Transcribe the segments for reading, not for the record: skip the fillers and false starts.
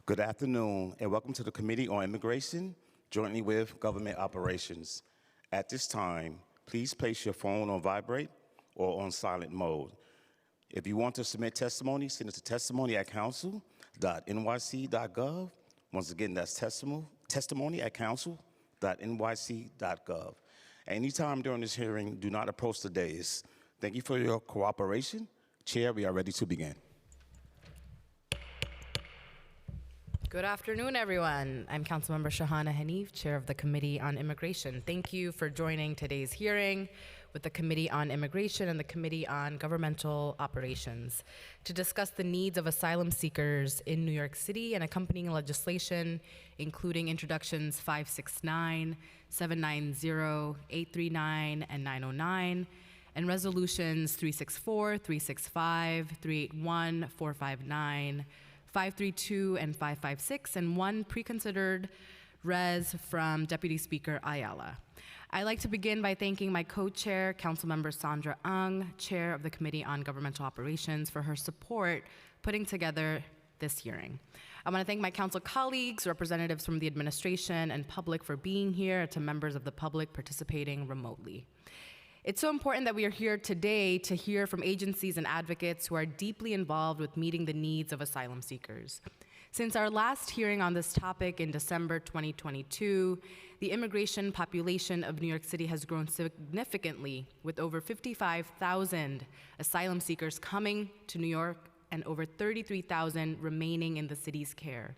Good afternoon, and welcome to the Committee on Immigration, jointly with Government Operations. At this time, please place your phone on vibrate or on silent mode. If you want to submit testimony, send it to testimony@council.nyc.gov. Once again, that's testimony@council.nyc.gov. Anytime during this hearing, do not approach the dais. Thank you for your cooperation. Chair, we are ready to begin. Good afternoon, everyone. I'm Councilmember Shahana Hanif, Chair of the Committee on Immigration. Thank you for joining today's hearing with the Committee on Immigration and the Committee on Governmental Operations to discuss the needs of asylum seekers in New York City and accompanying legislation, including introductions 569, 790, 839, and 909, and resolutions 364, 365, 381, 459, 532 and 556, and one pre-considered res from Deputy Speaker Ayala. I'd like to begin by thanking my co-chair, Councilmember Sandra Ng, Chair of the Committee on Governmental Operations, for her support putting together this hearing. I want to thank my council colleagues, representatives from the administration and public for being here, to members of the public participating remotely. It's so important that we are here today to hear from agencies and advocates who are deeply involved with meeting the needs of asylum seekers. Since our last hearing on this topic in December 2022, the immigration population of New York City has grown significantly, with over 55,000 asylum seekers coming to New York and over 33,000 remaining in the city's care.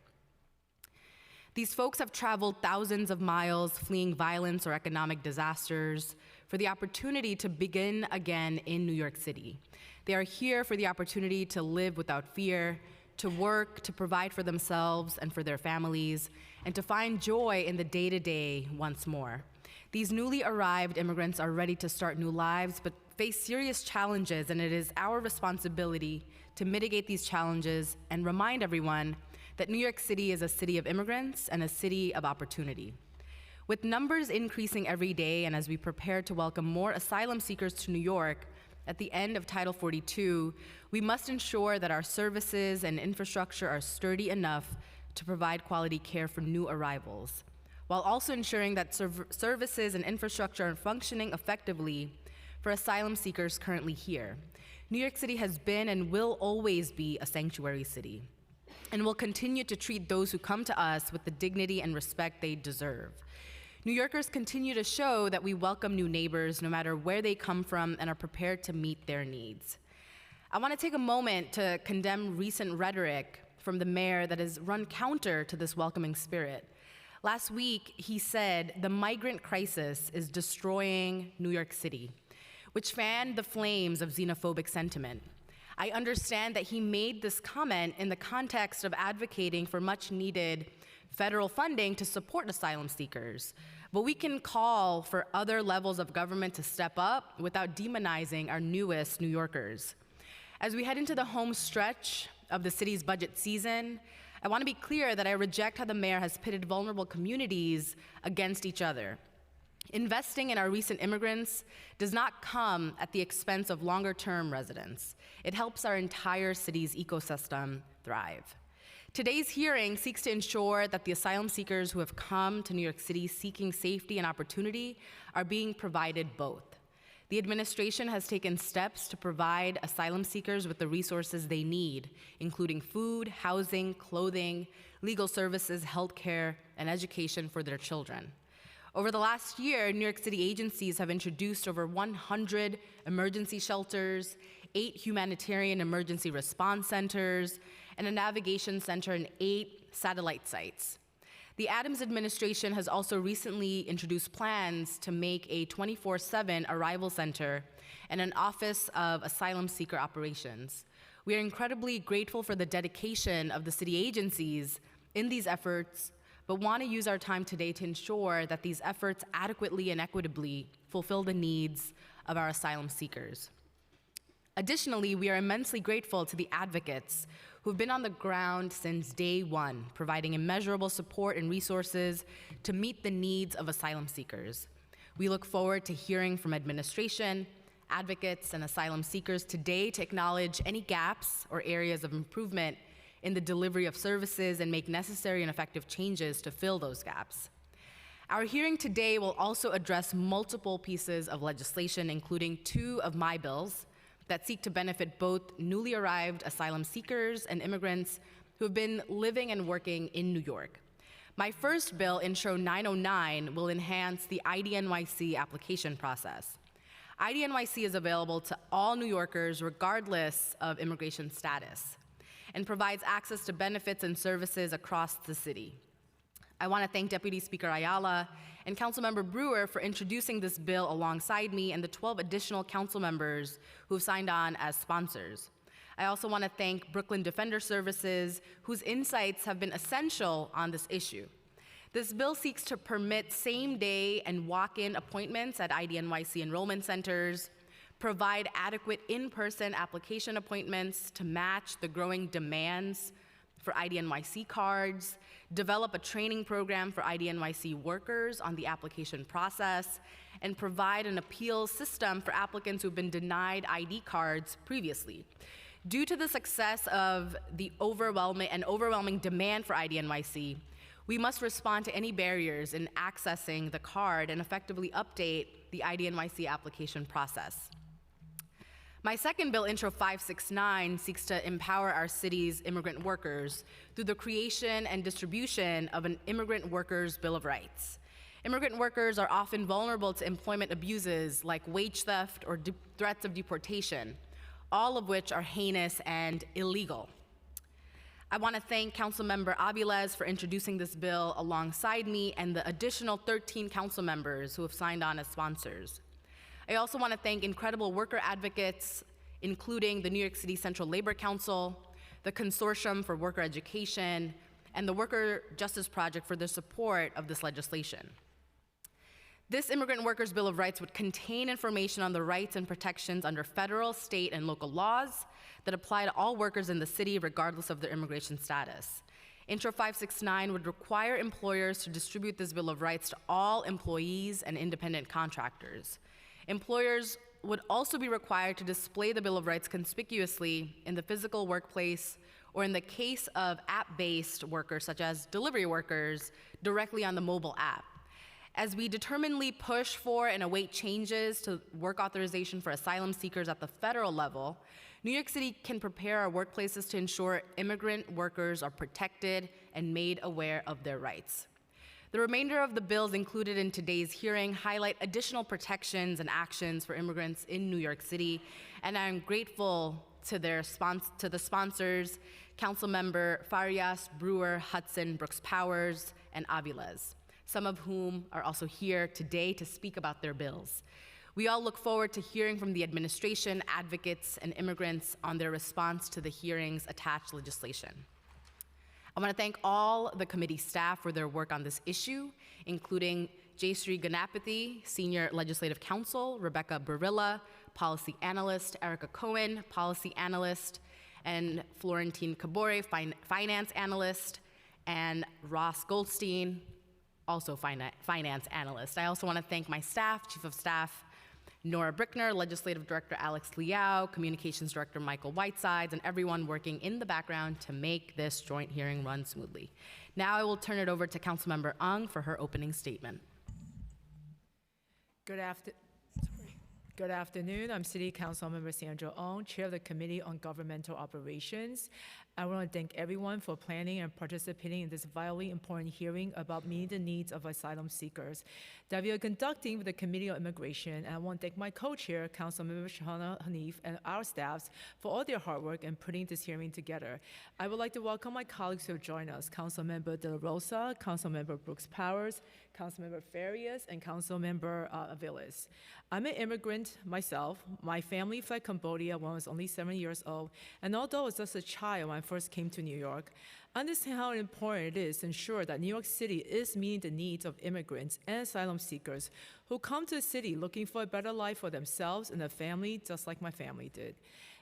These folks have traveled thousands of miles, fleeing violence or economic disasters, for the opportunity to begin again in New York City. They are here for the opportunity to live without fear, to work, to provide for themselves and for their families, and to find joy in the day-to-day once more. These newly arrived immigrants are ready to start new lives, but face serious challenges, and it is our responsibility to mitigate these challenges and remind everyone that New York City is a city of immigrants and a city of opportunity. With numbers increasing every day, and as we prepare to welcome more asylum seekers to New York at the end of Title 42, we must ensure that our services and infrastructure are sturdy enough to provide quality care for new arrivals, while also ensuring that services and infrastructure are functioning effectively for asylum seekers currently here. New York City has been and will always be a sanctuary city, and will continue to treat those who come to us with the dignity and respect they deserve. New Yorkers continue to show that we welcome new neighbors no matter where they come from and are prepared to meet their needs. I want to take a moment to condemn recent rhetoric from the mayor that has run counter to this welcoming spirit. Last week, he said the migrant crisis is destroying New York City, which fanned the flames of xenophobic sentiment. I understand that he made this comment in the context of advocating for much needed federal funding to support asylum seekers. But we can call for other levels of government to step up without demonizing our newest New Yorkers. As we head into the home stretch of the city's budget season, I want to be clear that I reject how the mayor has pitted vulnerable communities against each other. Investing in our recent immigrants does not come at the expense of longer-term residents. It helps our entire city's ecosystem thrive. Today's hearing seeks to ensure that the asylum seekers who have come to New York City seeking safety and opportunity are being provided both. The administration has taken steps to provide asylum seekers with the resources they need, including food, housing, clothing, legal services, healthcare, and education for their children. Over the last year, New York City agencies have introduced over 100 emergency shelters, 8 humanitarian emergency response centers, and a navigation center and 8 satellite sites. The Adams administration has also recently introduced plans to make a 24/7 arrival center and an Office of Asylum Seeker Operations. We are incredibly grateful for the dedication of the city agencies in these efforts, but want to use our time today to ensure that these efforts adequately and equitably fulfill the needs of our asylum seekers. Additionally, we are immensely grateful to the advocates who've been on the ground since day one, providing immeasurable support and resources to meet the needs of asylum seekers. We look forward to hearing from administration, advocates, and asylum seekers today to acknowledge any gaps or areas of improvement in the delivery of services and make necessary and effective changes to fill those gaps. Our hearing today will also address multiple pieces of legislation, including 2 of my bills that seek to benefit both newly arrived asylum seekers and immigrants who have been living and working in New York. My first bill, Intro 909, will enhance the IDNYC application process. IDNYC is available to all New Yorkers regardless of immigration status and provides access to benefits and services across the city. I want to thank Deputy Speaker Ayala and Councilmember Brewer for introducing this bill alongside me and the 12 additional council members who have signed on as sponsors. I also want to thank Brooklyn Defender Services, whose insights have been essential on this issue. This bill seeks to permit same-day and walk-in appointments at IDNYC enrollment centers, provide adequate in-person application appointments to match the growing demands for IDNYC cards, develop a training program for IDNYC workers on the application process, and provide an appeals system for applicants who've been denied ID cards previously. Due to the success of the overwhelming demand for IDNYC, we must respond to any barriers in accessing the card and effectively update the IDNYC application process. My second bill, Intro 569, seeks to empower our city's immigrant workers through the creation and distribution of an Immigrant Workers Bill of Rights. Immigrant workers are often vulnerable to employment abuses like wage theft or threats of deportation, all of which are heinous and illegal. I want to thank Councilmember Aviles for introducing this bill alongside me and the additional 13 council members who have signed on as sponsors. I also want to thank incredible worker advocates, including the New York City Central Labor Council, the Consortium for Worker Education, and the Worker Justice Project for their support of this legislation. This Immigrant Workers Bill of Rights would contain information on the rights and protections under federal, state, and local laws that apply to all workers in the city regardless of their immigration status. Intro 569 would require employers to distribute this Bill of Rights to all employees and independent contractors. Employers would also be required to display the Bill of Rights conspicuously in the physical workplace or in the case of app-based workers, such as delivery workers, directly on the mobile app. As we determinedly push for and await changes to work authorization for asylum seekers at the federal level, New York City can prepare our workplaces to ensure immigrant workers are protected and made aware of their rights. The remainder of the bills included in today's hearing highlight additional protections and actions for immigrants in New York City, and I'm grateful to the sponsors, Councilmember Farias, Brewer, Hudson, Brooks Powers, and Aviles, some of whom are also here today to speak about their bills. We all look forward to hearing from the administration, advocates, and immigrants on their response to the hearing's attached legislation. I want to thank all the committee staff for their work on this issue, including Jayshree Ganapathy, Senior Legislative Counsel, Rebecca Barilla, Policy Analyst, Erica Cohen, Policy Analyst, and Florentine Cabore, Finance Analyst, and Ross Goldstein, also Finance Analyst. I also want to thank my staff, Chief of Staff Nora Brickner, Legislative Director Alex Liao, Communications Director Michael Whitesides, and everyone working in the background to make this joint hearing run smoothly. Now I will turn it over to Councilmember Ung for her opening statement. Good afternoon. I'm City Council Member Sandra Ong, Chair of the Committee on Governmental Operations. I want to thank everyone for planning and participating in this vitally important hearing about meeting the needs of asylum seekers that we are conducting with the Committee on Immigration. And I want to thank my co-chair, Councilmember Shahana Hanif, and our staffs for all their hard work in putting this hearing together. I would like to welcome my colleagues who have joined us, Councilmember De La Rosa, Councilmember Brooks Powers, Councilmember Farias, and Councilmember Aviles. I'm an immigrant myself. My family fled Cambodia when I was only 7 years old, and although I was just a child when I first came to New York, I understand how important it is to ensure that New York City is meeting the needs of immigrants and asylum seekers who come to the city looking for a better life for themselves and their family, just like my family did.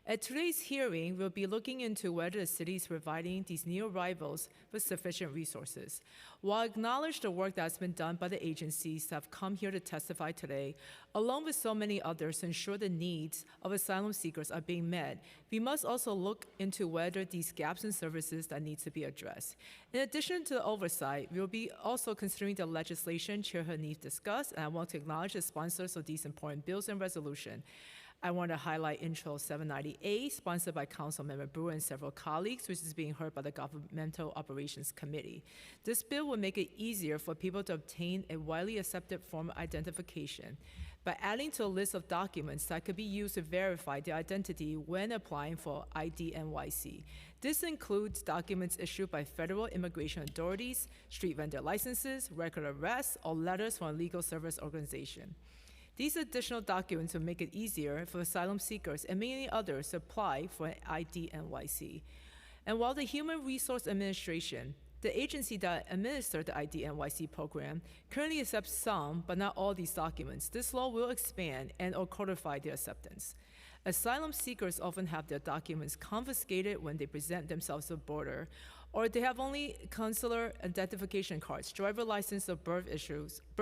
At today's hearing, we'll be looking into whether the city is providing these new arrivals with sufficient resources. While I acknowledge the work that's been done by the agencies that have come here to testify today, along with so many others to ensure the needs of asylum seekers are being met, we must also look into whether these gaps in services that need to be addressed. In addition to the oversight, we will be also considering the legislation Chair Hanif discussed, and I want to acknowledge the sponsors of these important bills and resolution. I want to highlight Intro 798, sponsored by Councilmember Brewer and several colleagues, which is being heard by the Governmental Operations Committee. This bill will make it easier for people to obtain a widely accepted form of identification by adding to a list of documents that could be used to verify their identity when applying for ID-NYC. This includes documents issued by federal immigration authorities, street vendor licenses, record arrests, or letters from a legal service organization. These additional documents will make it easier for asylum seekers and many others to apply for an ID-NYC. And while the Human Resource Administration, the agency that administers the ID-NYC program, currently accepts some, but not all these documents, this law will expand and or codify their acceptance. Asylum seekers often have their documents confiscated when they present themselves at the border, or they have only consular identification cards, driver license or birth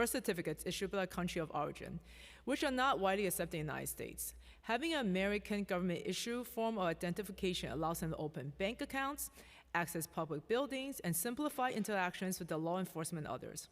certificates issued by the country of origin, which are not widely accepted in the United States. Having an American government issue form of identification allows them to open bank accounts, access public buildings, and simplify interactions with the law enforcement and others.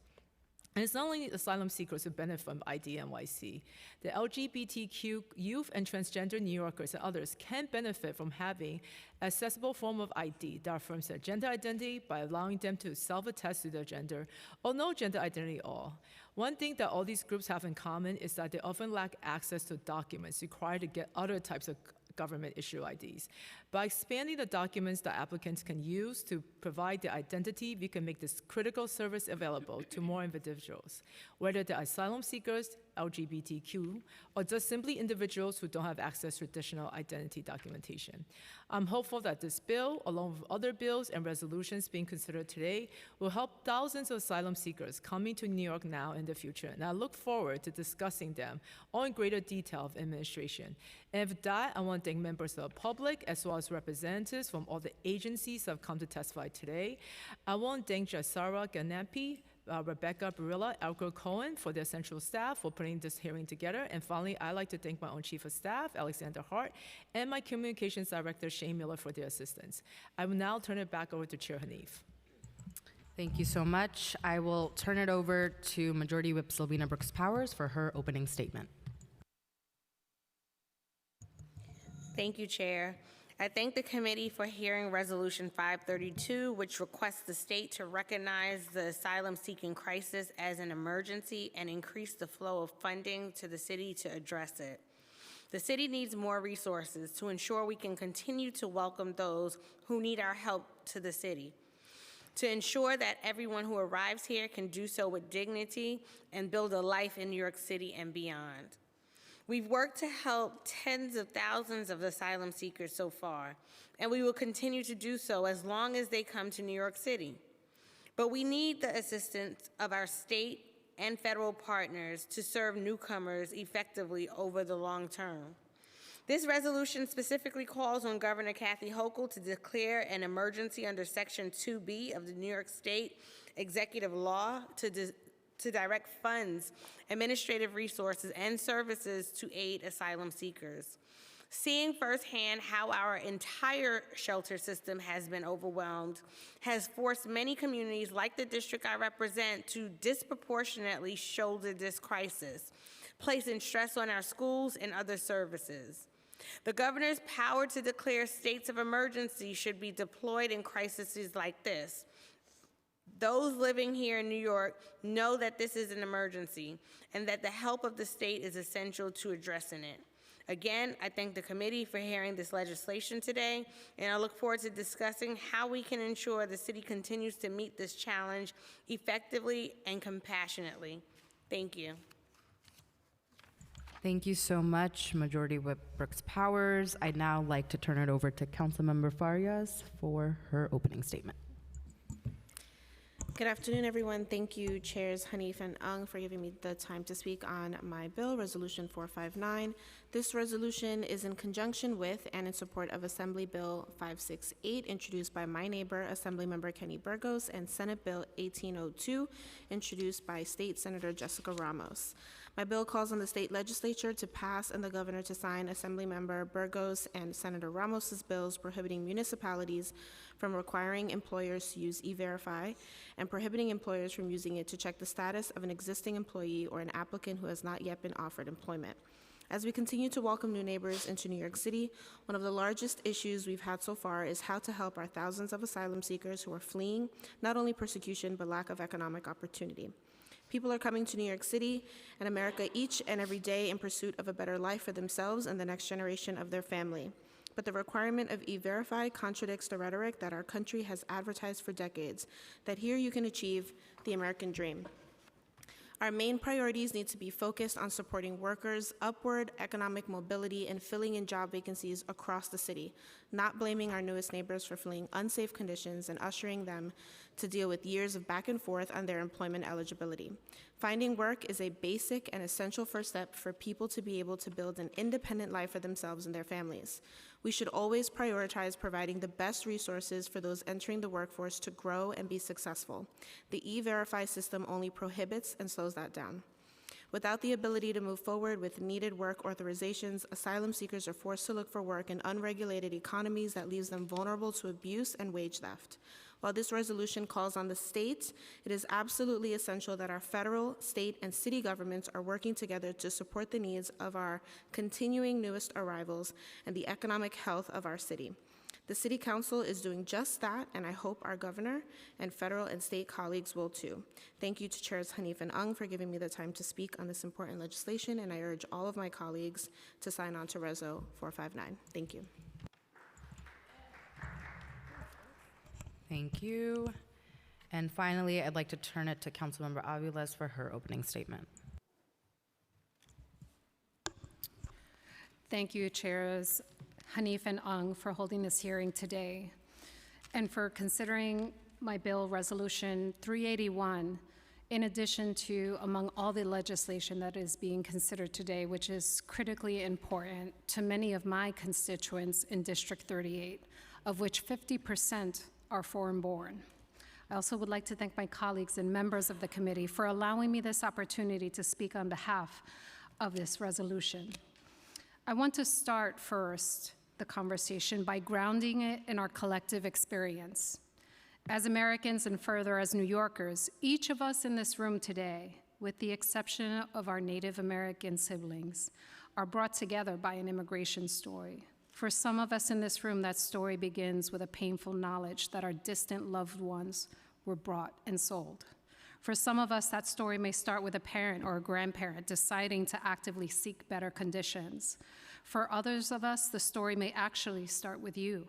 And it's not only asylum seekers who benefit from ID-NYC. The LGBTQ youth and transgender New Yorkers and others can benefit from having an accessible form of ID that affirms their gender identity by allowing them to self-attest to their gender or no gender identity at all. One thing that all these groups have in common is that they often lack access to documents required to get other types of government issue IDs. By expanding the documents that applicants can use to provide their identity, we can make this critical service available to more individuals, whether they're asylum seekers, LGBTQ, or just simply individuals who don't have access to traditional identity documentation. I'm hopeful that this bill, along with other bills and resolutions being considered today, will help thousands of asylum seekers coming to New York now and in the future, and I look forward to discussing them all in greater detail of administration. And with that, I want to thank members of the public as well as representatives from all the agencies that have come to testify today. I want to thank Jasara Ganapi, Rebecca Barilla, Elko Cohen for their central staff for putting this hearing together. And finally, I'd like to thank my own Chief of Staff, Alexander Hart, and my Communications Director, Shane Miller, for their assistance. I will now turn it back over to Chair Hanif. Thank you so much. I will turn it over to Majority Whip Sylvina Brooks Powers for her opening statement. Thank you, Chair. I thank the committee for hearing Resolution 532, which requests the state to recognize the asylum-seeking crisis as an emergency and increase the flow of funding to the city to address it. The city needs more resources to ensure we can continue to welcome those who need our help to the city, to ensure that everyone who arrives here can do so with dignity and build a life in New York City and beyond. We've worked to help tens of thousands of asylum seekers so far, and we will continue to do so as long as they come to New York City. But we need the assistance of our state and federal partners to serve newcomers effectively over the long term. This resolution specifically calls on Governor Kathy Hochul to declare an emergency under Section 2B of the New York State Executive Law to direct funds, administrative resources, and services to aid asylum seekers. Seeing firsthand how our entire shelter system has been overwhelmed has forced many communities like the district I represent to disproportionately shoulder this crisis, placing stress on our schools and other services. The governor's power to declare states of emergency should be deployed in crises like this. Those living here in New York know that this is an emergency and that the help of the state is essential to addressing it. Again, I thank the committee for hearing this legislation today, and I look forward to discussing how we can ensure the city continues to meet this challenge effectively and compassionately. Thank you. Thank you so much, Majority Whip Brooks Powers. I'd now like to turn it over to Councilmember Farias for her opening statement. Good afternoon, everyone. Thank you, Chairs Hanif and Ung, for giving me the time to speak on my bill, Resolution 459. This resolution is in conjunction with and in support of Assembly Bill 568, introduced by my neighbor, Assemblymember Kenny Burgos, and Senate Bill 1802, introduced by State Senator Jessica Ramos. My bill calls on the state legislature to pass and the governor to sign Assemblymember Burgos and Senator Ramos's bills prohibiting municipalities from requiring employers to use E-Verify and prohibiting employers from using it to check the status of an existing employee or an applicant who has not yet been offered employment. As we continue to welcome new neighbors into New York City, one of the largest issues we've had so far is how to help our thousands of asylum seekers who are fleeing not only persecution but lack of economic opportunity. People are coming to New York City and America each and every day in pursuit of a better life for themselves and the next generation of their family. But the requirement of E-Verify contradicts the rhetoric that our country has advertised for decades, that here you can achieve the American dream. Our main priorities need to be focused on supporting workers' upward economic mobility and filling in job vacancies across the city, not blaming our newest neighbors for fleeing unsafe conditions and ushering them to deal with years of back and forth on their employment eligibility. Finding work is a basic and essential first step for people to be able to build an independent life for themselves and their families. We should always prioritize providing the best resources for those entering the workforce to grow and be successful. The E-Verify system only prohibits and slows that down. Without the ability to move forward with needed work authorizations, asylum seekers are forced to look for work in unregulated economies that leaves them vulnerable to abuse and wage theft. While this resolution calls on the states, it is absolutely essential that our federal, state, and city governments are working together to support the needs of our continuing newest arrivals and the economic health of our city. The City Council is doing just that, and I hope our governor and federal and state colleagues will too. Thank you to Chairs Hanif and Ung for giving me the time to speak on this important legislation, and I urge all of my colleagues to sign on to Reso 459. Thank you. Thank you. And finally, I'd like to turn it to Councilmember Aviles for her opening statement. Thank you, Chairs Hanif and Ung, for holding this hearing today and for considering my bill, Resolution 381, in addition to among all the legislation that is being considered today, which is critically important to many of my constituents in District 38, of which 50% are foreign-born. I also would like to thank my colleagues and members of the committee for allowing me this opportunity to speak on behalf of this resolution. I want to start first the conversation by grounding it in our collective experience. As Americans and further as New Yorkers, each of us in this room today, with the exception of our Native American siblings, are brought together by an immigration story. For some of us in this room, that story begins with a painful knowledge that our distant loved ones were brought and sold. For some of us, that story may start with a parent or a grandparent deciding to actively seek better conditions. For others of us, the story may actually start with you.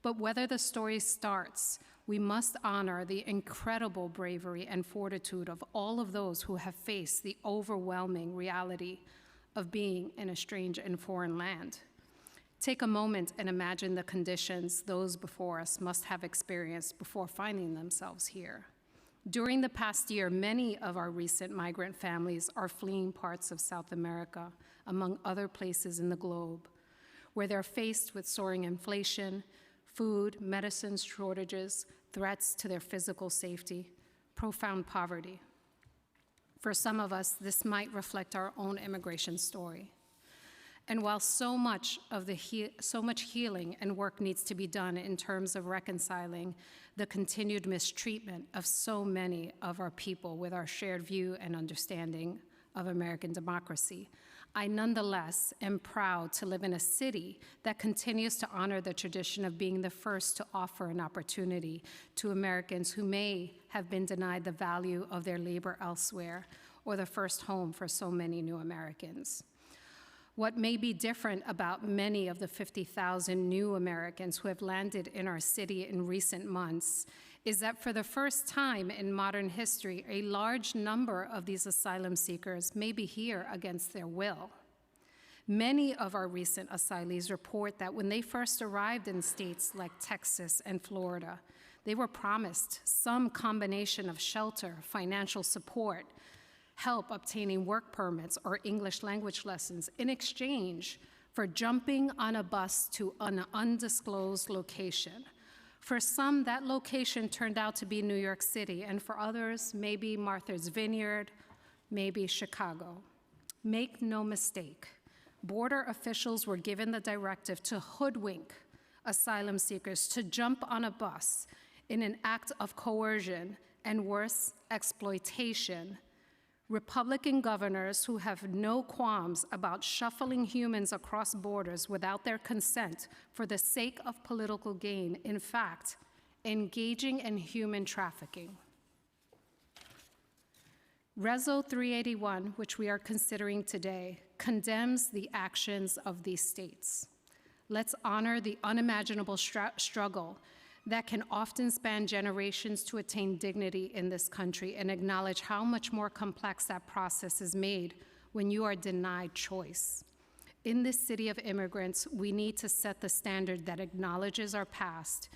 But whether the story starts, we must honor the incredible bravery and fortitude of all of those who have faced the overwhelming reality of being in a strange and foreign land. Take a moment and imagine the conditions those before us must have experienced before finding themselves here. During the past year, many of our recent migrant families are fleeing parts of South America, among other places in the globe, where they're faced with soaring inflation, food, medicine shortages, threats to their physical safety, profound poverty. For some of us, this might reflect our own immigration story. And while so much healing and work needs to be done in terms of reconciling the continued mistreatment of so many of our people with our shared view and understanding of American democracy, I nonetheless am proud to live in a city that continues to honor the tradition of being the first to offer an opportunity to Americans who may have been denied the value of their labor elsewhere or the first home for so many new Americans. What may be different about many of the 50,000 new Americans who have landed in our city in recent months is that for the first time in modern history, a large number of these asylum seekers may be here against their will. Many of our recent asylees report that when they first arrived in states like Texas and Florida, They were promised some combination of shelter, financial support, help obtaining work permits or English language lessons in exchange for jumping on a bus to an undisclosed location. For some, that location turned out to be New York City, and for others, maybe Martha's Vineyard, maybe Chicago. Make no mistake, border officials were given the directive to hoodwink asylum seekers to jump on a bus in an act of coercion and worse, exploitation. Republican governors who have no qualms about shuffling humans across borders without their consent for the sake of political gain, in fact, engaging in human trafficking. Reso 381, which we are considering today, condemns the actions of these states. Let's honor the unimaginable struggle that can often span generations to attain dignity in this country and acknowledge how much more complex that process is made when you are denied choice. In this city of immigrants, we need to set the standard that acknowledges our past,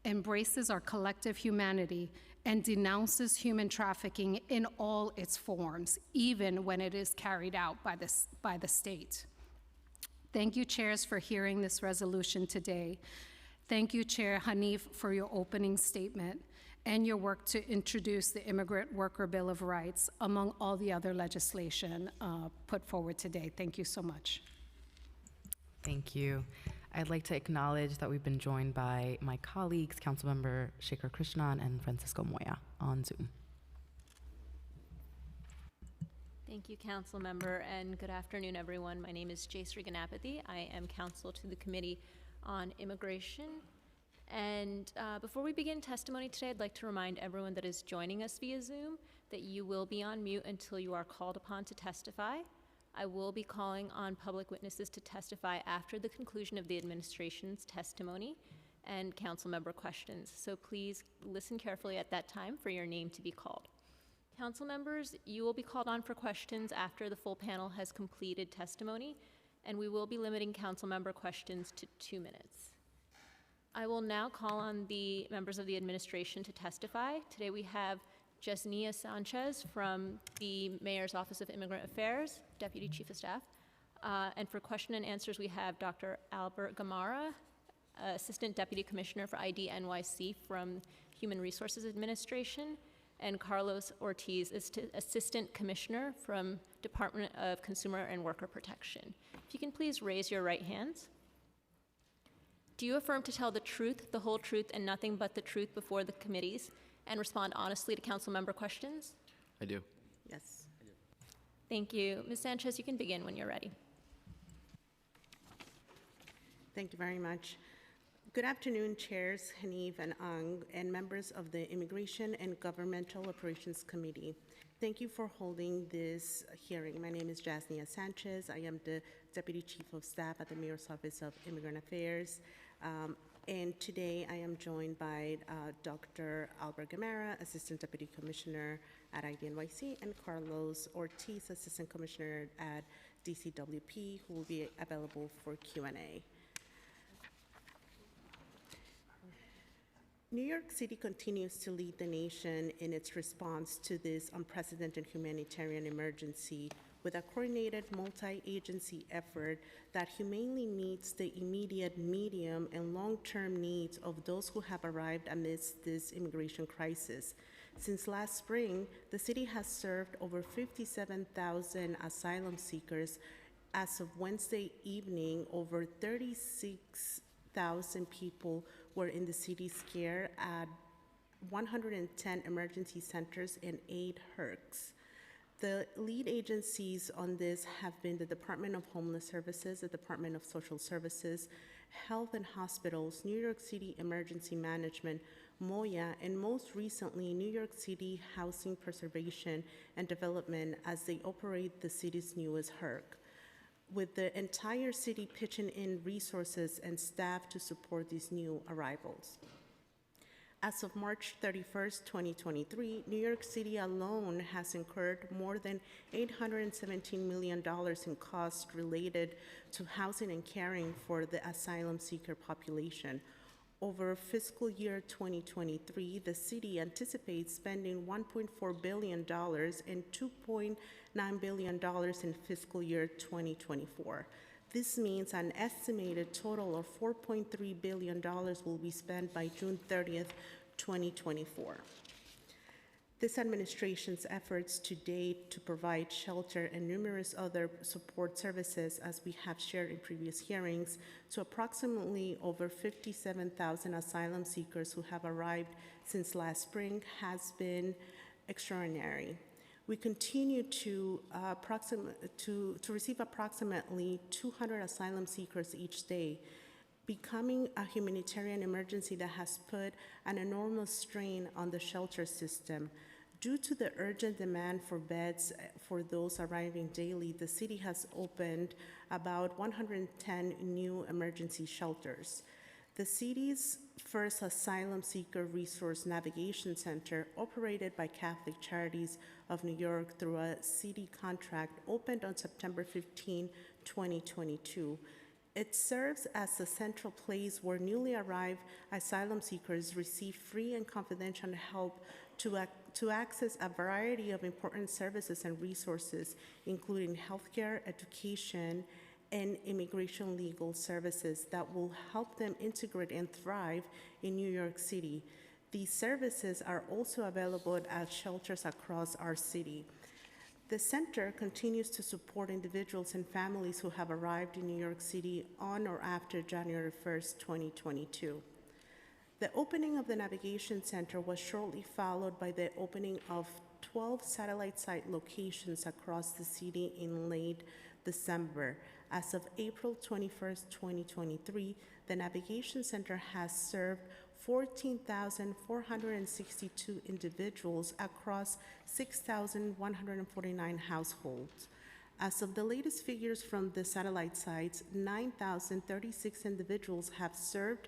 embraces our collective humanity, and denounces human trafficking in all its forms, even when it is carried out by the state. Thank you, chairs, for hearing this resolution today. Thank you, Chair Hanif, for your opening statement and your work to introduce the Immigrant Worker Bill of Rights, among all the other legislation put forward today. Thank you so much. Thank you. I'd like to acknowledge that we've been joined by my colleagues, Councilmember Shekhar Krishnan and Francisco Moya on Zoom. Thank you, Council Member, and good afternoon, everyone. My name is Jayshree Ganapathy. I am counsel to the Committee on Immigration. And before we begin testimony today, I'd like to remind everyone that is joining us via Zoom that you will be on mute until you are called upon to testify. I will be calling on public witnesses to testify after the conclusion of the administration's testimony and council member questions. So please listen carefully at that time for your name to be called. Council members, you will be called on for questions after the full panel has completed testimony, and we will be limiting council member questions to 2 minutes. I will now call on the members of the administration to testify. Today we have Jasnia Sanchez from the Mayor's Office of Immigrant Affairs, Deputy Chief of Staff. And for question and answers, we have Dr. Albert Gamarra, Assistant Deputy Commissioner for ID NYC from Human Resources Administration, and Carlos Ortiz, Assistant Commissioner from Department of Consumer and Worker Protection. If you can please raise your right hands. Do you affirm to tell the truth, the whole truth, and nothing but the truth before the committees, and respond honestly to council member questions? I do. Yes. Thank you. Ms. Sanchez, you can begin when you're ready. Thank you very much. Good afternoon, Chairs Hanif and Ang, and members of the Immigration and Governmental Operations Committee. Thank you for holding this hearing. My name is Jasnia Sanchez. I am the Deputy Chief of Staff at the Mayor's Office of Immigrant Affairs. And today I am joined by Dr. Albert Gamarra, Assistant Deputy Commissioner at ID NYC, and Carlos Ortiz, Assistant Commissioner at DCWP, who will be available for Q&A. New York City continues to lead the nation in its response to this unprecedented humanitarian emergency with a coordinated multi-agency effort that humanely meets the immediate, medium, and long-term needs of those who have arrived amidst this immigration crisis. Since last spring, the city has served over 57,000 asylum seekers. As of Wednesday evening, over 36,000 people were in the city's care at 110 emergency centers and 8 HERCs. The lead agencies on this have been the Department of Homeless Services, the Department of Social Services, Health and Hospitals, New York City Emergency Management, MOYA, and most recently, New York City Housing Preservation and Development as they operate the city's newest HERC, with the entire city pitching in resources and staff to support these new arrivals. As of March 31st, 2023, New York City alone has incurred more than $817 million in costs related to housing and caring for the asylum seeker population. Over fiscal year 2023, the city anticipates spending $1.4 billion and $2.9 billion in fiscal year 2024. This means an estimated total of $4.3 billion will be spent by June 30th, 2024. This administration's efforts to date to provide shelter and numerous other support services, as we have shared in previous hearings, to approximately over 57,000 asylum seekers who have arrived since last spring has been extraordinary. We continue to receive approximately 200 asylum seekers each day, becoming a humanitarian emergency that has put an enormous strain on the shelter system. Due to the urgent demand for beds for those arriving daily, the city has opened about 110 new emergency shelters. The city's first asylum seeker resource navigation center, operated by Catholic Charities of New York through a city contract, opened on September 15, 2022. It serves as a central place where newly arrived asylum seekers receive free and confidential help to access a variety of important services and resources, including healthcare, education, and immigration legal services that will help them integrate and thrive in New York City. These services are also available at shelters across our city. The center continues to support individuals and families who have arrived in New York City on or after January 1st, 2022. The opening of the Navigation Center was shortly followed by the opening of 12 satellite site locations across the city in late December. As of April 21st, 2023, the Navigation Center has served 14,462 individuals across 6,149 households. As of the latest figures from the satellite sites, 9,036 individuals have served,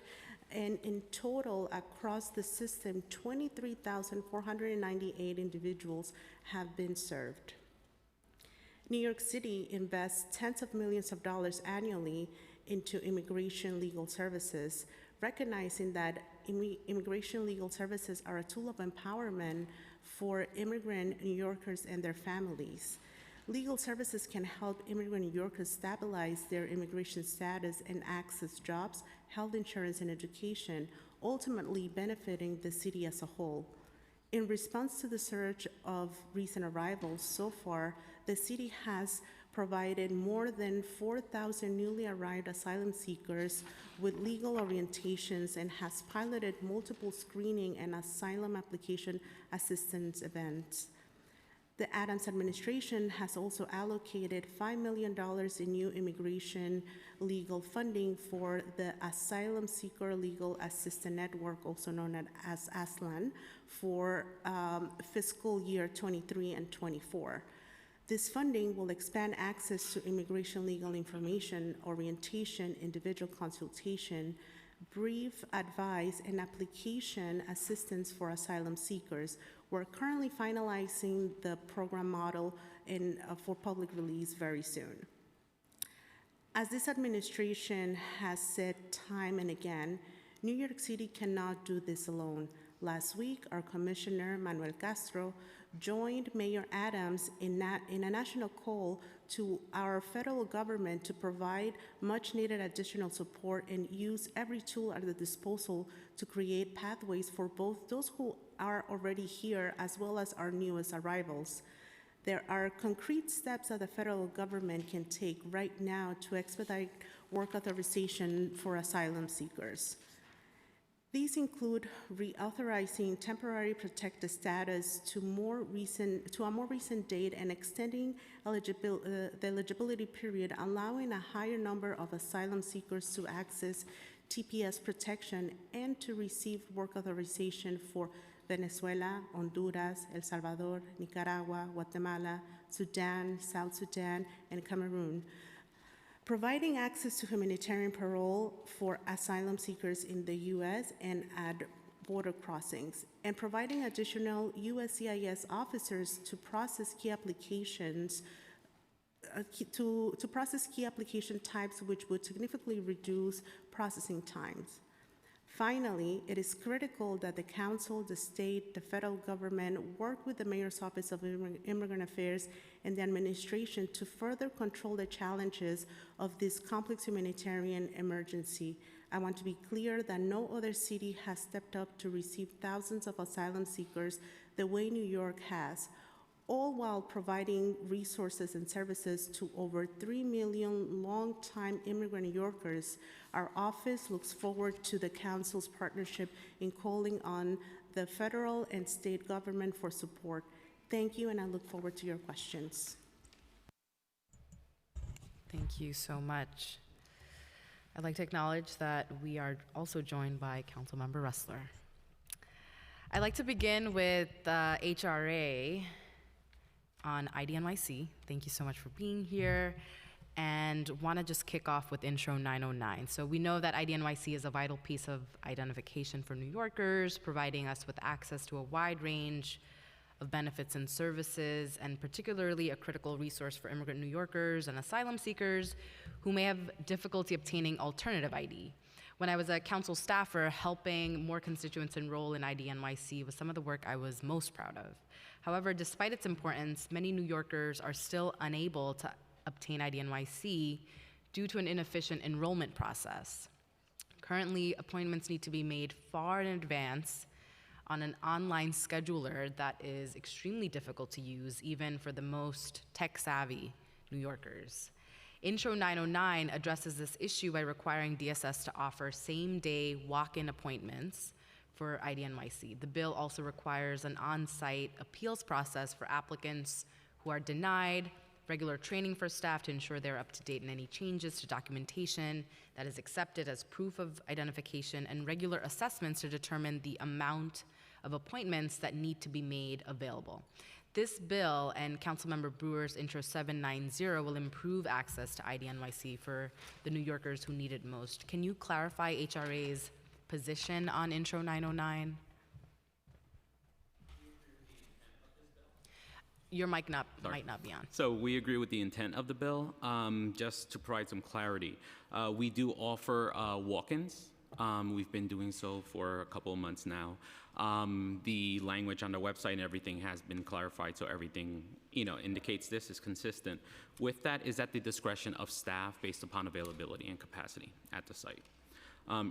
and in total across the system, 23,498 individuals have been served. New York City invests tens of millions of dollars annually into immigration legal services, recognizing that immigration legal services are a tool of empowerment for immigrant New Yorkers and their families. Legal services can help immigrant New Yorkers stabilize their immigration status and access jobs, health insurance, and education, ultimately benefiting the city as a whole. In response to the surge of recent arrivals so far, the city has provided more than 4,000 newly arrived asylum seekers with legal orientations and has piloted multiple screening and asylum application assistance events. The Adams administration has also allocated $5 million in new immigration legal funding for the Asylum Seeker Legal Assistance Network, also known as ASLAN, for fiscal year 23 and 24. This funding will expand access to immigration legal information, orientation, individual consultation, brief advice, and application assistance for asylum seekers. We're currently finalizing the program model for public release very soon. As this administration has said time and again, New York City cannot do this alone. Last week, our Commissioner, Manuel Castro, joined Mayor Adams in a national call to our federal government to provide much-needed additional support and use every tool at the disposal to create pathways for both those who are already here as well as our newest arrivals. There are concrete steps that the federal government can take right now to expedite work authorization for asylum seekers. These include reauthorizing temporary protected status to a more recent date and extending the eligibility period, allowing a higher number of asylum seekers to access TPS protection and to receive work authorization for Venezuela, Honduras, El Salvador, Nicaragua, Guatemala, Sudan, South Sudan, and Cameroon. Providing access to humanitarian parole for asylum seekers in the U.S. and at border crossings, and providing additional USCIS officers to process key applications, to process key application types, which would significantly reduce processing times. Finally, it is critical that the council, the state, the federal government work with the Mayor's Office of Immigrant Affairs and the administration to further control the challenges of this complex humanitarian emergency. I want to be clear that no other city has stepped up to receive thousands of asylum seekers the way New York has, all while providing resources and services to over 3 million longtime immigrant New Yorkers. Our office looks forward to the Council's partnership in calling on the federal and state government for support. Thank you, and I look forward to your questions. Thank you so much. I'd like to acknowledge that we are also joined by Councilmember Ressler. I'd like to begin with HRA on IDNYC. Thank you so much for being here, and want to just kick off with Intro 909. So we know that IDNYC is a vital piece of identification for New Yorkers, providing us with access to a wide range of benefits and services, and particularly a critical resource for immigrant New Yorkers and asylum seekers who may have difficulty obtaining alternative ID. When I was a council staffer, helping more constituents enroll in IDNYC was some of the work I was most proud of. However, despite its importance, many New Yorkers are still unable to obtain IDNYC due to an inefficient enrollment process. Currently, appointments need to be made far in advance on an online scheduler that is extremely difficult to use, even for the most tech-savvy New Yorkers. Intro 909 addresses this issue by requiring DSS to offer same-day walk-in appointments for IDNYC. The bill also requires an on-site appeals process for applicants who are denied, regular training for staff to ensure they're up to date in any changes to documentation that is accepted as proof of identification, and regular assessments to determine the amount of appointments that need to be made available. This bill and Councilmember Brewer's Intro 790 will improve access to IDNYC for the New Yorkers who need it most. Can you clarify HRA's position on Intro 909? Your mic might not be on. So we agree with the intent of the bill. Just to provide some clarity, we do offer walk-ins. We've been doing so for a couple of months now. The language on the website and everything has been clarified, so everything indicates this is consistent. With that is at the discretion of staff based upon availability and capacity at the site.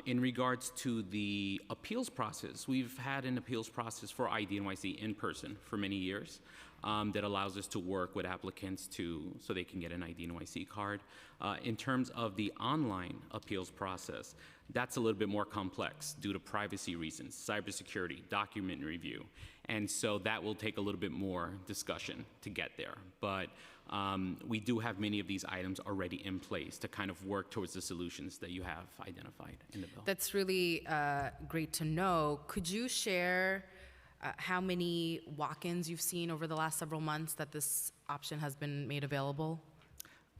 In regards to the appeals process, we've had an appeals process for IDNYC in person for many years that allows us to work with applicants so they can get an IDNYC card. In terms of the online appeals process, that's a little bit more complex due to privacy reasons, cybersecurity, document review. And so that will take a little bit more discussion to get there. But we do have many of these items already in place to kind of work towards the solutions that you have identified in the bill. That's really great to know. Could you share how many walk-ins you've seen over the last several months that this option has been made available?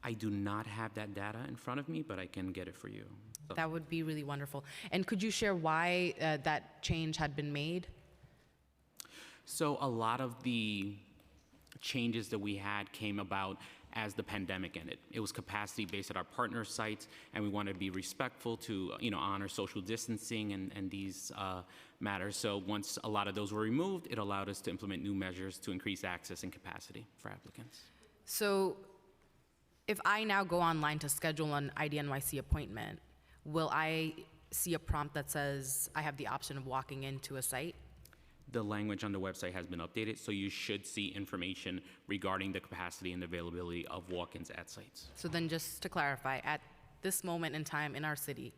I do not have that data in front of me, but I can get it for you. So. That would be really wonderful. And could you share why that change had been made? So a lot of the changes that we had came about as the pandemic ended. It was capacity based at our partner sites, and we wanted to be respectful to honor social distancing and these matters. So once a lot of those were removed, it allowed us to implement new measures to increase access and capacity for applicants. So if I now go online to schedule an IDNYC appointment, will I see a prompt that says I have the option of walking into a site? The language on the website has been updated, so you should see information regarding the capacity and availability of walk-ins at sites. So then just to clarify, at this moment in time in our city,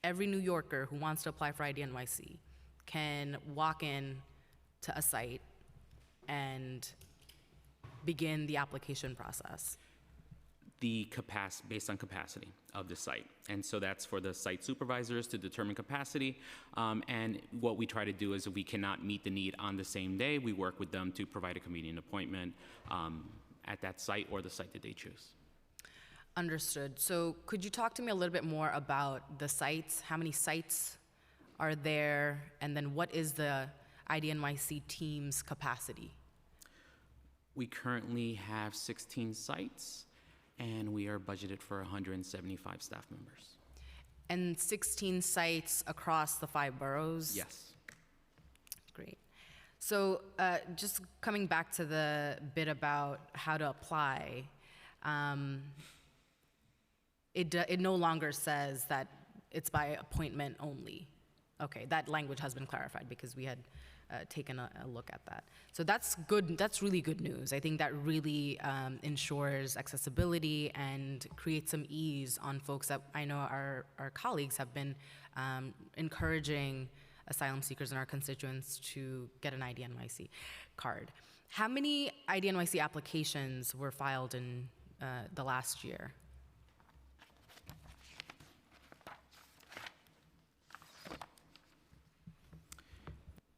every New Yorker who wants to apply for IDNYC can walk in to a site and begin the application process. The capacity, based on capacity of the site. And so that's for the site supervisors to determine capacity. And what we try to do is if we cannot meet the need on the same day, we work with them to provide a convenient appointment at that site or the site that they choose. Understood. So could you talk to me a little bit more about the sites? How many sites are there? And then what is the IDNYC team's capacity? We currently have 16 sites, and we are budgeted for 175 staff members. And 16 sites across the 5 boroughs? Yes. Great. So just coming back to the bit about how to apply, it no longer says that it's by appointment only. Okay, that language has been clarified because we had taken a look at that. So that's good. That's really good news. I think that really ensures accessibility and creates some ease on folks that I know our colleagues have been encouraging asylum seekers and our constituents to get an IDNYC card. How many IDNYC applications were filed in the last year?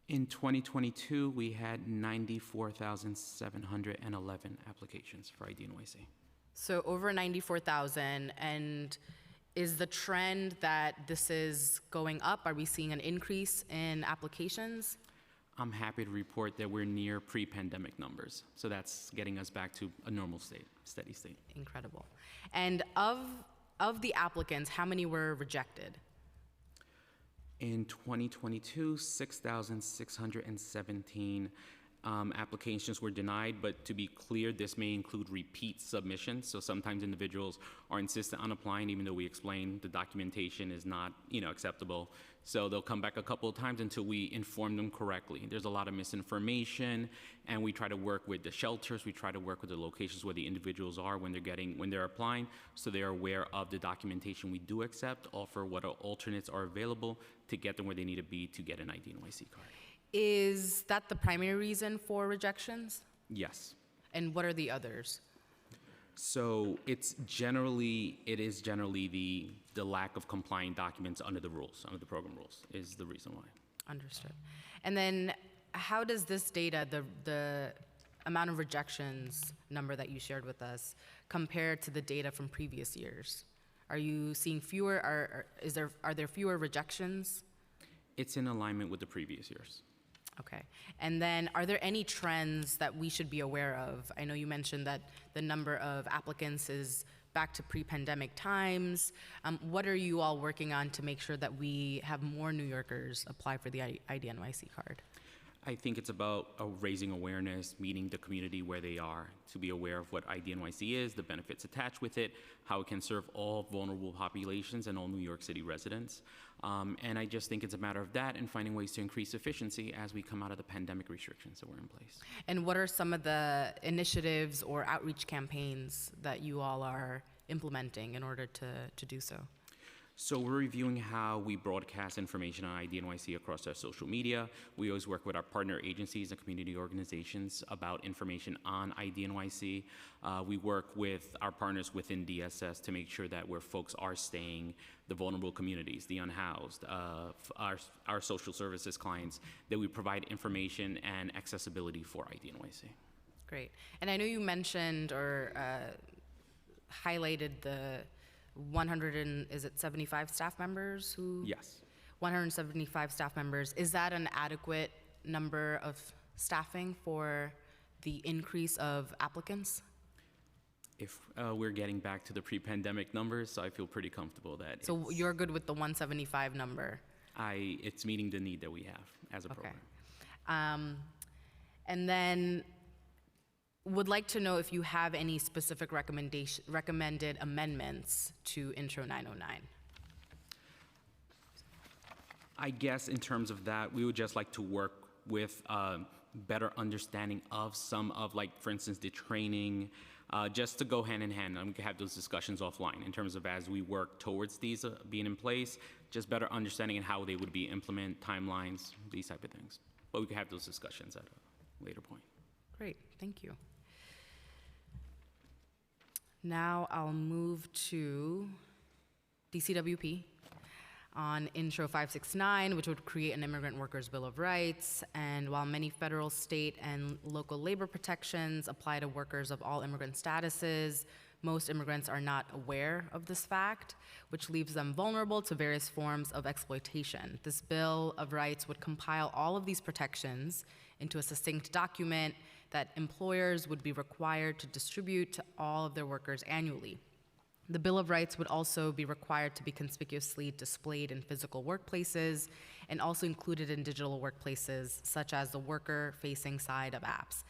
In 2022, we had 94,711 applications for IDNYC. So over 94,000, and is the trend that this is going up? Are we seeing an increase in applications? I'm happy to report that we're near pre-pandemic numbers. So that's getting us back to a normal state, steady state. Incredible. And of the applicants, how many were rejected? In 2022, 6,617 applications were denied, but to be clear, this may include repeat submissions. So sometimes individuals are insistent on applying, even though we explain the documentation is not, acceptable. So they'll come back a couple of times until we inform them correctly. There's a lot of misinformation, and we try to work with the shelters. We try to work with the locations where the individuals are when they're applying, so they are aware of the documentation we do accept, offer what alternates are available to get them where they need to be to get an IDNYC card. Is that the primary reason for rejections? Yes. And what are the others? So it is generally the lack of compliant documents under the program rules is the reason why. Understood. And then how does this data, the amount of rejections number that you shared with us, compare to the data from previous years? Are you seeing fewer, are there fewer rejections? It's in alignment with the previous years. Okay. And then are there any trends that we should be aware of? I know you mentioned that the number of applicants is back to pre-pandemic times. What are you all working on to make sure that we have more New Yorkers apply for the IDNYC card? I think it's about raising awareness, meeting the community where they are, to be aware of what IDNYC is, the benefits attached with it, how it can serve all vulnerable populations and all New York City residents. And I just think it's a matter of that and finding ways to increase efficiency as we come out of the pandemic restrictions that were in place. And what are some of the initiatives or outreach campaigns that you all are implementing in order to do so? So we're reviewing how we broadcast information on IDNYC across our social media. We always work with our partner agencies and community organizations about information on IDNYC. We work with our partners within DSS to make sure that where folks are staying, the vulnerable communities, the unhoused, our social services clients, that we provide information and accessibility for IDNYC. Great. And I know you mentioned or highlighted the 175 staff members who? Yes. 175 staff members. Is that an adequate number of staffing for the increase of applicants? If we're getting back to the pre-pandemic numbers, so I feel pretty comfortable that. So you're good with the 175 number? It's meeting the need that we have as a program. And then would like to know if you have any specific recommended amendments to Intro 909. I guess in terms of that, we would just like to work with better understanding of some of, like, for instance, the training, just to go hand in hand. And we can have those discussions offline in terms of as we work towards these being in place, just better understanding and how they would be implemented, timelines, these type of things. But we can have those discussions at a later point. Great, thank you. Now I'll move to DCWP on Intro 569, which would create an Immigrant Workers Bill of Rights. And while many federal, state, and local labor protections apply to workers of all immigrant statuses, most immigrants are not aware of this fact, which leaves them vulnerable to various forms of exploitation. This Bill of Rights would compile all of these protections into a succinct document that employers would be required to distribute to all of their workers annually. The Bill of Rights would also be required to be conspicuously displayed in physical workplaces and also included in digital workplaces, such as the worker-facing side of apps.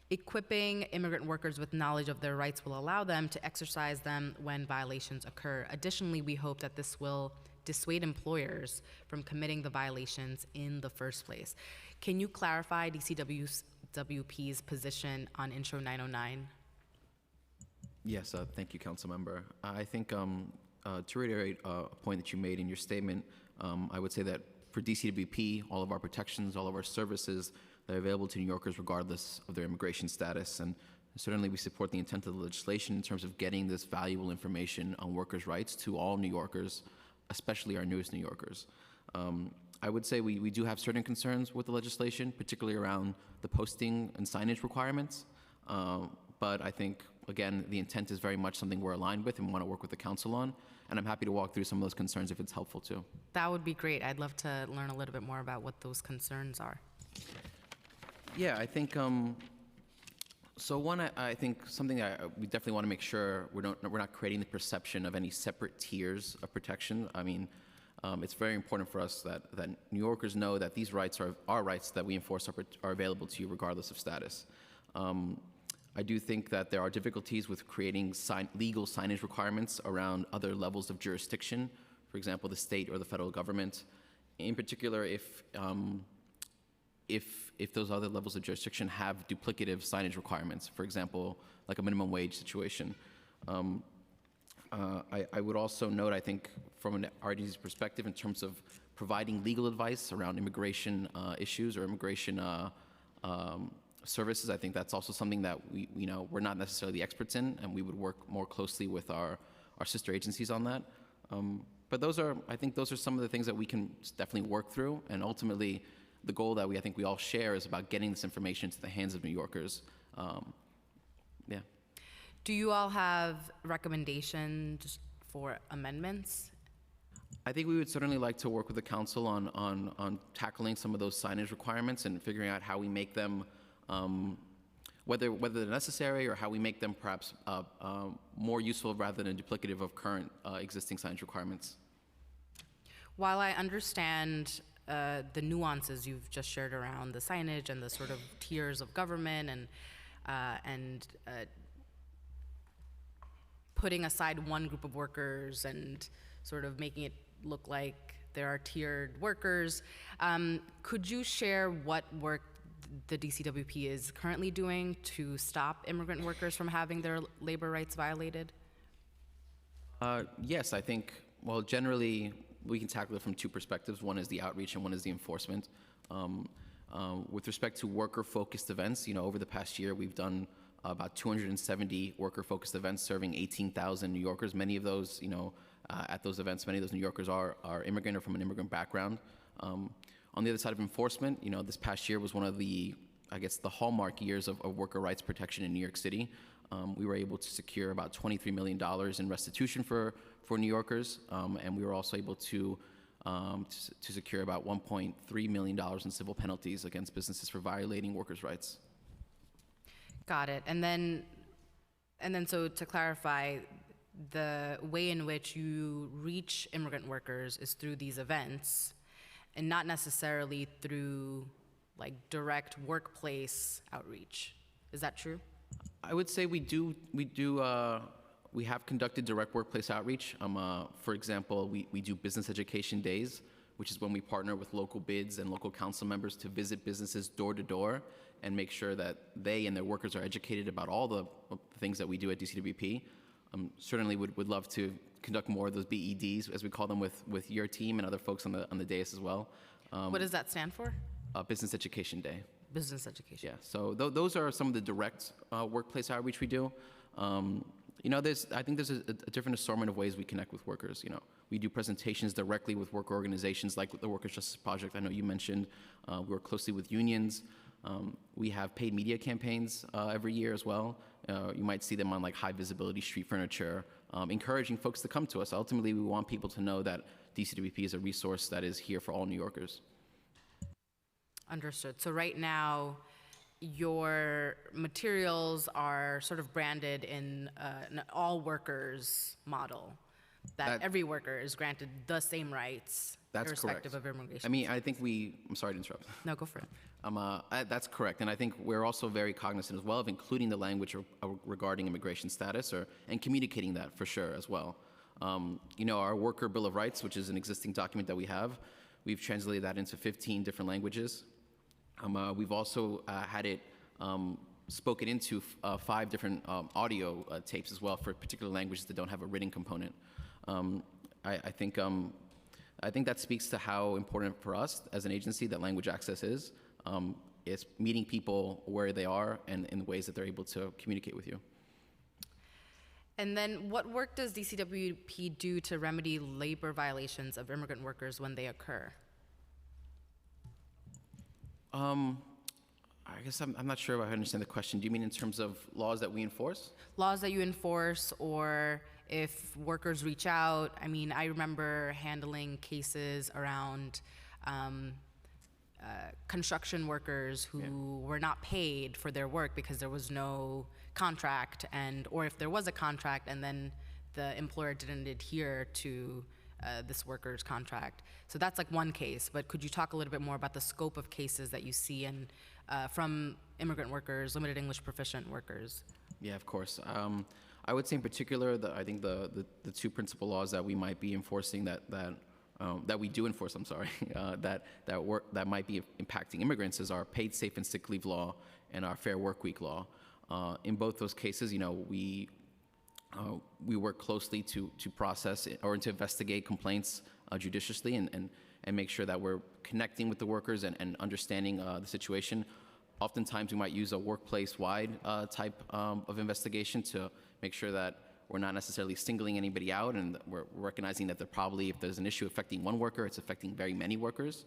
Equipping immigrant workers with knowledge of their rights will allow them to exercise them when violations occur. Additionally, we hope that this will dissuade employers from committing the violations in the first place. Can you clarify DCWP's position on Intro 909? Yes, thank you, Council Member. I think to reiterate a point that you made in your statement, I would say that for DCWP, all of our protections, all of our services, they're available to New Yorkers regardless of their immigration status. And certainly we support the intent of the legislation in terms of getting this valuable information on workers' rights to all New Yorkers, especially our newest New Yorkers. I would say we do have certain concerns with the legislation, particularly around the posting and signage requirements. But I think, again, the intent is very much something we're aligned with and want to work with the council on. And I'm happy to walk through some of those concerns if it's helpful too. That would be great. I'd love to learn a little bit more about what those concerns are. Yeah, I think, so one, I think something that we definitely want to make sure we're not creating the perception of any separate tiers of protection. I mean, it's very important for us that New Yorkers know that these rights are our rights that we enforce are available to you regardless of status. I do think that there are difficulties with creating legal signage requirements around other levels of jurisdiction, for example, the state or the federal government. In particular, if those other levels of jurisdiction have duplicative signage requirements, for example, like a minimum wage situation. I would also note, I think, from an RDC's perspective in terms of providing legal advice around immigration issues or immigration services, I think that's also something that we're not necessarily the experts in, and we would work more closely with our sister agencies on that. But I think those are some of the things that we can definitely work through, and ultimately, the goal that I think we all share is about getting this information into the hands of New Yorkers. Yeah. Do you all have recommendations for amendments? I think we would certainly like to work with the council on tackling some of those signage requirements and figuring out how we make them, whether they're necessary or how we make them perhaps more useful rather than duplicative of current existing signage requirements. While I understand the nuances you've just shared around the signage and the sort of tiers of government and putting aside one group of workers and sort of making it look like there are tiered workers, could you share what work the DCWP is currently doing to stop immigrant workers from having their labor rights violated? Yes, I think, well, generally, we can tackle it from two perspectives. One is the outreach and one is the enforcement. With respect to worker-focused events, over the past year, we've done about 270 worker-focused events serving 18,000 New Yorkers. Many of those, at those events, many of those New Yorkers are immigrant or from an immigrant background. On the other side of enforcement, this past year was one of the, I guess, the hallmark years of worker rights protection in New York City. We were able to secure about $23 million in restitution for New Yorkers, and we were also able to secure about $1.3 million in civil penalties against businesses for violating workers' rights. Got it. And then so to clarify, the way in which you reach immigrant workers is through these events and not necessarily through like direct workplace outreach. Is that true? I would say we have conducted direct workplace outreach. For example, we do business education days, which is when we partner with local bids and local council members to visit businesses door to door and make sure that they and their workers are educated about all the things that we do at DCWP. Certainly would love to conduct more of those BEDs, as we call them, with your team and other folks on the dais as well. What does that stand for? Business Education Day. Business education. Yeah, so those are some of the direct workplace outreach we do. I think there's a different assortment of ways we connect with workers. We do presentations directly with worker organizations like the Workers' Justice Project. I know you mentioned. We work closely with unions. We have paid media campaigns every year as well. You might see them on like high visibility street furniture, encouraging folks to come to us. Ultimately, we want people to know that DCWP is a resource that is here for all New Yorkers. Understood. So right now, your materials are sort of branded in an all workers model, that every worker is granted the same rights, That's irrespective correct. of immigration. I mean, I think I'm sorry to interrupt. No, go for it. That's correct, and I think we're also very cognizant as well of including the language regarding immigration status, and communicating that for sure as well. Our Worker Bill of Rights, which is an existing document that we have, we've translated that into 15 different languages. We've also had it spoken into 5 different audio tapes as well for particular languages that don't have a written component. I think that speaks to how important for us as an agency that language access is. It's meeting people where they are and in ways that they're able to communicate with you. And then what work does DCWP do to remedy labor violations of immigrant workers when they occur? I guess I'm not sure if I understand the question. Do you mean in terms of laws that we enforce? Laws that you enforce, or if workers reach out. I mean, I remember handling cases around construction workers who were not paid for their work because there was no contract, or if there was a contract and then the employer didn't adhere to this worker's contract. So that's like one case, but could you talk a little bit more about the scope of cases that you see from immigrant workers, limited English proficient workers? Yeah, of course. I would say in particular, I think the 2 principal laws that we might be enforcing that we do enforce, that might be impacting immigrants is our paid safe and sick leave law and our Fair Work Week law. In both those cases, we work closely to process or to investigate complaints judiciously and make sure that we're connecting with the workers and understanding the situation. Oftentimes, we might use a workplace-wide type of investigation to make sure that we're not necessarily singling anybody out, and we're recognizing that if there's an issue affecting one worker, it's affecting very many workers.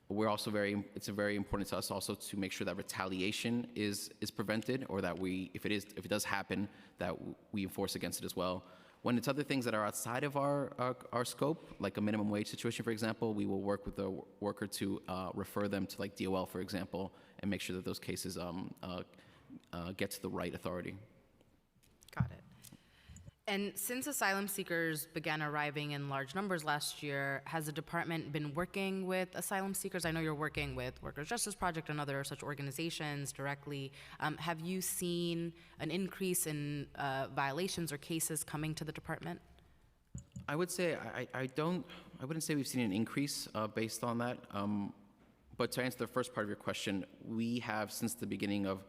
It's very important to us also to make sure that retaliation is prevented, or that if it does happen, that we enforce against it as well. When it's other things that are outside of our scope, like a minimum wage situation, for example, we will work with the worker to refer them to like DOL, for example, and make sure that those cases get to the right authority. Got it. And since asylum seekers began arriving in large numbers last year, has the department been working with asylum seekers? I know you're working with Workers' Justice Project and other such organizations directly. Have you seen an increase in violations or cases coming to the department? I would say I wouldn't say we've seen an increase based on that. But to answer the first part of your question, we have, since the beginning of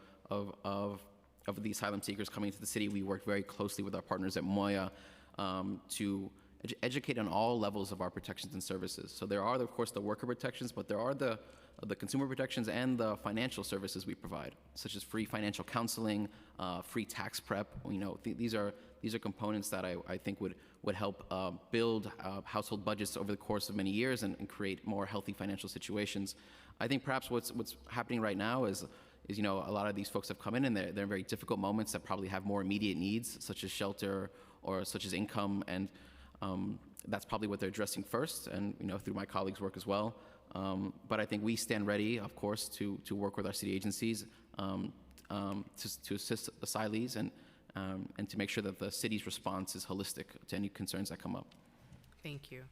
the asylum seekers coming to the city, we worked very closely with our partners at Moya to educate on all levels of our protections and services. So there are, of course, the worker protections, but there are the consumer protections and the financial services we provide, such as free financial counseling, free tax prep. These are components that I think would help build household budgets over the course of many years and create more healthy financial situations. I think perhaps what's happening right now is a lot of these folks have come in and they're in very difficult moments that probably have more immediate needs, such as shelter or such as income, and that's probably what they're addressing first, and through my colleagues' work as well. But I think we stand ready, of course, to work with our city agencies to assist asylees and to make sure that the city's response is holistic to any concerns that come up. Thank you.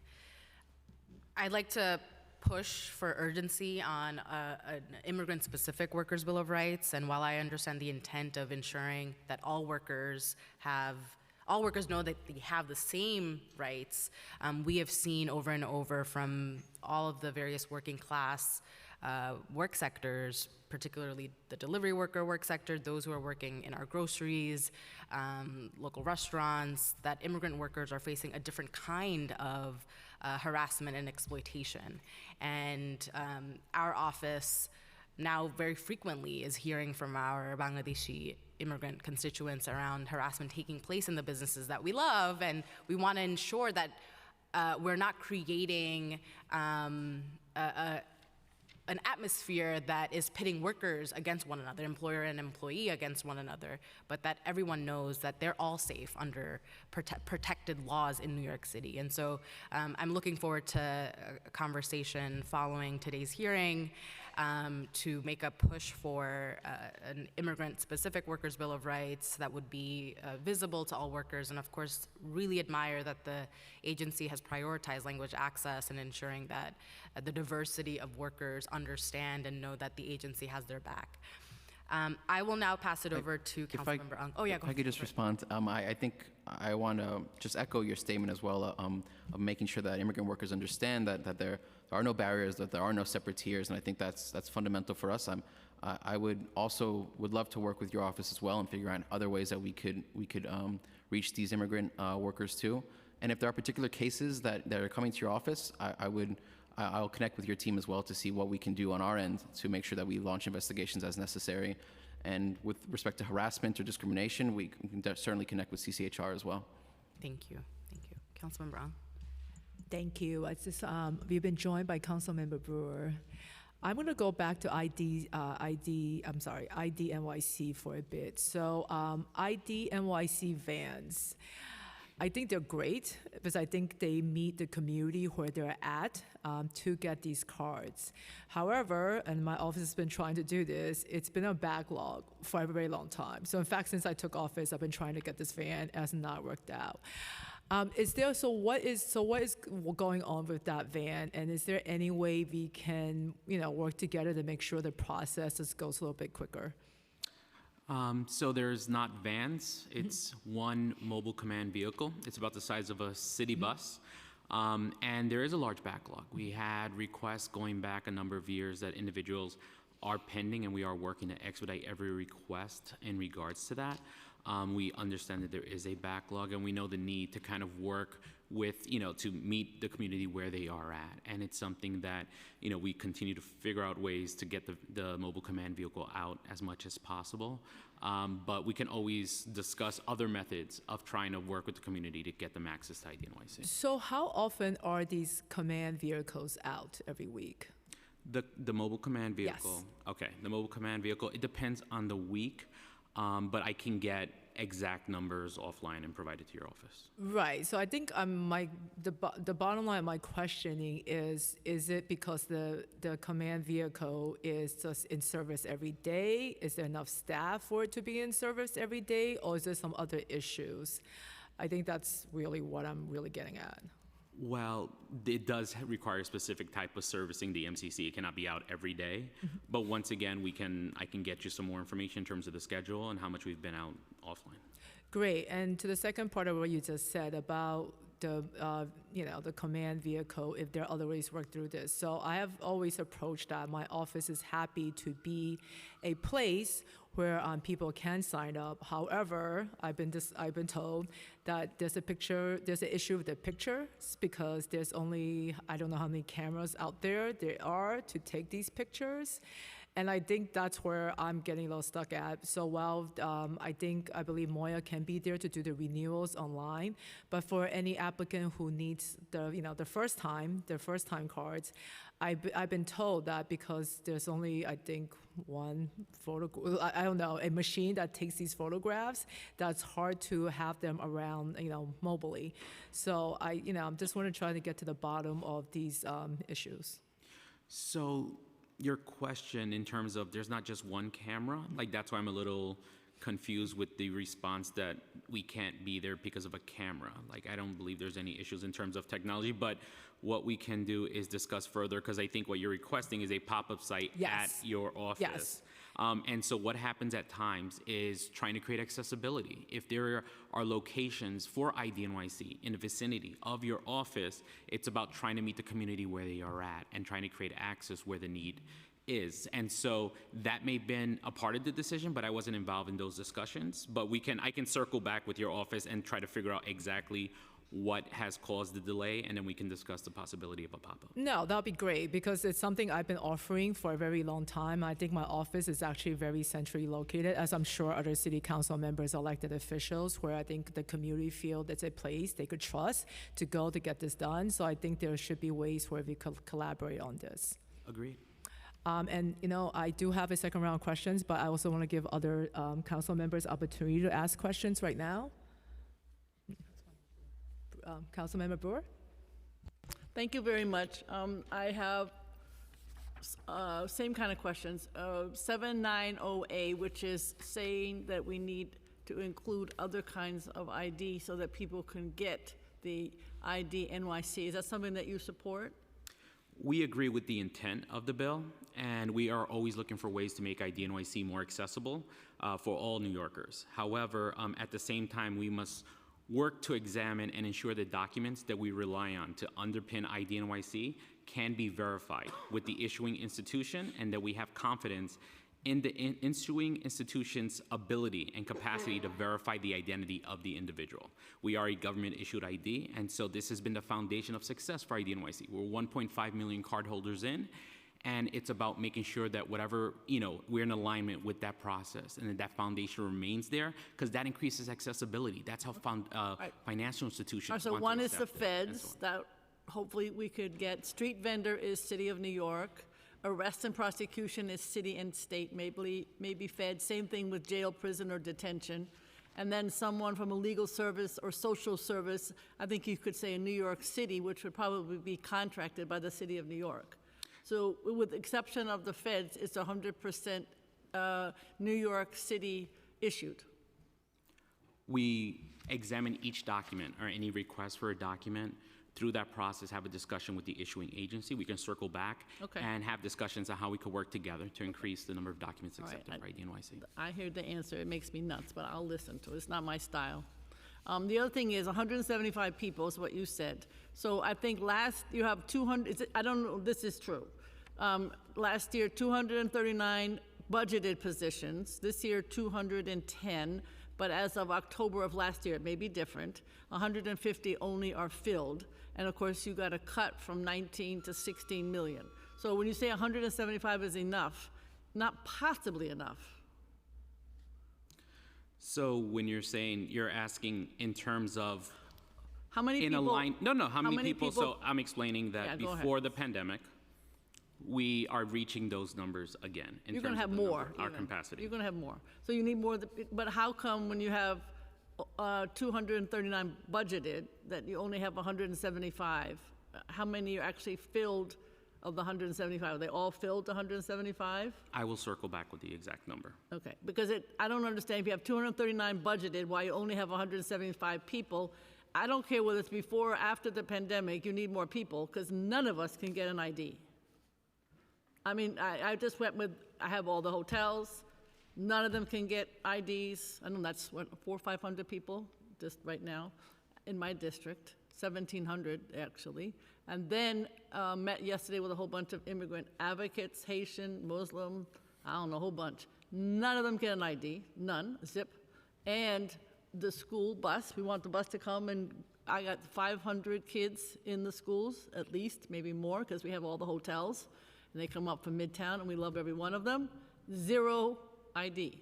I'd like to push for urgency on an immigrant-specific Workers' Bill of Rights, and while I understand the intent of ensuring that all workers know that they have the same rights, we have seen over and over from all of the various working class work sectors, particularly the delivery worker work sector, those who are working in our groceries, local restaurants, that immigrant workers are facing a different kind of harassment and exploitation. And our office now very frequently is hearing from our Bangladeshi immigrant constituents around harassment taking place in the businesses that we love, and we want to ensure that we're not creating an atmosphere that is pitting workers against one another, employer and employee against one another, but that everyone knows that they're all safe under protected laws in New York City. And so I'm looking forward to a conversation following today's hearing to make a push for an immigrant-specific Workers' Bill of Rights that would be visible to all workers, and of course, really admire that the agency has prioritized language access and ensuring that the diversity of workers understand and know that the agency has their back. I will now pass it over to Councilmember Ung. Oh, yeah, go If I could just respond, I think I want to just echo your statement as well of making sure that immigrant workers understand that there are no barriers, that there are no separate tiers, and I think that's fundamental for us. I would love to work with your office as well and figure out other ways that we could reach these immigrant workers too. And if there are particular cases that are coming to your office, I'll connect with your team as well to see what we can do on our end to make sure that we launch investigations as necessary. And with respect to harassment or discrimination, we can certainly connect with CCHR as well. Thank you. Thank you. Councilmember Ung. Thank you. We've been joined by Councilmember Brewer. I'm going to go back to ID NYC for a bit. So ID NYC vans. I think they're great because I think they meet the community where they're at to get these cards. However, and my office has been trying to do this, it's been a backlog for a very long time. So in fact, since I took office, I've been trying to get this van. It has not worked out. What is going on with that van, and is there any way we can work together to make sure the process just goes a little bit quicker? So there's not vans. It's one mobile command vehicle. It's about the size of a city bus. And there is a large backlog. We had requests going back a number of years that individuals are pending, and we are working to expedite every request in regards to that. We understand that there is a backlog, and we know the need to kind of work with, to meet the community where they are at. And it's something that, we continue to figure out ways to get the mobile command vehicle out as much as possible. But we can always discuss other methods of trying to work with the community to get them access to ID NYC. So how often are these command vehicles out every week? The mobile command vehicle. Yes. Okay, the mobile command vehicle, it depends on the week, but I can get exact numbers offline and provide it to your office. Right. So I think the bottom line of my questioning is it because the command vehicle is just in service every day? Is there enough staff for it to be in service every day, or is there some other issues? I think that's really what I'm really getting at. Well, it does require a specific type of servicing, the MCC. It cannot be out every day. But once again, I can get you some more information in terms of the schedule and how much we've been out offline. Great. And to the second part of what you just said about the command vehicle, if there are other ways to work through this. So I have always approached that. My office is happy to be a place where people can sign up. However, I've been told that there's an issue with the pictures because there's only, I don't know how many cameras out there are to take these pictures. And I think that's where I'm getting a little stuck at. So while I believe Moya can be there to do the renewals online, but for any applicant who needs the first time cards, I've been told that because there's only, I think, one a machine that takes these photographs, that's hard to have them around, mobily. So I'm just want to try to get to the bottom of these issues. So your question in terms of there's not just one camera, that's why I'm a little confused with the response that we can't be there because of a camera. I don't believe there's any issues in terms of technology, but what we can do is discuss further, because I think what you're requesting is a pop-up site at your office. Yes. And so what happens at times is trying to create accessibility. If there are locations for ID NYC in the vicinity of your office, it's about trying to meet the community where they are at and trying to create access where the need is. And so that may have been a part of the decision, but I wasn't involved in those discussions. But I can circle back with your office and try to figure out exactly what has caused the delay, and then we can discuss the possibility of a pop-up. No, that'd be great, because it's something I've been offering for a very long time. I think my office is actually very centrally located, as I'm sure other city council members, elected officials, where I think the community feel that's a place they could trust to go to get this done. So I think there should be ways where we could collaborate on this. Agreed. And I do have a second round of questions, but I also want to give other council members opportunity to ask questions right now. Councilmember Brewer? Thank you very much. I have Same kind of questions. 790A, which is saying that we need to include other kinds of ID so that people can get the ID NYC. Is that something that you support? We agree with the intent of the bill, and we are always looking for ways to make ID NYC more accessible for all New Yorkers. However, at the same time, we must work to examine and ensure the documents that we rely on to underpin ID NYC can be verified with the issuing institution, and that we have confidence in the issuing institution's ability and capacity to verify the identity of the individual. We are a government-issued ID, and so this has been the foundation of success for ID NYC. We're 1.5 million cardholders in, and it's about making sure that whatever, we're in alignment with that process, and that foundation remains there, because that increases accessibility. That's how financial institutions So want to one is the accept it, and so feds, on. that hopefully we could get. Street vendor is City of New York. Arrest and prosecution is city and state, maybe fed. Same thing with jail, prison, or detention. And then someone from a legal service or social service, I think you could say in New York City, which would probably be contracted by the City of New York. So with the exception of the feds, it's 100% New York City issued. We examine each document or any request for a document. Through that process, have a discussion with the issuing agency. We can circle back and have discussions on how we could work together to increase the number of documents accepted for ID NYC. I hear the answer. It makes me nuts, but I'll listen to it. It's not my style. The other thing is 175 people is what you said. So I think you have 200, I don't know if this is true. Last year, 239 budgeted positions. This year, 210. But as of October of last year, it may be different. 150 only are filled. And of course, you got a cut from 19 to 16 million. So when you say 175 is enough, not possibly enough. So when you're asking in terms of how many in people? How many people? So I'm explaining that before the pandemic, we are reaching those numbers again. You're going to have more. Our capacity. You're going to have more. So you need more. But how come when you have 239 budgeted that you only have 175? How many are actually filled of the 175? Are they all filled, 175? I will circle back with the exact number. Okay, because I don't understand if you have 239 budgeted, why you only have 175 people. I don't care whether it's before or after the pandemic, you need more people, because none of us can get an ID. I mean, I just went with, I have all the hotels, none of them can get IDs. I know that's what, 400 or 500 people just right now in my district, 1,700 actually. And then met yesterday with a whole bunch of immigrant advocates, Haitian, Muslim, I don't know, a whole bunch. None of them get an ID, none, zip. And the school bus, we want the bus to come, and I got 500 kids in the schools, at least, maybe more, because we have all the hotels. And they come up from Midtown, and we love every one of them. Zero ID.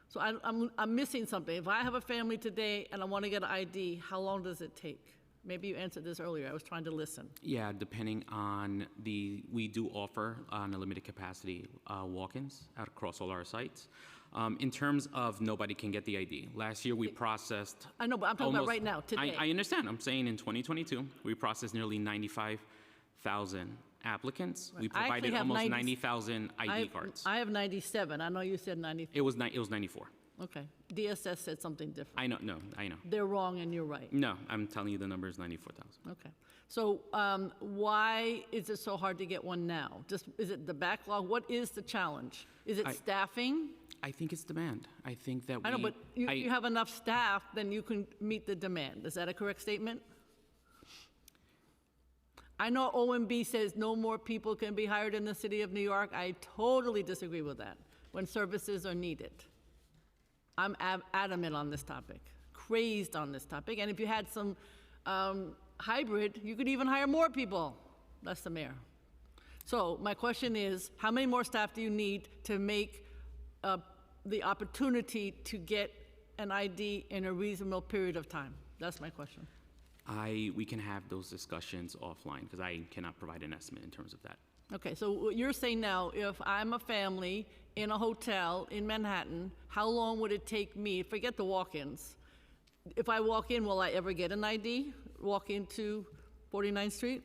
So I'm missing something. If I have a family today and I want to get an ID, how long does it take? Maybe you answered this earlier. I was trying to listen. Yeah, depending on we do offer on a limited capacity walk-ins across all our sites. In terms of nobody can get the ID, last year we processed. I know, but I'm talking about right now, today. I understand. I'm saying in 2022, we processed nearly 95,000 applicants. We provided almost 90,000 ID cards. I have 97. I know you said 94. It was 94. Okay. DSS said something different. I know. They're wrong and you're right. No, I'm telling you the number is 94,000. Okay. So why is it so hard to get one now? Is it the backlog? What is the challenge? Is it staffing? I think it's demand. I think that I know, but you have enough staff, then you can meet the demand. Is that a correct statement? I know OMB says no more people can be hired in the City of New York. I totally disagree with that when services are needed. I'm adamant on this topic, crazed on this topic. And if you had some hybrid, you could even hire more people. That's the mayor. So my question is, how many more staff do you need to make the opportunity to get an ID in a reasonable period of time? That's my question. We can have those discussions offline because I cannot provide an estimate in terms of that. Okay, so what you're saying now, if I'm a family in a hotel in Manhattan, how long would it take me, forget the walk-ins, if I walk in, will I ever get an ID, walk into 49th Street?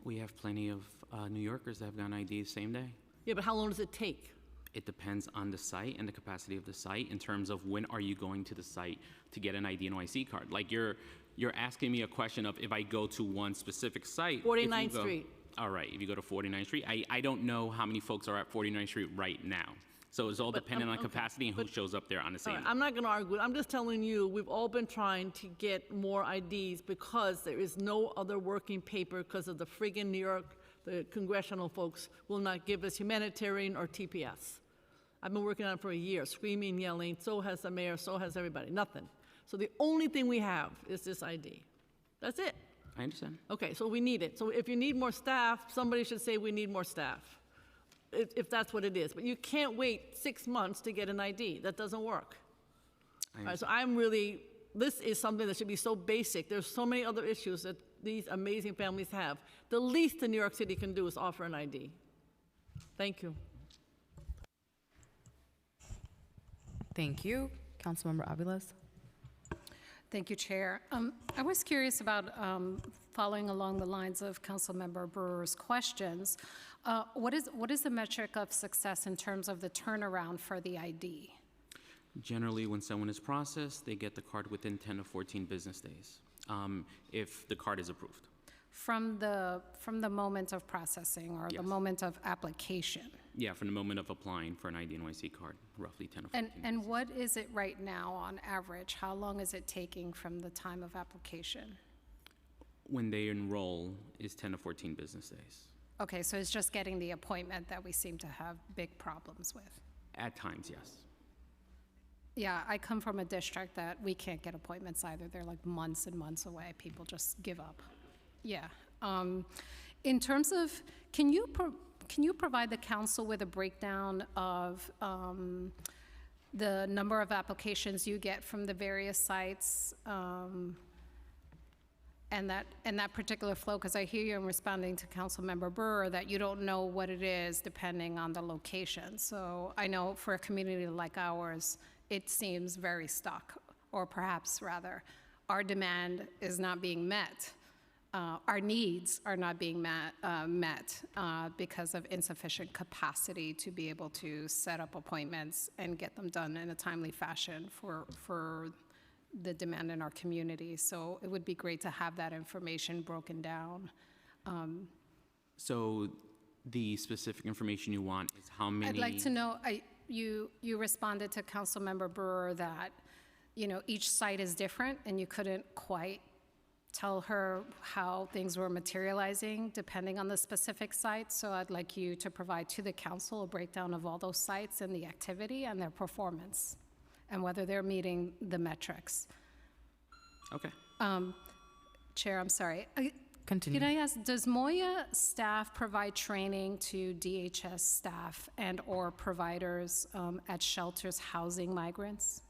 We have plenty of New Yorkers that have gotten ID same day. Yeah, but how long does it take? It depends on the site and the capacity of the site in terms of when are you going to the site to get an ID NYC card. Like you're asking me a question of if I go to one specific site. if you 49th go- Street. All right, if you go to 49th Street, I don't know how many folks are at 49th Street right now. So it's all dependent on okay, capacity and who shows up there on the All same. right, I'm not going to argue. I'm just telling you, we've all been trying to get more IDs because there is no other working paper because of the friggin' New York, the congressional folks will not give us humanitarian or TPS. I've been working on it for a year, screaming, yelling, so has the mayor, so has everybody, nothing. So the only thing we have is this ID. That's it. I understand. Okay, so we need it. So if you need more staff, somebody should say we need more staff, if that's what it is. But you can't wait 6 months to get an ID. That doesn't work. All right, so this is something that should be so basic. There's so many other issues that these amazing families have. The least that New York City can do is offer an ID. Thank you. Thank you. Councilmember Aviles. Thank you, Chair. I was curious about following along the lines of Councilmember Brewer's questions. What is the metric of success in terms of the turnaround for the ID? Generally, when someone is processed, they get the card within 10 to 14 business days, if the card is approved. From the moment of processing or the Yes. moment of application? Yeah, from the moment of applying for an ID NYC card, roughly 10 to 14 And what is it right now on average? How long is it taking from the time of application? When they enroll is 10 to 14 business days. Okay, so it's just getting the appointment that we seem to have big problems with. At times, yes. Yeah, I come from a district that we can't get appointments either. They're like months and months away. People just give up. Yeah. In terms of, can you provide the council with a breakdown of the number of applications you get from the various sites and that particular flow? Because I hear you in responding to Councilmember Brewer that you don't know what it is depending on the location. So I know for a community like ours, it seems very stuck, or perhaps rather, our demand is not being met. Our needs are not being met because of insufficient capacity to be able to set up appointments and get them done in a timely fashion for the demand in our community. So it would be great to have that information broken down. So the specific information you want is how many? I'd like to know, you responded to Councilmember Brewer that, each site is different and you couldn't quite tell her how things were materializing depending on the specific site. So I'd like you to provide to the council a breakdown of all those sites and the activity and their performance and whether they're meeting the metrics. Okay. Chair, I'm sorry. Continue. Can I ask, does Moya staff provide training to DHS staff and/or providers at shelters housing migrants?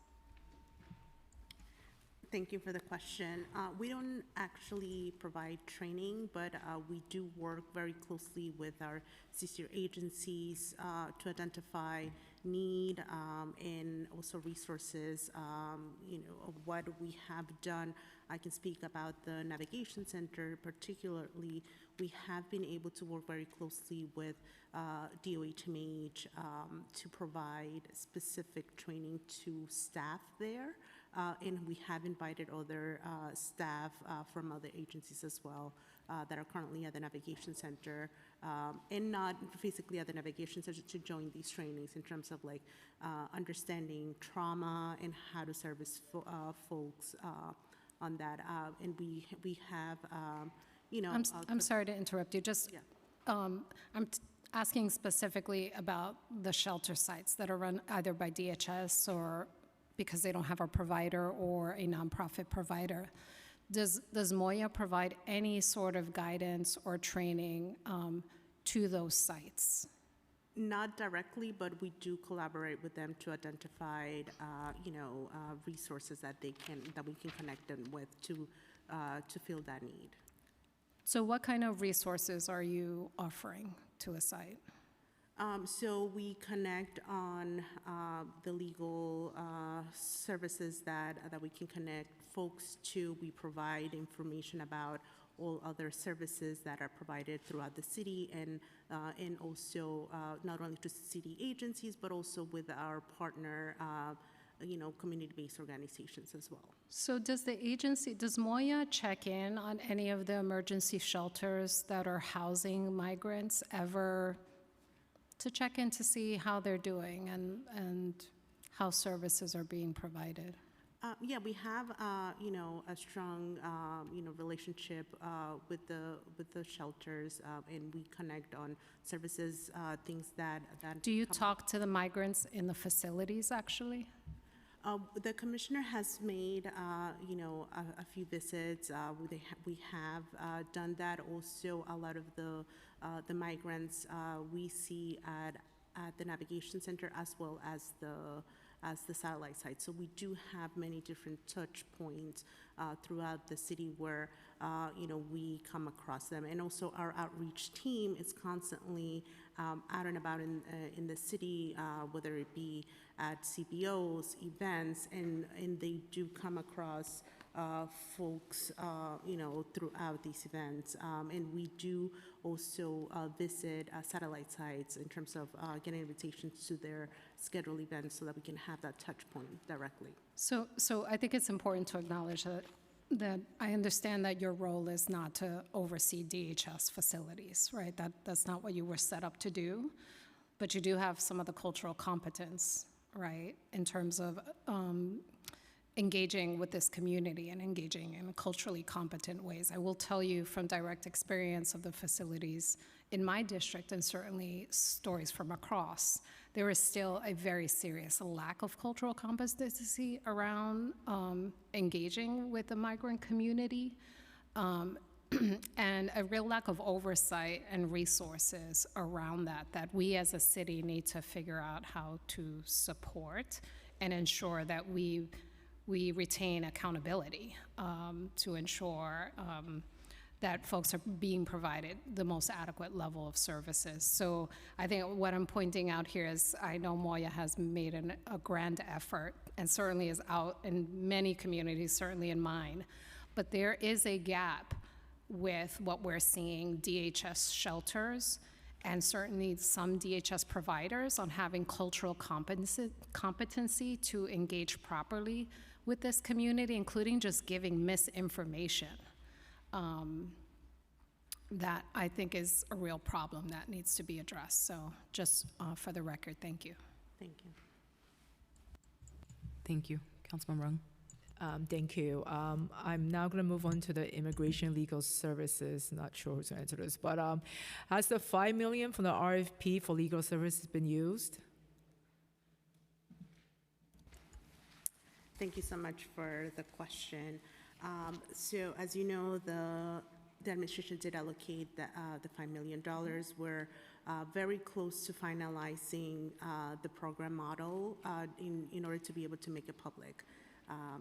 Thank you for the question. We don't actually provide training, but we do work very closely with our sister agencies to identify need and also resources. Of what we have done. I can speak about the Navigation Center particularly. We have been able to work very closely with DOHMH to provide specific training to staff there. And we have invited other staff from other agencies as well that are currently at the Navigation Center and not physically at the Navigation Center to join these trainings in terms of like understanding trauma and how to service folks on that. And we have, I'm sorry to interrupt you. Just, I'm asking specifically about the shelter sites that are run either by DHS or because they don't have a provider or a nonprofit provider. Does Moya provide any sort of guidance or training to those sites? Not directly, but we do collaborate with them to identify, resources that we can connect them with to fill that need. So what kind of resources are you offering to a site? So we connect on the legal services that we can connect folks to. We provide information about all other services that are provided throughout the city, and also not only to city agencies, but also with our partner, community-based organizations as well. So does Moya check in on any of the emergency shelters that are housing migrants ever to check in to see how they're doing and how services are being provided? Yeah, we have, a strong, relationship with the shelters, and we connect on services, things that. Do you talk to the migrants in the facilities, actually? The commissioner has made, a few visits. We have done that. Also, a lot of the migrants we see at the navigation center as well as the satellite site. So we do have many different touch points throughout the city where, we come across them. And also our outreach team is constantly out and about in the city, whether it be at CBOs, events, and they do come across folks, throughout these events. And we do also visit satellite sites in terms of getting invitations to their scheduled events so that we can have that touch point directly. So I think it's important to acknowledge that I understand that your role is not to oversee DHS facilities, right? That's not what you were set up to do, but you do have some of the cultural competence, right, in terms of engaging with this community and engaging in culturally competent ways. I will tell you from direct experience of the facilities in my district, and certainly stories from across, there is still a very serious lack of cultural competency around engaging with the migrant community, and a real lack of oversight and resources around that we as a city need to figure out how to support and ensure that we retain accountability to ensure that folks are being provided the most adequate level of services. So I think what I'm pointing out here is I know Moya has made a grand effort and certainly is out in many communities, certainly in mine, but there is a gap with what we're seeing DHS shelters and certainly some DHS providers on having cultural competency to engage properly with this community, including just giving misinformation. That I think is a real problem that needs to be addressed. So just for the record, thank you. Thank you. Thank you. Councilmember Rung. Thank you. I'm now going to move on to the immigration legal services. Not sure who's going to answer this, but has the $5 million from the RFP for legal services been used? Thank you so much for the question. So as you know, the administration did allocate the $5 million. We're very close to finalizing the program model in order to be able to make it public.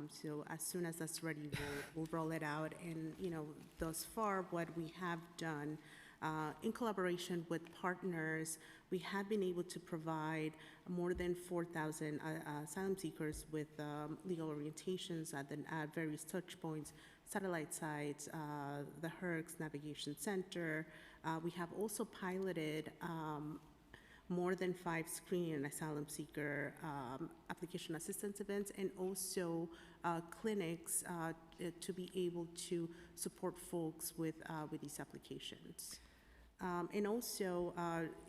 So as soon as that's ready, we'll roll it out. And thus far, what we have done in collaboration with partners, we have been able to provide more than 4,000 asylum seekers with legal orientations at various touch points, satellite sites, the HERCS Navigation Center. We have also piloted more than 5 screening and asylum seeker application assistance events, and also clinics to be able to support folks with these applications. And also,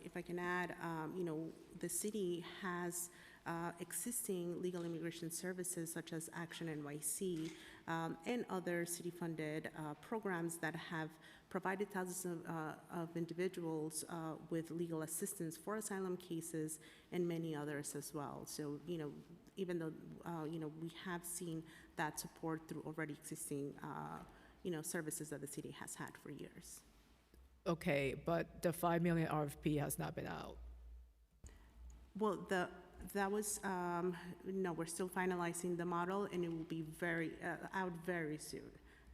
if I can add, the city has existing legal immigration services such as Action NYC and other city-funded programs that have provided thousands of individuals with legal assistance for asylum cases and many others as well. So, even though, we have seen that support through already existing, services that the city has had for years. Okay, but the $5 million RFP has not been out. Well, that was, no, we're still finalizing the model, and it will be out very soon.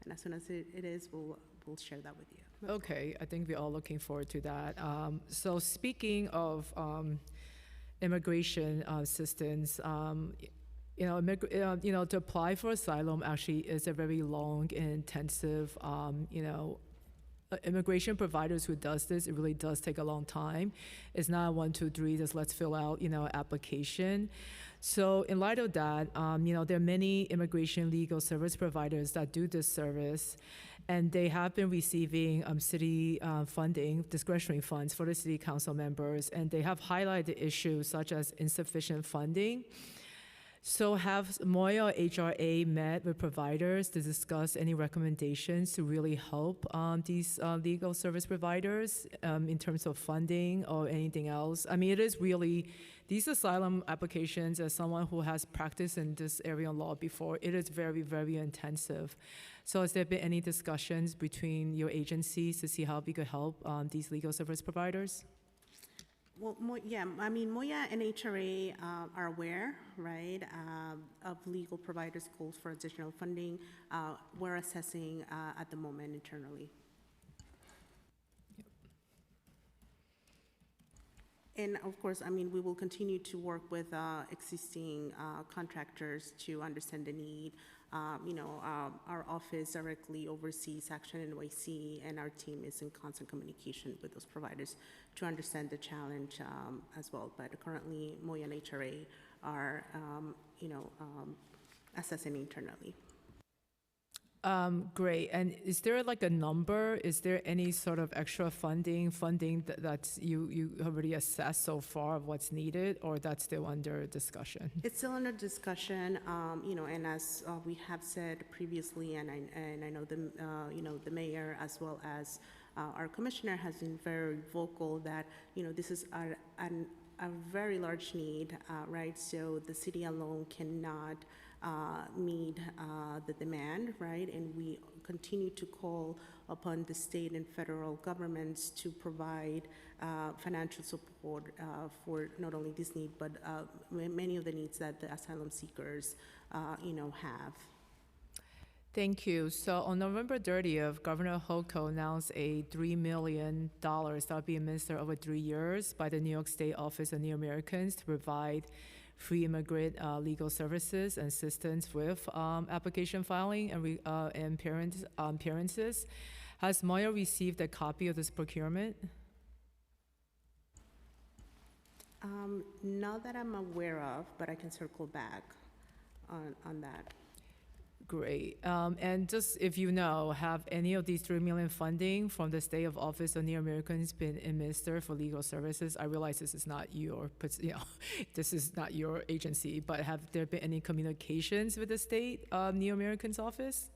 And as soon as it is, we'll share that with you. Okay, I think we're all looking forward to that. So speaking of immigration assistance, To apply for asylum actually is a very long and intensive, immigration providers who does this, it really does take a long time. It's not 1, 2, 3, just let's fill out, application. So in light of that, there are many immigration legal service providers that do this service, and they have been receiving city funding, discretionary funds for the city council members, and they have highlighted issues such as insufficient funding. So have Moya HRA met with providers to discuss any recommendations to really help these legal service providers in terms of funding or anything else? I mean, it is really, these asylum applications, as someone who has practiced in this area of law before, it is very, very intensive. So has there been any discussions between your agencies to see how we could help these legal service providers? Well, Moya and HRA are aware, right, of legal providers' calls for additional funding. We're assessing at the moment internally. And of course, we will continue to work with existing contractors to understand the need. Our office directly oversees Action NYC, and our team is in constant communication with those providers to understand the challenge as well. But currently, Moya and HRA are, assessing internally. Great. And is there like a number? Is there any sort of extra funding that's you already assessed so far of what's needed, or that's still under discussion? It's still under discussion, and as we have said previously, and I know the mayor as well as our commissioner has been very vocal that this is a very large need, right? So the city alone cannot meet the demand, right? And we continue to call upon the state and federal governments to provide financial support for not only this need, but many of the needs that the asylum seekers, have. Thank you. So on November 30th, Governor Hochul announced a $3 million that will be administered over 3 years by the New York State Office of New Americans to provide free immigrant legal services and assistance with application filing and appearances. Has Moya received a copy of this procurement? Not that I'm aware of, but I can circle back on that. Great. And just if you know, have any of these $3 million funding from the State of Office of New Americans been administered for legal services? I realize this is not this is not your agency, but have there been any communications with the State New Americans office?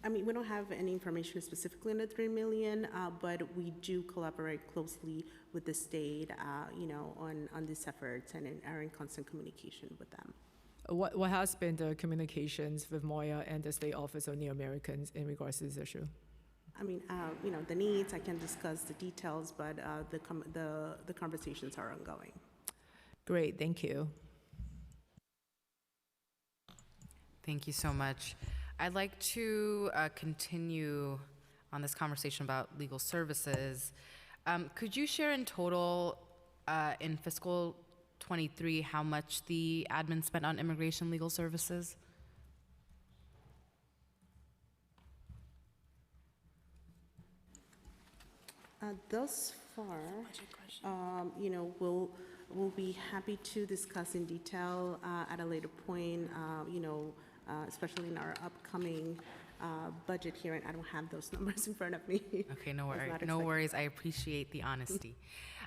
We don't have any information specifically on the $3 million, but we do collaborate closely with the state, on these efforts and are in constant communication with them. What has been the communications with Moya and the State Office of New Americans in regards to this issue? The needs, I can discuss the details, but the conversations are ongoing. Great, thank you. Thank you so much. I'd like to continue on this conversation about legal services. Could you share in total in fiscal 23 how much the admin spent on immigration legal services? Thus far, we'll be happy to discuss in detail at a later point, especially in our upcoming budget hearing. I don't have those numbers in front of me. Okay, no worries. No worries. I appreciate the honesty.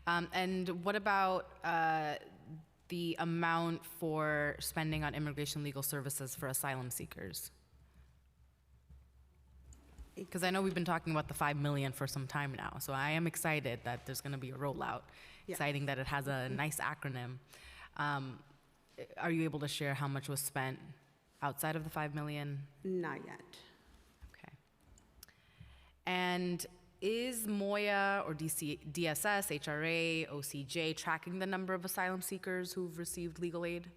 And what about the amount for spending on immigration legal services for asylum seekers? Because I know we've been talking about the $5 million for some time now, so I am excited that there's going to be a rollout. Yeah. Exciting that it has a nice acronym. Are you able to share how much was spent outside of the $5 million? Not yet. Okay. And is Moya or DSS, HRA, OCJ tracking the number of asylum seekers who've received legal aid?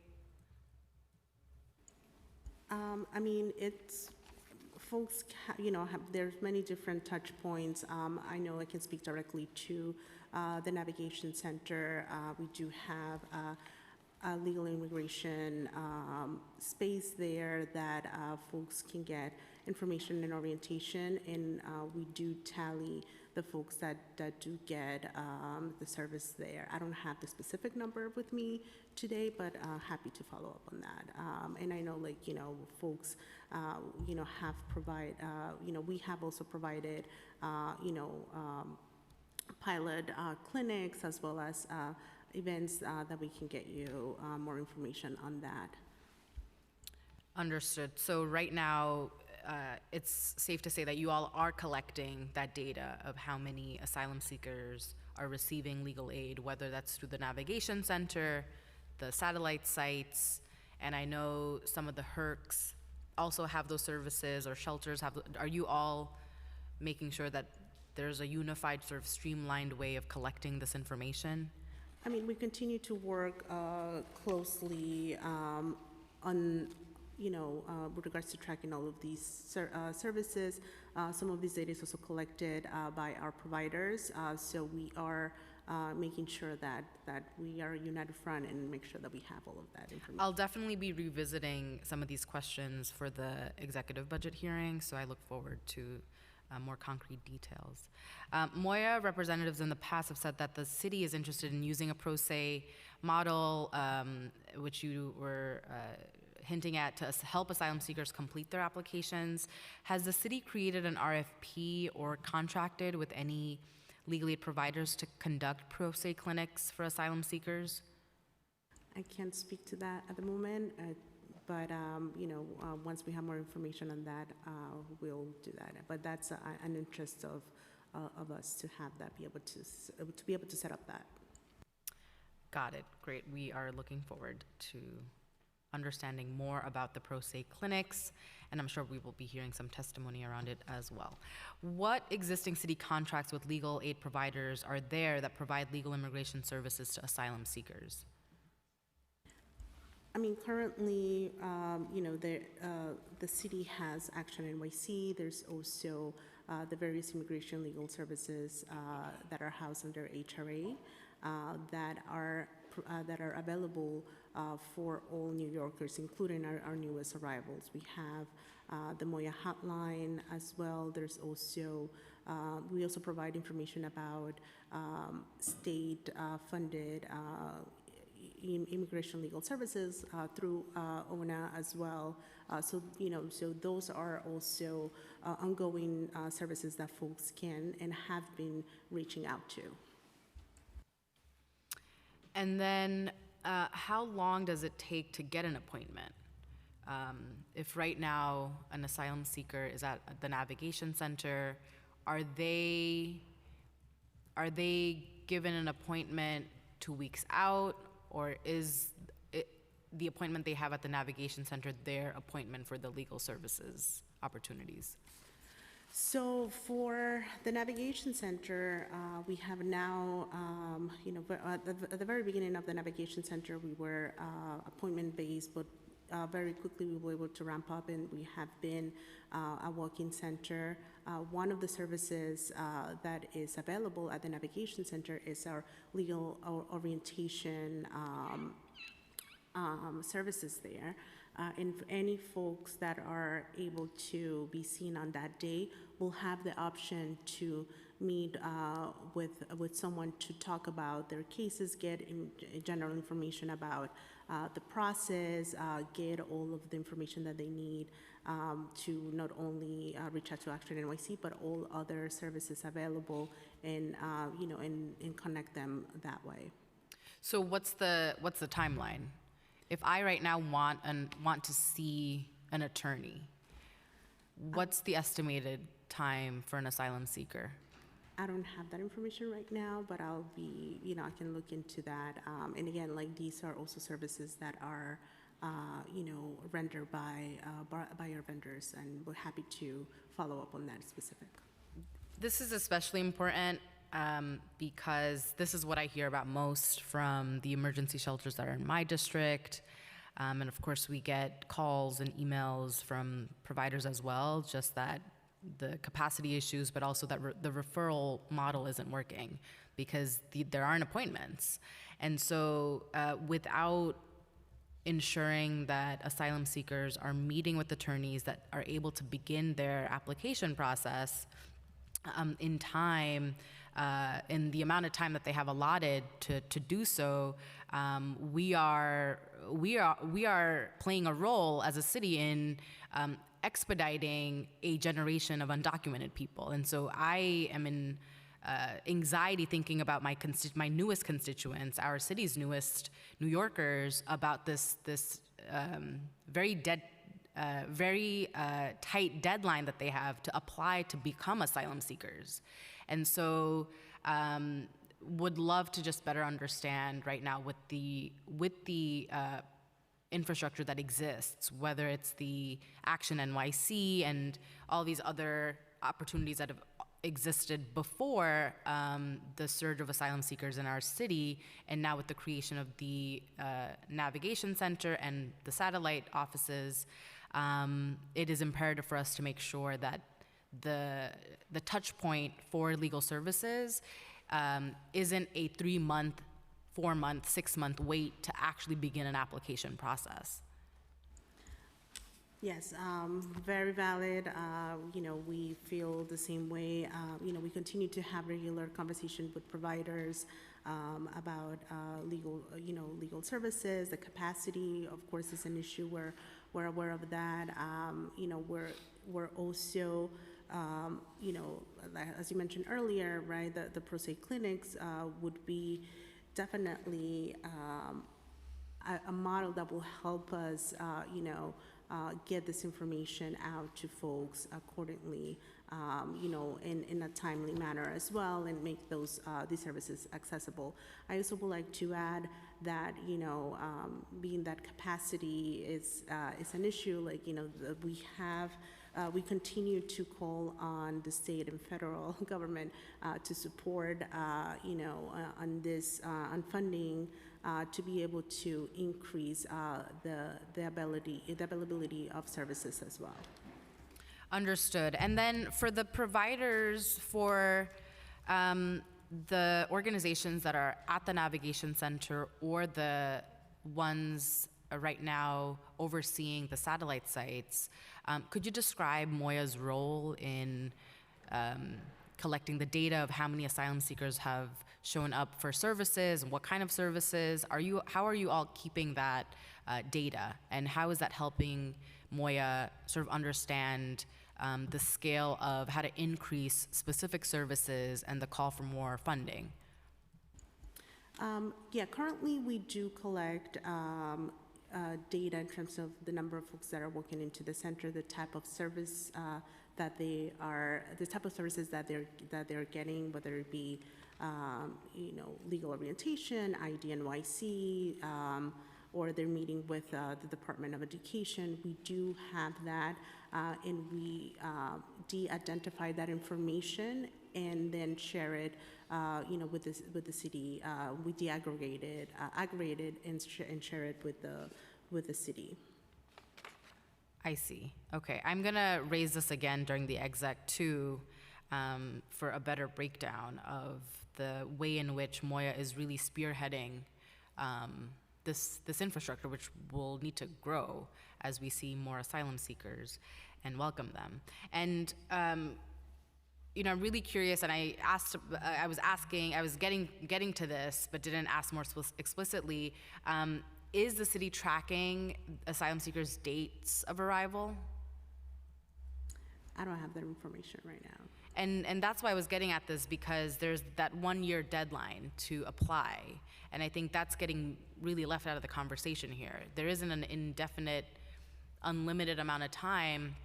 It's folks, there's many different touch points. I know I can speak directly to the Navigation Center. We do have legal immigration space there that folks can get information and orientation, and we do tally the folks that do get the service there. I don't have the specific number with me today, but happy to follow up on that. And I know, like, folks, have we have also provided, pilot clinics as well as events that we can get you more information on that. Understood. So right now, it's safe to say that you all are collecting that data of how many asylum seekers are receiving legal aid, whether that's through the navigation center, the satellite sites, and I know some of the HERCs also have those services, or shelters have. Are you all making sure that there's a unified, sort of streamlined way of collecting this information? I mean, we continue to work closely on, with regards to tracking all of these services. Some of this data is also collected by our providers, so we are making sure that we are a united front and make sure that we have all of that information. I'll definitely be revisiting some of these questions for the executive budget hearing, so I look forward to more concrete details. Moya representatives in the past have said that the city is interested in using a pro se model, which you were hinting at, to help asylum seekers complete their applications. Has the city created an RFP or contracted with any legal aid providers to conduct pro se clinics for asylum seekers? I can't speak to that at the moment, but once we have more information on that, we'll do that. But that's an interest of us to have that, be able to set up that. Got it. Great. We are looking forward to understanding more about the pro se clinics, and I'm sure we will be hearing some testimony around it as well. What existing city contracts with legal aid providers are there that provide legal immigration services to asylum seekers? I mean, currently, the city has Action NYC. There's also the various immigration legal services that are housed under HRA that are available for all New Yorkers, including our newest arrivals. We have the Moya Hotline as well. There's also, we also provide information about state-funded immigration legal services through ONA as well. So those are also ongoing services that folks can and have been reaching out to. And then how long does it take to get an appointment? If right now an asylum seeker is at the navigation center, are they given an appointment 2 weeks out, or is the appointment they have at the navigation center their appointment for the legal services opportunities? So for the navigation center, we have now, at the very beginning of the navigation center, we were appointment-based, but very quickly we were able to ramp up, and we have been a walk-in center. One of the services that is available at the navigation center is our legal orientation services there. And for any folks that are able to be seen on that day will have the option to meet with someone to talk about their cases, get general information about the process, get all of the information that they need to not only reach out to Action NYC, but all other services available, and and connect them that way. So what's the timeline? If I right now want to see an attorney, what's the estimated time for an asylum seeker? I don't have that information right now, but I'll be, I can look into that. And again, like, these are also services that are, rendered by our vendors, and we're happy to follow up on that specific. This is especially important because this is what I hear about most from the emergency shelters that are in my district. And of course, we get calls and emails from providers as well, just that the capacity issues, but also that the referral model isn't working because there aren't appointments. And so without ensuring that asylum seekers are meeting with attorneys that are able to begin their application process in time, in the amount of time that they have allotted to do so. We are playing a role as a city in expediting a generation of undocumented people, and so I am in anxiety thinking about my newest constituents, our city's newest New Yorkers, about this very tight deadline that they have to apply to become asylum seekers. And so would love to just better understand right now with the infrastructure that exists, whether it's the Action NYC and all these other opportunities that have existed before the surge of asylum seekers in our city, and now with the creation of the Navigation Center and the satellite offices, it is imperative for us to make sure that the touch point for legal services isn't a 3-month, 4-month, 6-month wait to actually begin an application process. Yes, very valid. We feel the same way. We continue to have regular conversation with providers about legal services. The capacity, of course, is an issue. We're aware of that. We're also, as you mentioned earlier, right? The pro se clinics would be definitely a model that will help us, get this information out to folks accordingly, in a timely manner as well, and make these services accessible. I also would like to add that, being that capacity is an issue, we continue to call on the state and federal government to support, on this, on funding, to be able to increase the availability of services as well. Understood. And then for the providers, for the organizations that are at the Navigation Center or the ones right now overseeing the satellite sites, could you describe Moya's role in collecting the data of how many asylum seekers have shown up for services and what kind of services? How are you all keeping that data, and how is that helping Moya sort of understand the scale of how to increase specific services and the call for more funding? Currently we do collect data in terms of the number of folks that are working into the center, the type of service the type of services that they're getting, whether it be legal orientation, IDNYC, or they're meeting with the Department of Education. We do have that, and we de-identify that information and then share it, with the city. We de-aggregate it, aggregate it, and share it with the city. I see. Okay, I'm gonna raise this again during the exec too, for a better breakdown of the way in which Moya is really spearheading this infrastructure, which will need to grow as we see more asylum seekers and welcome them. And I'm really curious, and I was getting to this, but didn't ask more explicitly. Is the city tracking asylum seekers' dates of arrival? I don't have that information right now. And that's why I was getting at this, because there's that 1-year deadline to apply. And I think that's getting really left out of the conversation here. There isn't an indefinite, unlimited amount of time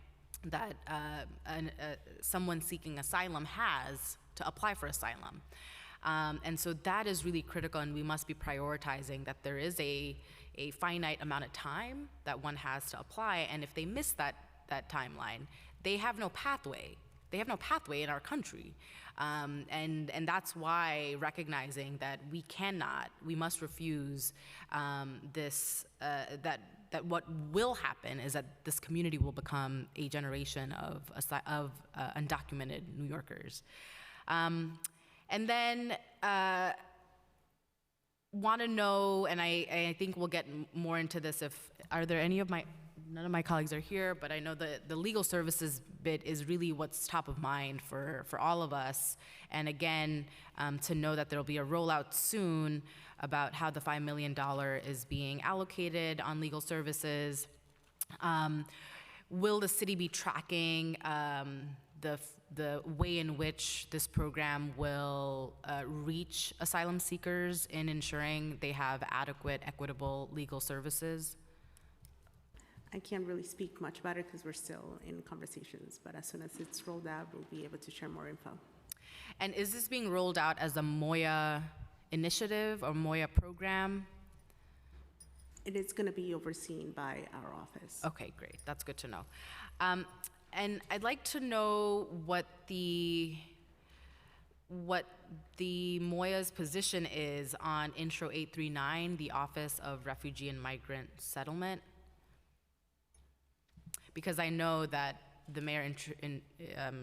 that someone seeking asylum has to apply for asylum. And so that is really critical, and we must be prioritizing that there is a finite amount of time that one has to apply, and if they miss that timeline, they have no pathway. They have no pathway in our country. And that's why recognizing that we must refuse that what will happen is that this community will become a generation of undocumented New Yorkers. And then want to know, and I think we'll get more into this are there any of none of my colleagues are here, but I know the legal services bit is really what's top of mind for all of us. And again, to know that there'll be a rollout soon about how the $5 million is being allocated on legal services. Will the city be tracking the way in which this program will reach asylum seekers in ensuring they have adequate, equitable legal services? I can't really speak much about it because we're still in conversations, but as soon as it's rolled out, we'll be able to share more info. And is this being rolled out as a MOYA initiative or MOYA program? It is going to be overseen by our office. Okay, great. That's good to know. And I'd like to know what the MOYA's position is on Intro 839, the Office of Refugee and Migrant Settlement. Because I know that the mayor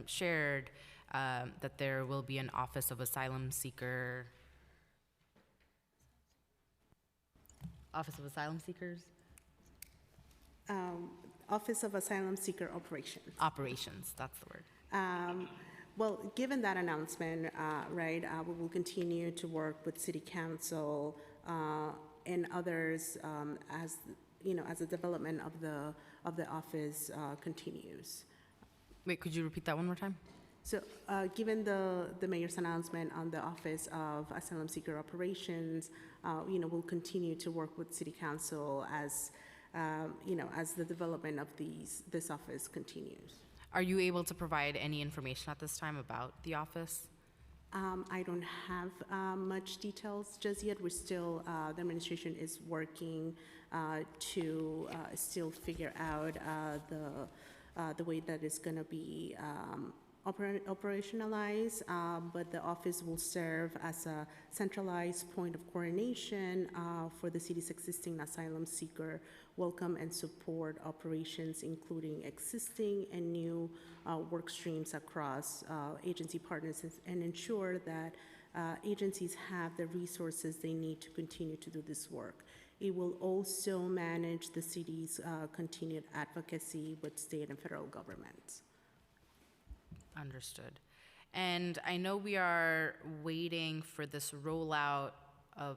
shared that there will be an Office of Asylum Seeker. Office of Asylum Seekers? Office of Asylum Seeker Operations. Operations, that's the word. Well, given that announcement, right, we will continue to work with City Council and others as the development of the office continues. Wait, could you repeat that one more time? So, given the mayor's announcement on the Office of Asylum Seeker Operations, we'll continue to work with City Council as the development of this office continues. Are you able to provide any information at this time about the office? I don't have much details just yet. We're still, the administration is working to still figure out the way that it's going to be operationalized, but the office will serve as a centralized point of coordination for the city's existing asylum seeker welcome and support operations, including existing and new work streams across agency partners, and ensure that agencies have the resources they need to continue to do this work. It will also manage the city's continued advocacy with state and federal governments. Understood. And I know we are waiting for this rollout of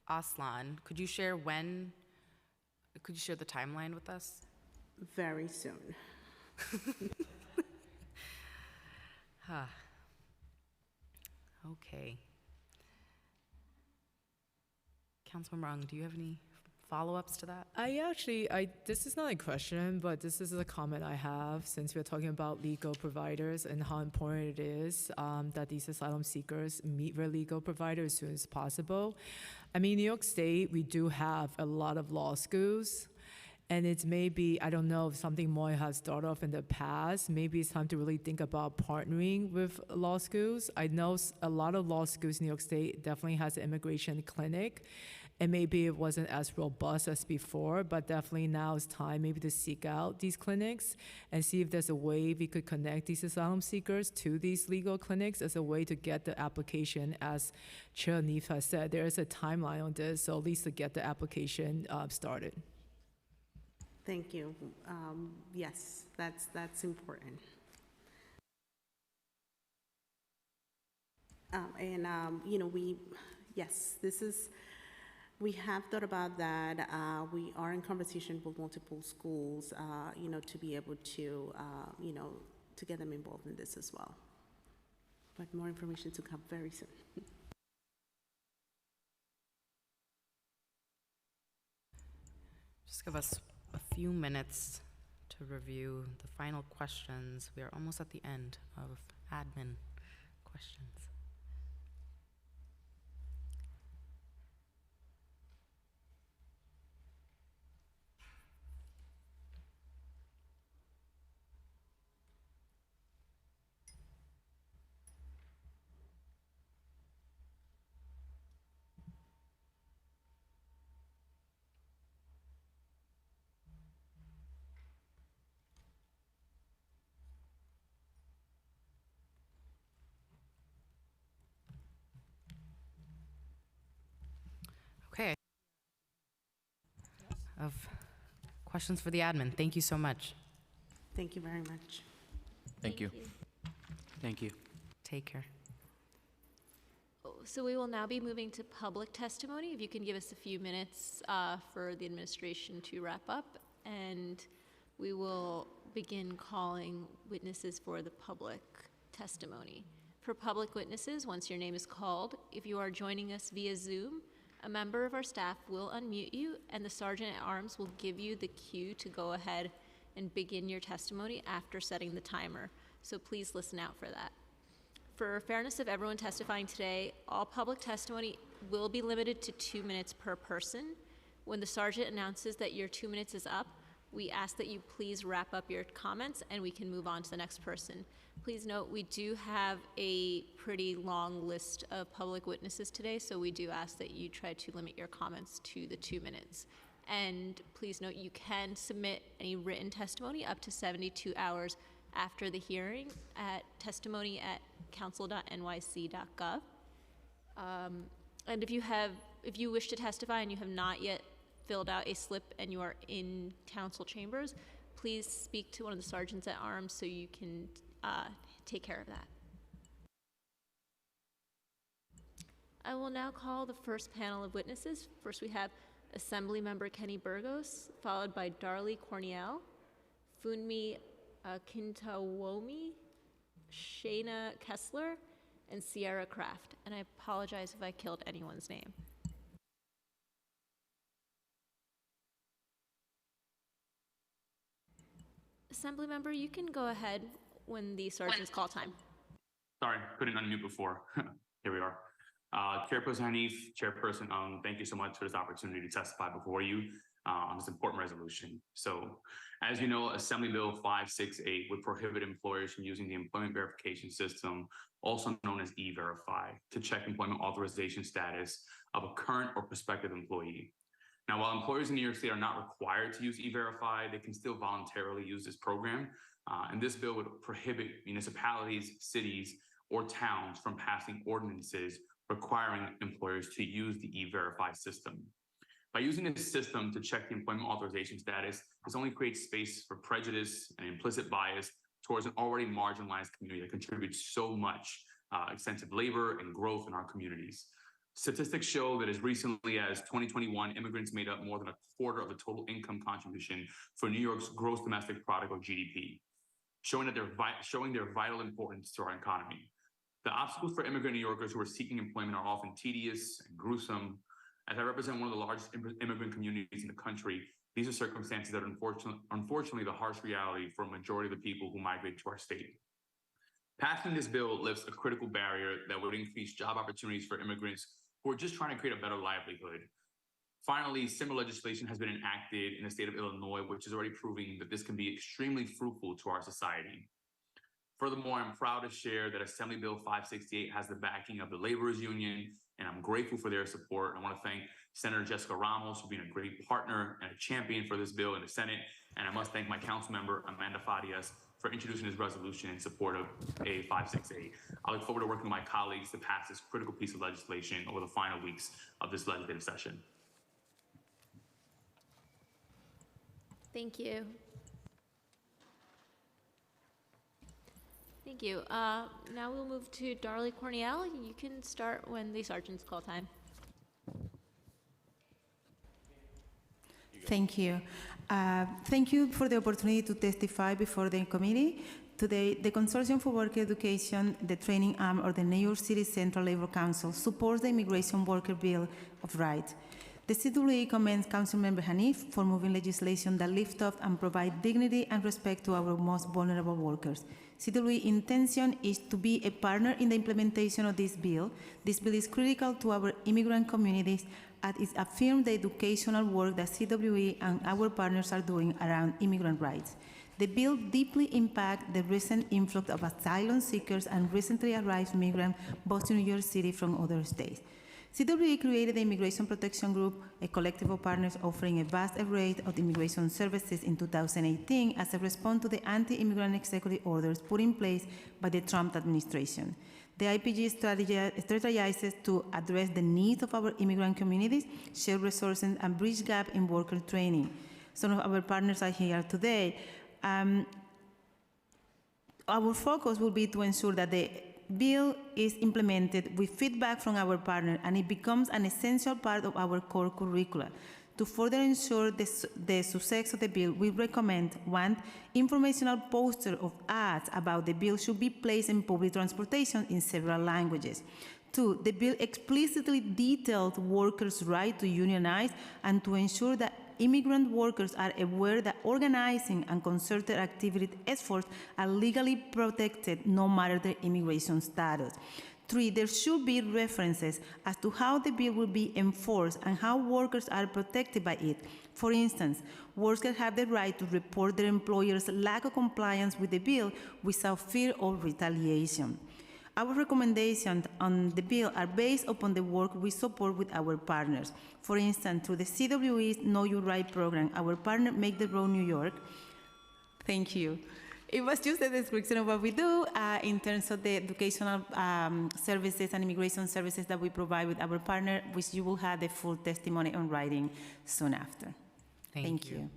Aslan. Could you share the timeline with us? Very soon. Okay. Councilmember Ung, do you have any follow-ups to that? This is not a question, but this is a comment I have since we're talking about legal providers and how important it is that these asylum seekers meet their legal provider as soon as possible. I mean, New York State, we do have a lot of law schools, and it's maybe, I don't know if something MOYA has thought of in the past, maybe it's time to really think about partnering with law schools. I know a lot of law schools in New York State definitely has an immigration clinic, and maybe it wasn't as robust as before, but definitely now is time maybe to seek out these clinics and see if there's a way we could connect these asylum seekers to these legal clinics as a way to get the application. As Chair Hanif has said, there is a timeline on this, so at least to get the application started. Thank you. Yes, that's important. We have thought about that. We are in conversation with multiple schools, to be able to, to get them involved in this as well. But more information to come very soon. Just give us a few minutes to review the final questions. We are almost at the end of admin questions. Okay. Of questions for the admin. Thank you so much. Thank you very much. Thank you. Thank you. Take care. So we will now be moving to public testimony. If you can give us a few minutes for the administration to wrap up, and we will begin calling witnesses for the public testimony. For public witnesses, once your name is called, if you are joining us via Zoom, a member of our staff will unmute you, and the Sergeant at Arms will give you the cue to go ahead and begin your testimony after setting the timer. So please listen out for that. For fairness of everyone testifying today, all public testimony will be limited to 2 minutes per person. When the sergeant announces that your 2 minutes is up, we ask that you please wrap up your comments and we can move on to the next person. Please note, we do have a pretty long list of public witnesses today, so we do ask that you try to limit your comments to the 2 minutes. And please note, you can submit any written testimony up to 72 hours after the hearing at testimony@council.nyc.gov. And if you wish to testify and you have not yet filled out a slip and you are in council chambers, please speak to one of the sergeants at arms so you can take care of that. I will now call the first panel of witnesses. First we have Assembly Member Kenny Burgos, followed by Darlie Corniel, Funmi Kintawomi, Shayna Kessler, and Sierra Kraft. And I apologize if I killed anyone's name. Assembly member, you can go ahead when the sergeant's call time. Sorry, couldn't unmute before. Here we are. Chairperson Hanif, Chairperson, thank you so much for this opportunity to testify before you on this important resolution. So, as you know, Assembly Bill 568 would prohibit employers from using the employment verification system, also known as E-Verify, to check employment authorization status of a current or prospective employee. Now, while employers in New York State are not required to use E-Verify, they can still voluntarily use this program. And this bill would prohibit municipalities, cities, or towns from passing ordinances requiring employers to use the E-Verify system. By using this system to check the employment authorization status, this only creates space for prejudice and implicit bias towards an already marginalized community that contributes so much extensive labor and growth in our communities. Statistics show that as recently as 2021, immigrants made up more than a quarter of the total income contribution for New York's gross domestic product, or GDP, showing their vital importance to our economy. The obstacles for immigrant New Yorkers who are seeking employment are often tedious and gruesome. As I represent one of the largest immigrant communities in the country, these are circumstances that are unfortunately the harsh reality for a majority of the people who migrate to our state. Passing this bill lifts a critical barrier that would increase job opportunities for immigrants who are just trying to create a better livelihood. Finally, similar legislation has been enacted in the state of Illinois, which is already proving that this can be extremely fruitful to our society. Furthermore, I'm proud to share that Assembly Bill 568 has the backing of the Laborers Union, and I'm grateful for their support. I want to thank Senator Jessica Ramos for being a great partner and a champion for this bill in the Senate, and I must thank my council member, Amanda Farias, for introducing this resolution in support of A 568. I look forward to working with my colleagues to pass this critical piece of legislation over the final weeks of this legislative session. Thank you. Thank you. Now we'll move to Darlie Corniel. You can start when the sergeant's call time. Thank you. Thank you for the opportunity to testify before the committee. Today, the Consortium for Worker Education, the Training Arm, or the New York City Central Labor Council supports the Immigration Worker Bill of Rights. The CWE commends Councilmember Hanif for moving legislation that lifts up and provides dignity and respect to our most vulnerable workers. CWE intention is to be a partner in the implementation of this bill. This bill is critical to our immigrant communities as it affirms the educational work that CWE and our partners are doing around immigrant rights. The bill deeply impacts the recent influx of asylum seekers and recently arrived migrants both to New York City from other states. CWE created the Immigration Protection Group, a collective of partners offering a vast array of immigration services in 2018 as a response to the anti-immigrant executive orders put in place by the Trump administration. The IPG strategizes to address the needs of our immigrant communities, share resources, and bridge gap in worker training. Some of our partners are here today. Our focus will be to ensure that the bill is implemented with feedback from our partner and it becomes an essential part of our core curricula. To further ensure the success of the bill, we recommend 1, informational poster of ads about the bill should be placed in public transportation in several languages. 2, the bill explicitly details workers' right to unionize and to ensure that immigrant workers are aware that organizing and concerted activity efforts are legally protected no matter their immigration status. 3, there should be references as to how the bill will be enforced and how workers are protected by it. For instance, workers have the right to report their employer's lack of compliance with the bill without fear of retaliation. Our recommendations on the bill are based upon the work we support with our partners. For instance, through the CWE's Know Your Right program, our partner Make the Road New York. Thank you. It was just a description of what we do in terms of the educational services and immigration services that we provide with our partner, which you will have the full testimony on writing soon after. Thank you.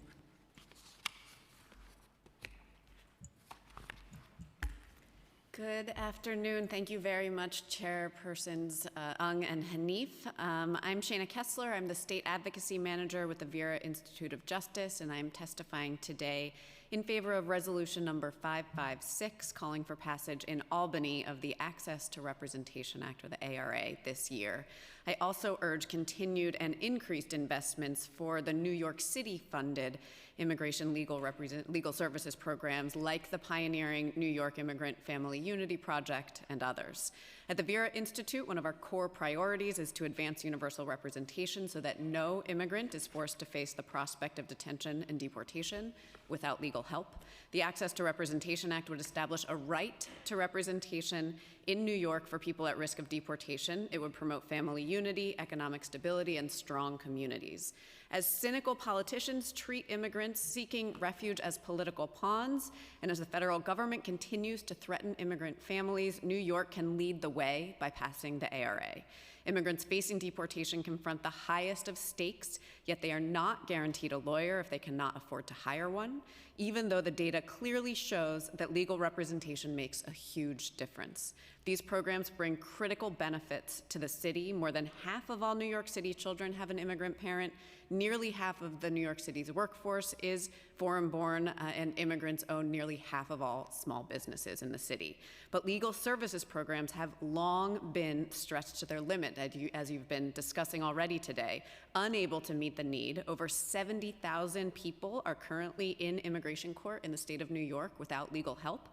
Good afternoon. Thank you very much, Chairpersons Ung and Hanif. I'm Shana Kessler. I'm the State Advocacy Manager with the Vera Institute of Justice, and I'm testifying today in favor of Resolution Number 556, calling for passage in Albany of the Access to Representation Act, or the ARA, this year. I also urge continued and increased investments for the New York City-funded immigration legal services programs like the pioneering New York Immigrant Family Unity Project and others. At the Vera Institute, one of our core priorities is to advance universal representation so that no immigrant is forced to face the prospect of detention and deportation without legal help. The Access to Representation Act would establish a right to representation in New York for people at risk of deportation. It would promote family unity, economic stability, and strong communities. As cynical politicians treat immigrants seeking refuge as political pawns, and as the federal government continues to threaten immigrant families, New York can lead the way by passing the ARA. Immigrants facing deportation confront the highest of stakes, yet they are not guaranteed a lawyer if they cannot afford to hire one, even though the data clearly shows that legal representation makes a huge difference. These programs bring critical benefits to the city. More than half of all New York City children have an immigrant parent. Nearly half of the New York City's workforce is foreign-born, and immigrants own nearly half of all small businesses in the city. But legal services programs have long been stretched to their limit, as you've been discussing already today, unable to meet the need. Over 70,000 people are currently in immigration court in the state of New York without legal help.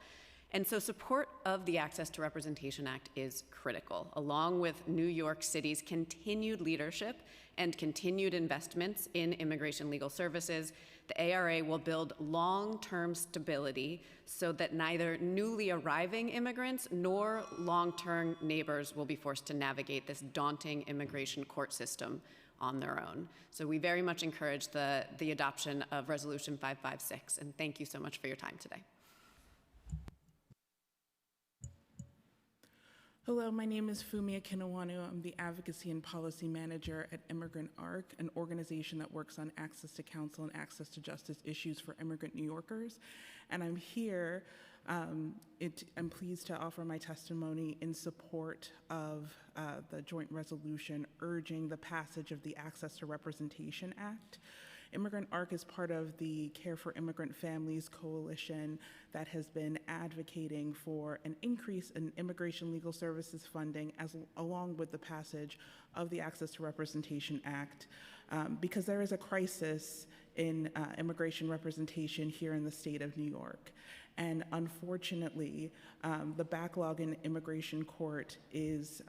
And so support of the Access to Representation Act is critical, along with New York City's continued leadership and continued investments in immigration legal services. The ARA will build long-term stability so that neither newly arriving immigrants nor long-term neighbors will be forced to navigate this daunting immigration court system on their own. So we very much encourage the adoption of Resolution 556, and thank you so much for your time today. Hello, my name is Fumi Akinawanu. I'm the Advocacy and Policy Manager at Immigrant ARC, an organization that works on access to counsel and access to justice issues for immigrant New Yorkers. And I'm here, I'm pleased to offer my testimony in support of the joint resolution urging the passage of the Access to Representation Act. Immigrant ARC is part of the Care for Immigrant Families Coalition that has been advocating for an increase in immigration legal services funding along with the passage of the Access to Representation Act because there is a crisis in immigration representation here in the state of New York. And unfortunately, the backlog in immigration court is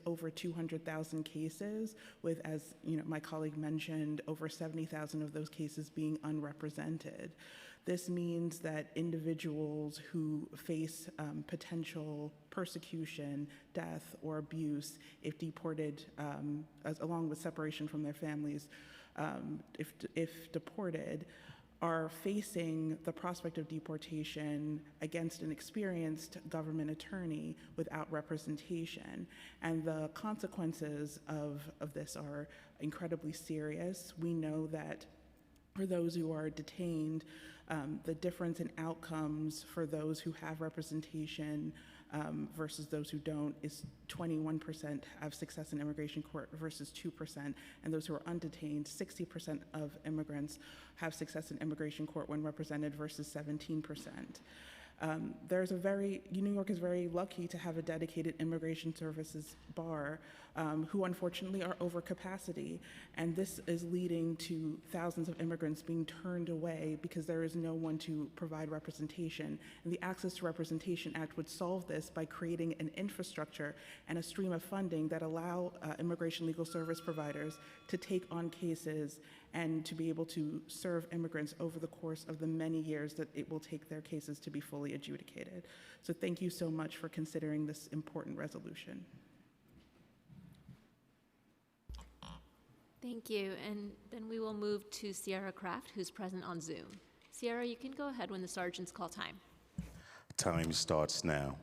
over 200,000 cases, with, as my colleague mentioned, over 70,000 of those cases being unrepresented. This means that individuals who face potential persecution, death, or abuse if deported, along with separation from their families, if deported, are facing the prospect of deportation against an experienced government attorney without representation. And the consequences of this are incredibly serious. We know that for those who are detained, the difference in outcomes for those who have representation versus those who don't is 21% have success in immigration court versus 2%, and those who are undetained, 60% of immigrants have success in immigration court when represented versus 17%. New York is very lucky to have a dedicated immigration services bar who unfortunately are over capacity. And this is leading to thousands of immigrants being turned away because there is no one to provide representation. And the Access to Representation Act would solve this by creating an infrastructure and a stream of funding that allow immigration legal service providers to take on cases and to be able to serve immigrants over the course of the many years that it will take their cases to be fully adjudicated. So thank you so much for considering this important resolution. Thank you. And then we will move to Sierra Kraft, who's present on Zoom. Sierra, you can go ahead when the sergeants call time. Time starts now.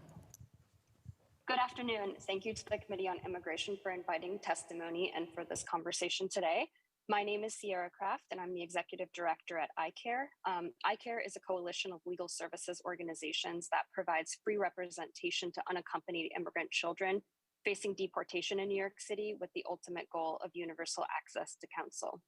Good afternoon. Thank you to the Committee on Immigration for inviting testimony and for this conversation today. My name is Sierra Kraft, and I'm the Executive Director at iCare. iCare is a coalition of legal services organizations that provides free representation to unaccompanied immigrant children facing deportation in New York City with the ultimate goal of universal access to counsel.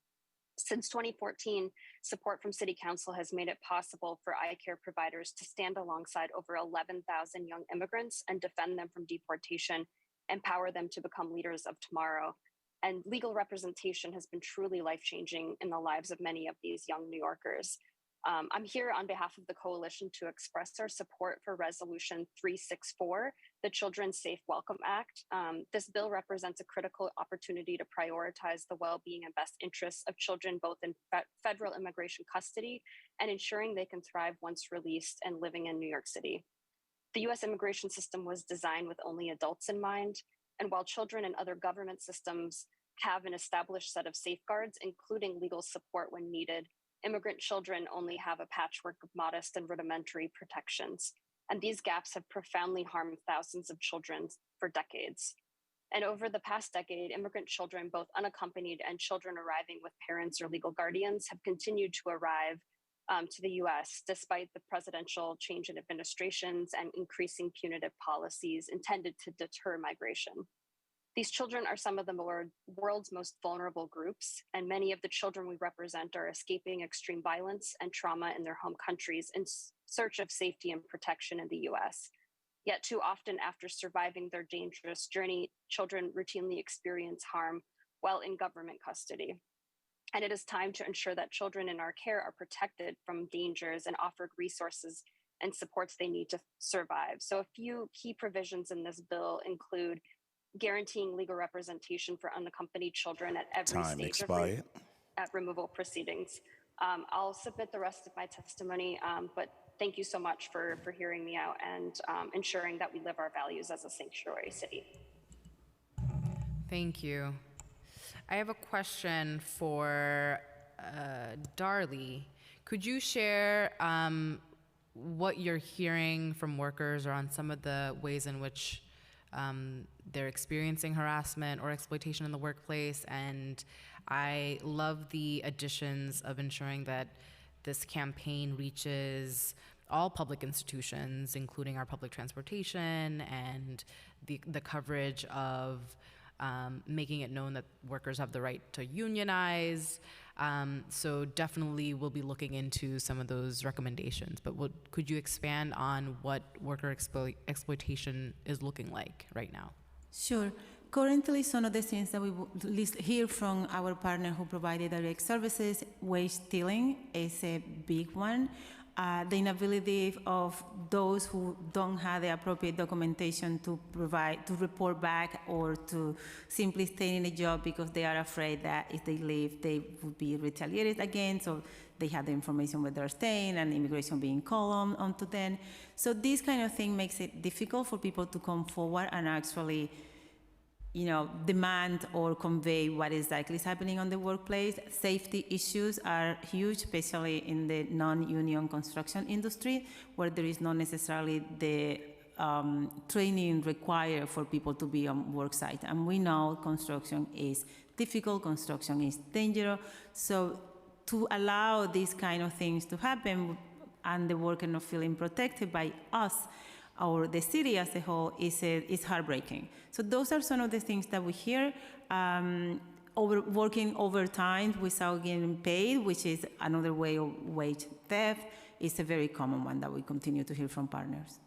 Since 2014, support from City Council has made it possible for iCare providers to stand alongside over 11,000 young immigrants and defend them from deportation, empower them to become leaders of tomorrow. And legal representation has been truly life-changing in the lives of many of these young New Yorkers. I'm here on behalf of the coalition to express our support for Resolution 364, the Children's Safe Welcome Act. This bill represents a critical opportunity to prioritize the well-being and best interests of children, both in federal immigration custody and ensuring they can thrive once released and living in New York City. The U.S. immigration system was designed with only adults in mind, and while children and other government systems have an established set of safeguards, including legal support when needed, immigrant children only have a patchwork of modest and rudimentary protections. And these gaps have profoundly harmed thousands of children for decades. And over the past decade, immigrant children, both unaccompanied and children arriving with parents or legal guardians, have continued to arrive to the US despite the presidential change in administrations and increasing punitive policies intended to deter migration. These children are some of the world's most vulnerable groups, and many of the children we represent are escaping extreme violence and trauma in their home countries in search of safety and protection in the US. Yet too often after surviving their dangerous journey, children routinely experience harm while in government custody. And it is time to ensure that children in our care are protected from dangers and offered resources and supports they need to survive. So a few key provisions in this bill include guaranteeing legal representation for unaccompanied children at every stage of removal proceedings. I'll submit the rest of my testimony, but thank you so much for hearing me out and ensuring that we live our values as a sanctuary city. Thank you. I have a question for Darlie. Could you share what you're hearing from workers or on some of the ways in which they're experiencing harassment or exploitation in the workplace? And I love the additions of ensuring that this campaign reaches all public institutions, including our public transportation, and the coverage of making it known that workers have the right to unionize. So definitely we'll be looking into some of those recommendations, but could you expand on what worker exploitation is looking like right now? Sure. Currently, some of the things that we hear from our partner who provided direct services, wage stealing is a big one. The inability of those who don't have the appropriate documentation to report back or to simply stay in a job because they are afraid that if they leave, they would be retaliated against, so they have the information where they're staying and immigration being called onto them. So this kind of thing makes it difficult for people to come forward and actually demand or convey what exactly is happening on the workplace. Safety issues are huge, especially in the non-union construction industry, where there is not necessarily the training required for people to be on work site. And we know construction is difficult, construction is dangerous. So to allow these kind of things to happen and the worker not feeling protected by us or the city as a whole is heartbreaking. So those are some of the things that we hear. Working overtime without getting paid, which is another way of wage theft, is a very common one that we continue to hear from partners.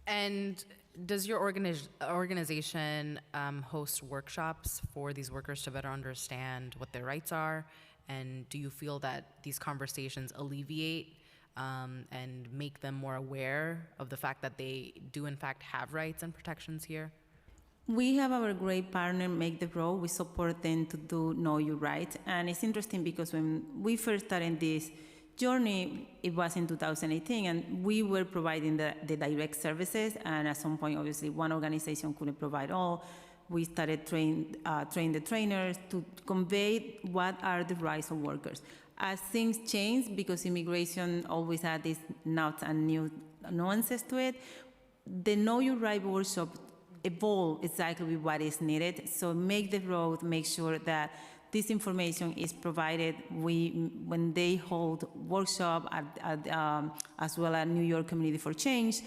And does your organization host workshops for these workers to better understand what their rights are? And do you feel that these conversations alleviate and make them more aware of the fact that they do in fact have rights and protections here? We have our great partner, Make the Road. We support them to do Know Your Rights. And it's interesting because when we first started this journey, it was in 2018, and we were providing the direct services. And at some point, obviously, one organization couldn't provide all. We started train the trainers to convey what are the rights of workers. As things change, because immigration always had these nuts and new nuances to it, the Know Your Right workshop evolve exactly what is needed. So Make the Road, make sure that this information is provided. When they hold workshop as well as New York Community for Change,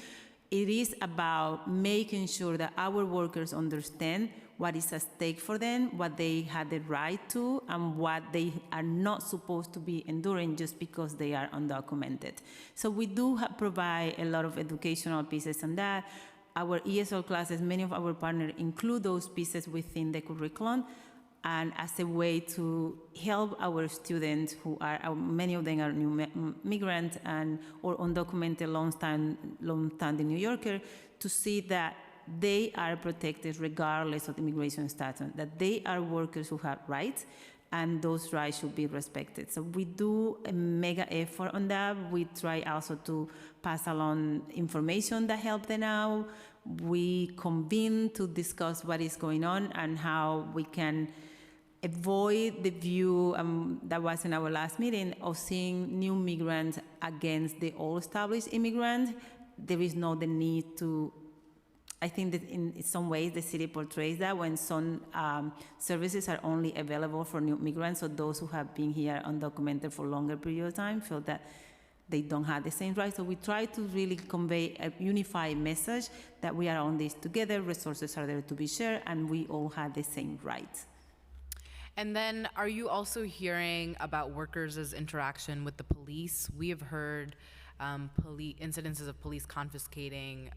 it is about making sure that our workers understand what is at stake for them, what they have the right to, and what they are not supposed to be enduring just because they are undocumented. So we do provide a lot of educational pieces on that. Our ESL classes, many of our partners include those pieces within the curriculum, and as a way to help our students who are, many of them are new migrants and or undocumented long-standing New Yorker, to see that they are protected regardless of immigration status, that they are workers who have rights, and those rights should be respected. So we do a mega effort on that. We try also to pass along information that help them out. We convene to discuss what is going on and how we can avoid the view that was in our last meeting of seeing new migrants against the old established immigrants. There is no the need to, I think that in some ways the city portrays that when some services are only available for new migrants, so those who have been here undocumented for longer period of time feel that they don't have the same rights. So we try to really convey a unified message that we are on this together, resources are there to be shared, and we all have the same rights. And then are you also hearing about workers' interaction with the police? We have heard incidences of police confiscating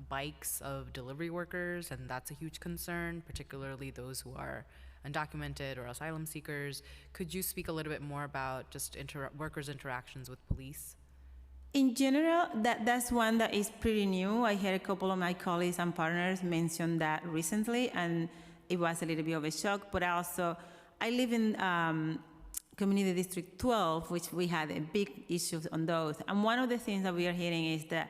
bikes of delivery workers, and that's a huge concern, particularly those who are undocumented or asylum seekers. Could you speak a little bit more about just workers' interactions with police? In general, that's one that is pretty new. I heard a couple of my colleagues and partners mention that recently, and it was a little bit of a shock, but also I live in Community District 12, which we had a big issues on those. And one of the things that we are hearing is that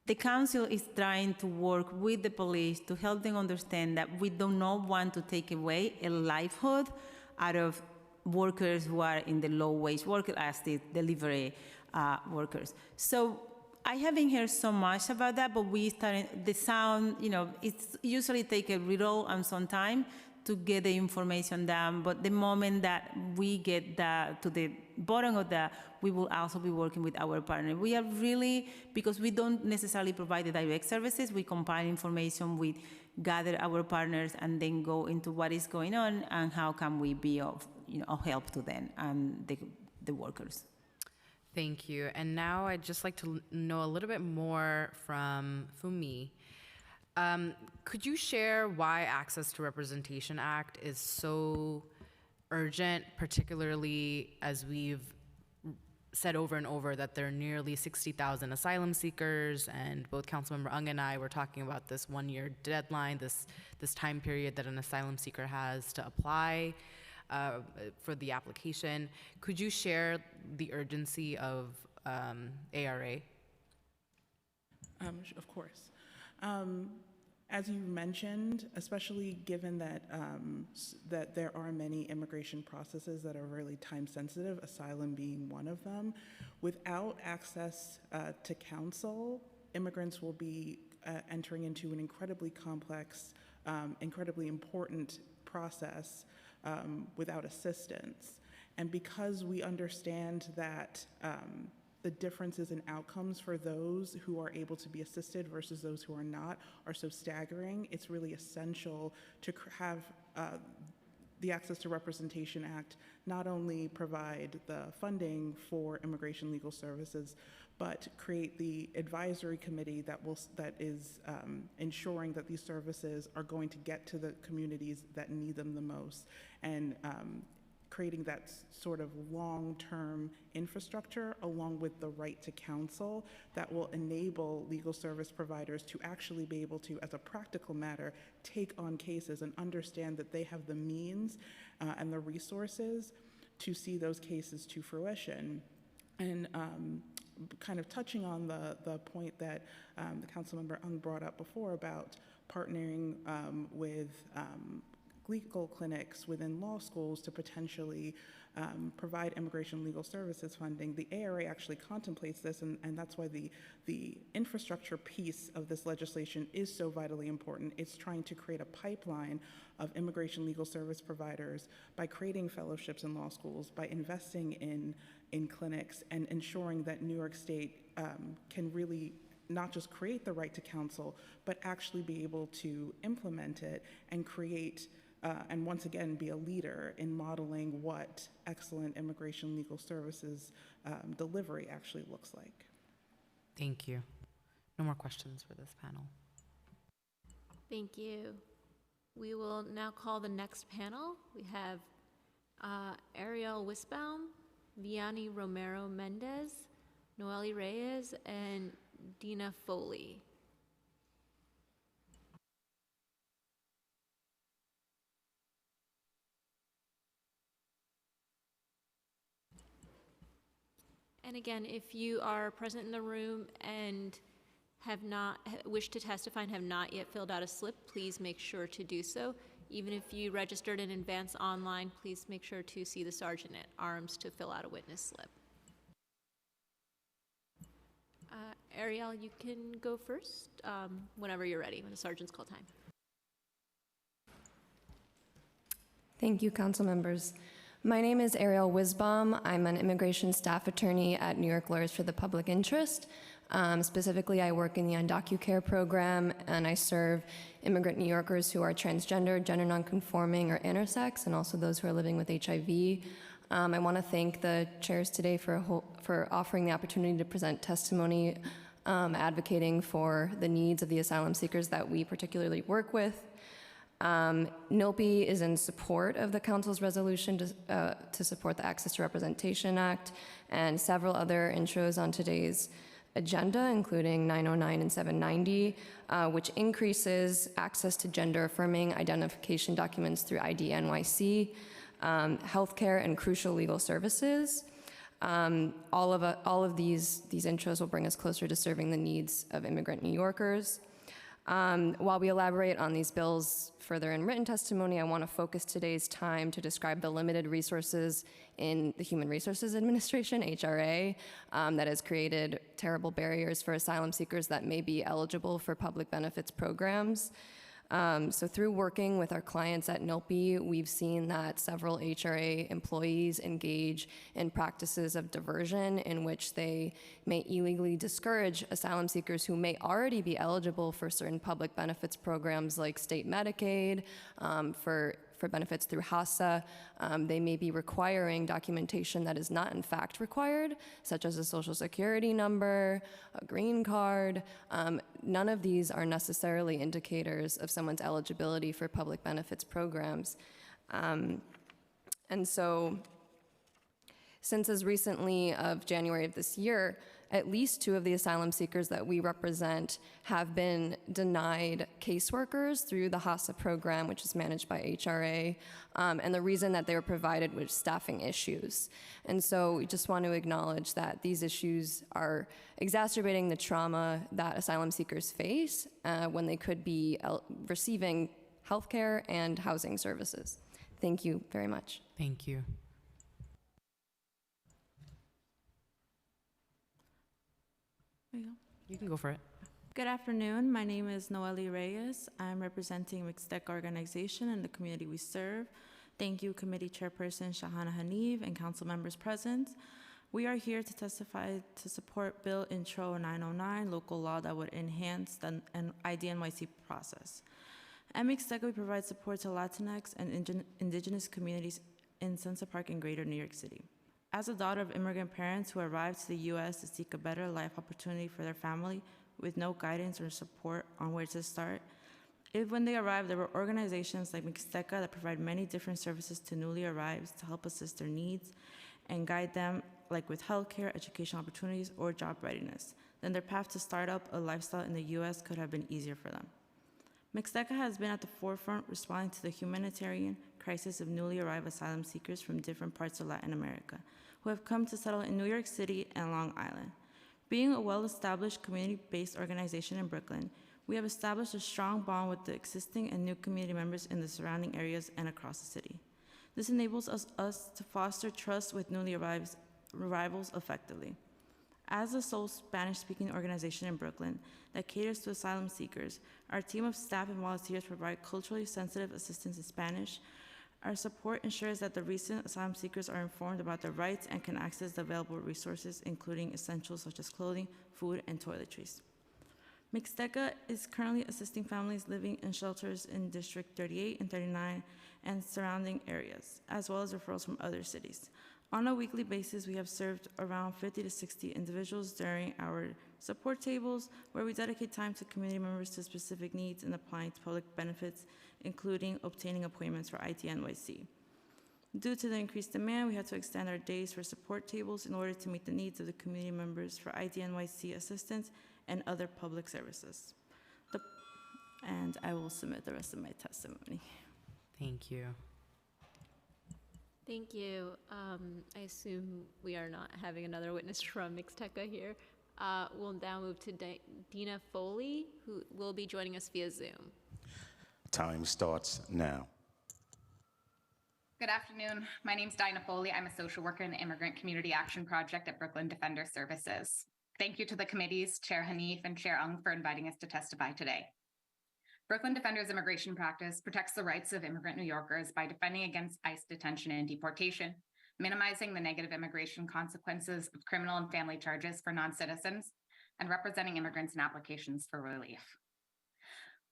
the council is trying to work with the police to help them understand that we do not want to take away a livelihood out of workers who are in the low-wage work as the delivery workers. So I haven't heard so much about that, but we started, the sound, it's usually take a little and some time to get the information down, but the moment that we get that to the bottom of that, we will also be working with our partner. We are really, because we don't necessarily provide the direct services, we compile information, we gather our partners, and then go into what is going on and how can we be of help to them and the workers. Thank you. And now I'd just like to know a little bit more from Fumi. Could you share why Access to Representation Act is so urgent, particularly as we've said over and over that there are nearly 60,000 asylum seekers, and both Councilmember Ung and I were talking about this one-year deadline, this time period that an asylum seeker has to apply for the application. Could you share the urgency of ARA? Of course. As you mentioned, especially given that that there are many immigration processes that are really time sensitive, asylum being one of them, without access to counsel, immigrants will be entering into an incredibly complex, incredibly important process without assistance. And because we understand that the differences in outcomes for those who are able to be assisted versus those who are not are so staggering, it's really essential to have the Access to Representation Act not only provide the funding for immigration legal services, but create the advisory committee that is ensuring that these services are going to get to the communities that need them the most, and creating that sort of long-term infrastructure along with the right to counsel that will enable legal service providers to actually be able to, as a practical matter, take on cases and understand that they have the means and the resources to see those cases to fruition. And kind of touching on the point that the Councilmember Ung brought up before about partnering with legal clinics within law schools to potentially provide immigration legal services funding. The ARA actually contemplates this, and that's why the infrastructure piece of this legislation is so vitally important. It's trying to create a pipeline of immigration legal service providers by creating fellowships in law schools, by investing in clinics, and ensuring that New York State can really not just create the right to counsel, but actually be able to implement it and create and once again be a leader in modeling what excellent immigration legal services delivery actually looks like. Thank you. No more questions for this panel. Thank you. We will now call the next panel. We have Ariel Wisbaum, Vianney Romero Mendez, Noelle Reyes, and Dina Foley. And again, if you are present in the room and wish to testify and have not yet filled out a slip, please make sure to do so. Even if you registered in advance online, please make sure to see the sergeant at arms to fill out a witness slip. Ariel, you can go first whenever you're ready, when the sergeant's call time. Thank you, council members. My name is Ariel Wisbaum. I'm an immigration staff attorney at New York Lawyers for the Public Interest. Specifically, I work in the UndocuCare program, and I serve immigrant New Yorkers who are transgender, gender nonconforming, or intersex, and also those who are living with HIV. I want to thank the chairs today for offering the opportunity to present testimony advocating for the needs of the asylum seekers that we particularly work with. NOPI is in support of the Council's resolution to support the Access to Representation Act and several other intros on today's agenda, including 909 and 790, which increases access to gender-affirming identification documents through ID-NYC, healthcare, and crucial legal services. All of these intros will bring us closer to serving the needs of immigrant New Yorkers. While we elaborate on these bills further in written testimony, I want to focus today's time to describe the limited resources in the Human Resources Administration, HRA, that has created terrible barriers for asylum seekers that may be eligible for public benefits programs. So through working with our clients at NOPI, we've seen that several HRA employees engage in practices of diversion in which they may illegally discourage asylum seekers who may already be eligible for certain public benefits programs like state Medicaid, for benefits through HASA. They may be requiring documentation that is not in fact required, such as a social security number, a green card. None of these are necessarily indicators of someone's eligibility for public benefits programs. And so since as recently of January of this year, at least 2 of the asylum seekers that we represent have been denied caseworkers through the HASA program, which is managed by HRA, and the reason that they were provided was staffing issues. And so we just want to acknowledge that these issues are exacerbating the trauma that asylum seekers face when they could be receiving healthcare and housing services. Thank you very much. Thank you. You can go for it. Good afternoon. My name is Noeli Reyes. I'm representing Mixtec organization and the community we serve. Thank you, Committee Chairperson Shahana Hanif and council members present. We are here to testify to support Bill Intro 909, local law that would enhance the IDNYC process. At Mixtec, we provide support to Latinx and indigenous communities in Sunset Park and Greater New York City. As a daughter of immigrant parents who arrived to the U.S. to seek a better life opportunity for their family with no guidance or support on where to start, when they arrived, there were organizations like Mixteca that provide many different services to newly arriveds to help assist their needs and guide them, like with healthcare, educational opportunities, or job readiness. Then their path to start up a lifestyle in the U.S. could have been easier for them. Mixteca has been at the forefront responding to the humanitarian crisis of newly arrived asylum seekers from different parts of Latin America who have come to settle in New York City and Long Island. Being a well-established community-based organization in Brooklyn, we have established a strong bond with the existing and new community members in the surrounding areas and across the city. This enables us to foster trust with newly arrivals effectively. As the sole Spanish-speaking organization in Brooklyn that caters to asylum seekers, our team of staff and volunteers provide culturally sensitive assistance in Spanish. Our support ensures that the recent asylum seekers are informed about their rights and can access the available resources, including essentials such as clothing, food, and toiletries. Mixteca is currently assisting families living in shelters in District 38 and 39 and surrounding areas, as well as referrals from other cities. On a weekly basis, we have served around 50 to 60 individuals during our support tables, where we dedicate time to community members to specific needs and applying to public benefits, including obtaining appointments for IDNYC. Due to the increased demand, we had to extend our days for support tables in order to meet the needs of the community members for IDNYC assistance and other public services. And I will submit the rest of my testimony. Thank you. Thank you. I assume we are not having another witness from Mixteca here. We'll now move to Dina Foley, who will be joining us via Zoom. Time starts now. Good afternoon. My name is Dinah Foley. I'm a social worker in the Immigrant Community Action Project at Brooklyn Defender Services. Thank you to the committees, Chair Hanif and Chair Ung, for inviting us to testify today. Brooklyn Defenders Immigration Practice protects the rights of immigrant New Yorkers by defending against ICE detention and deportation, minimizing the negative immigration consequences of criminal and family charges for non-citizens, and representing immigrants in applications for relief.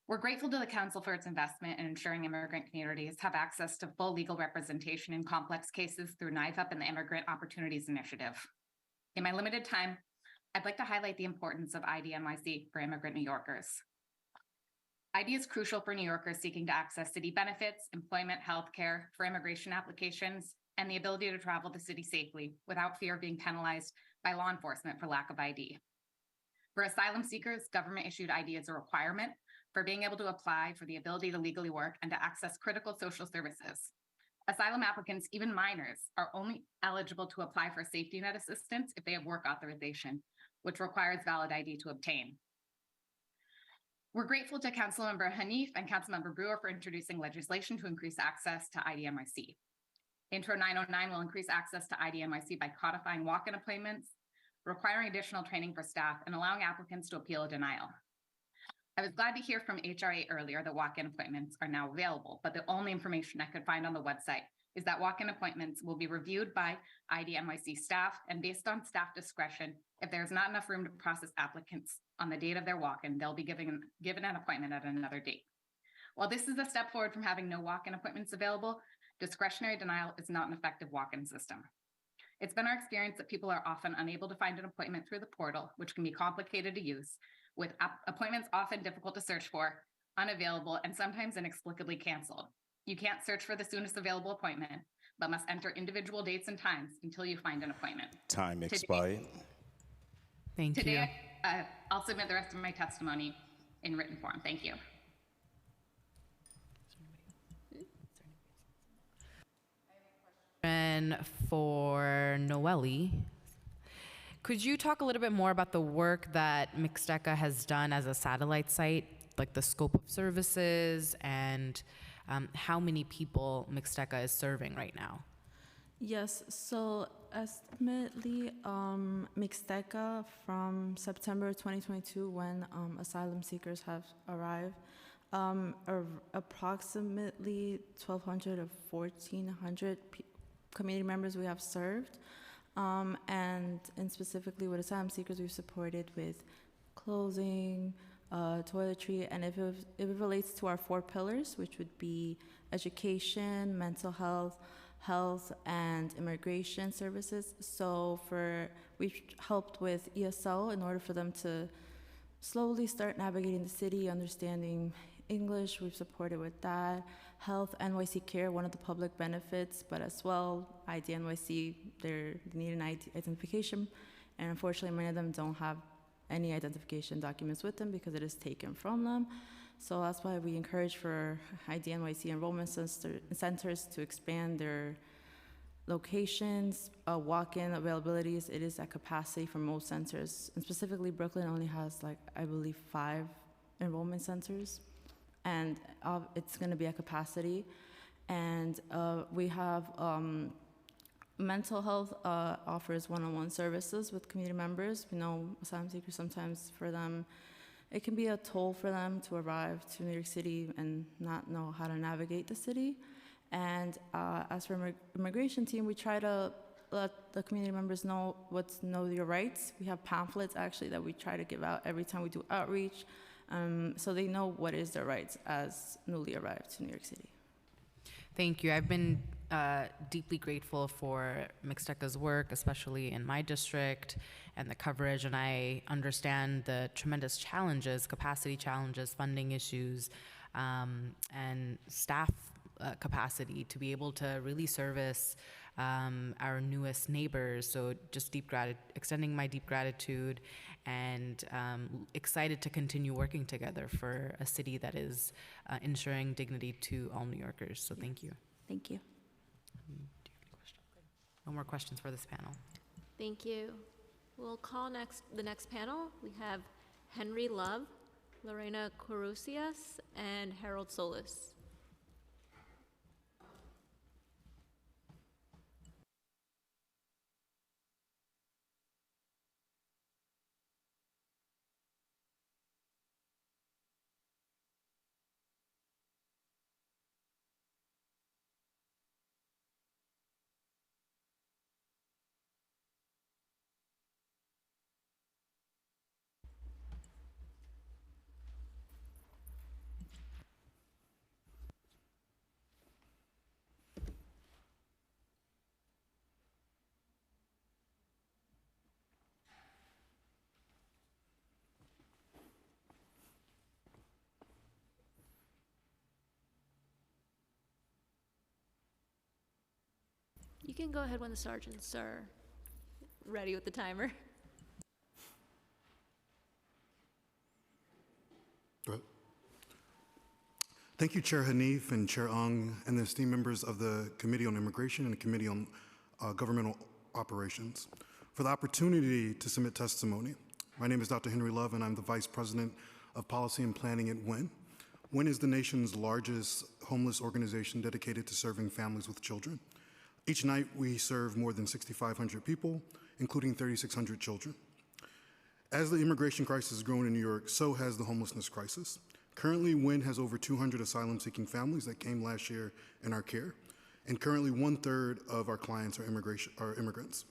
We're grateful to the Council for its investment in ensuring immigrant communities have access to full legal representation in complex cases through Knife Up and the Immigrant Opportunities Initiative. In my limited time, I'd like to highlight the importance of IDNYC for immigrant New Yorkers. ID is crucial for New Yorkers seeking to access city benefits, employment, healthcare, for immigration applications, and the ability to travel the city safely without fear of being penalized by law enforcement for lack of ID. For asylum seekers, government-issued ID is a requirement for being able to apply for the ability to legally work and to access critical social services. Asylum applicants, even minors, are only eligible to apply for safety net assistance if they have work authorization, which requires valid ID to obtain. We're grateful to Councilmember Hanif and Councilmember Brewer for introducing legislation to increase access to IDNYC. Intro 909 will increase access to IDNYC by codifying walk-in appointments, requiring additional training for staff, and allowing applicants to appeal a denial. I was glad to hear from HRA earlier that walk-in appointments are now available, but the only information I could find on the website is that walk-in appointments will be reviewed by IDNYC staff, and based on staff discretion, if there's not enough room to process applicants on the date of their walk-in, they'll be given an appointment at another date. While this is a step forward from having no walk-in appointments available, discretionary denial is not an effective walk-in system. It's been our experience that people are often unable to find an appointment through the portal, which can be complicated to use, with appointments often difficult to search for, unavailable, and sometimes inexplicably canceled. You can't search for the soonest available appointment, but must enter individual dates and times until you find an appointment. Time expired. Thank you. Today, I'll submit the rest of my testimony in written form. Thank you. And for Noelle, could you talk a little bit more about the work that Mixteca has done as a satellite site, like the scope of services and how many people Mixteca is serving right now? Yes, so estimately, Mixteca from September 2022, when asylum seekers have arrived, approximately 1,200 or 1,400 community members we have served. And specifically with asylum seekers, we've supported with clothing, toiletry, and if it relates to our 4 pillars, which would be education, mental health, and immigration services. So we've helped with ESL in order for them to slowly start navigating the city, understanding English. We've supported with that. Health, NYC Care, one of the public benefits, but as well, ID NYC, they need an ID identification, and unfortunately, many of them don't have any identification documents with them because it is taken from them. So that's why we encourage for ID NYC enrollment centers to expand their locations, walk-in availabilities. It is at capacity for most centers, and specifically Brooklyn only has, like, I believe 5 enrollment centers, and it's going to be at capacity. And we have mental health offers one-on-one services with community members. We know asylum seekers, sometimes for them, it can be a toll for them to arrive to New York City and not know how to navigate the city. And as for immigration team, we try to let the community members know know your rights. We have pamphlets actually that we try to give out every time we do outreach, so they know what is their rights as newly arrived to New York City. Thank you. I've been deeply grateful for Mixteca's work, especially in my district, and the coverage, and I understand the tremendous challenges, capacity challenges, funding issues, and staff capacity to be able to really service our newest neighbors. So just extending my deep gratitude, and excited to continue working together for a city that is ensuring dignity to all New Yorkers. So thank you. Thank you. Do you have any questions? No more questions for this panel. Thank you. We'll call the next panel. We have Henry Love, Lorena Corusias, and Harold Solis. You can go ahead when the sergeants are ready with the timer. Thank you, Chair Hanif and Chair Ung, and the esteemed members of the Committee on Immigration and the Committee on Governmental Operations, for the opportunity to submit testimony. My name is Dr. Henry Love, and I'm the Vice President of Policy and Planning at WIN. WIN is the nation's largest homeless organization dedicated to serving families with children. Each night, we serve more than 6,500 people, including 3,600 children. As the immigration crisis has grown in New York, so has the homelessness crisis. Currently, WIN has over 200 asylum-seeking families that came last year in our care, and currently 1/3 of our clients are immigrants.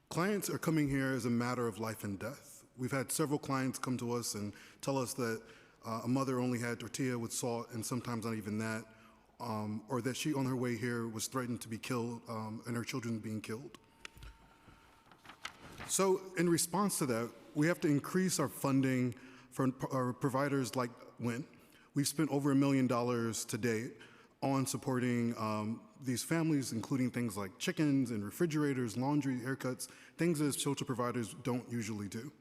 Clients are coming here as a matter of life and death. We've had several clients come to us and tell us that a mother only had tortilla with salt, and sometimes not even that, or that she, on her way here, was threatened to be killed, and her children being killed. So in response to that, we have to increase our funding for our providers like WIN. We've spent over $1 million to date on supporting these families, including things like chickens and refrigerators, laundry, haircuts, things that shelter providers don't usually do.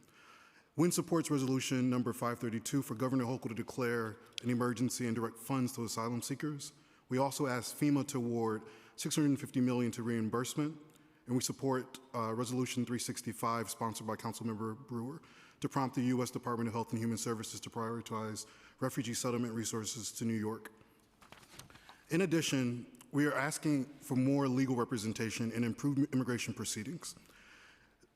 WIN supports resolution number 532 for Governor Hochul to declare an emergency and direct funds to asylum seekers. We also asked FEMA to award $650 million to reimbursement, and we support resolution 365 sponsored by Councilmember Brewer to prompt the U.S. Department of Health and Human Services to prioritize refugee settlement resources to New York. In addition, we are asking for more legal representation and improved immigration proceedings.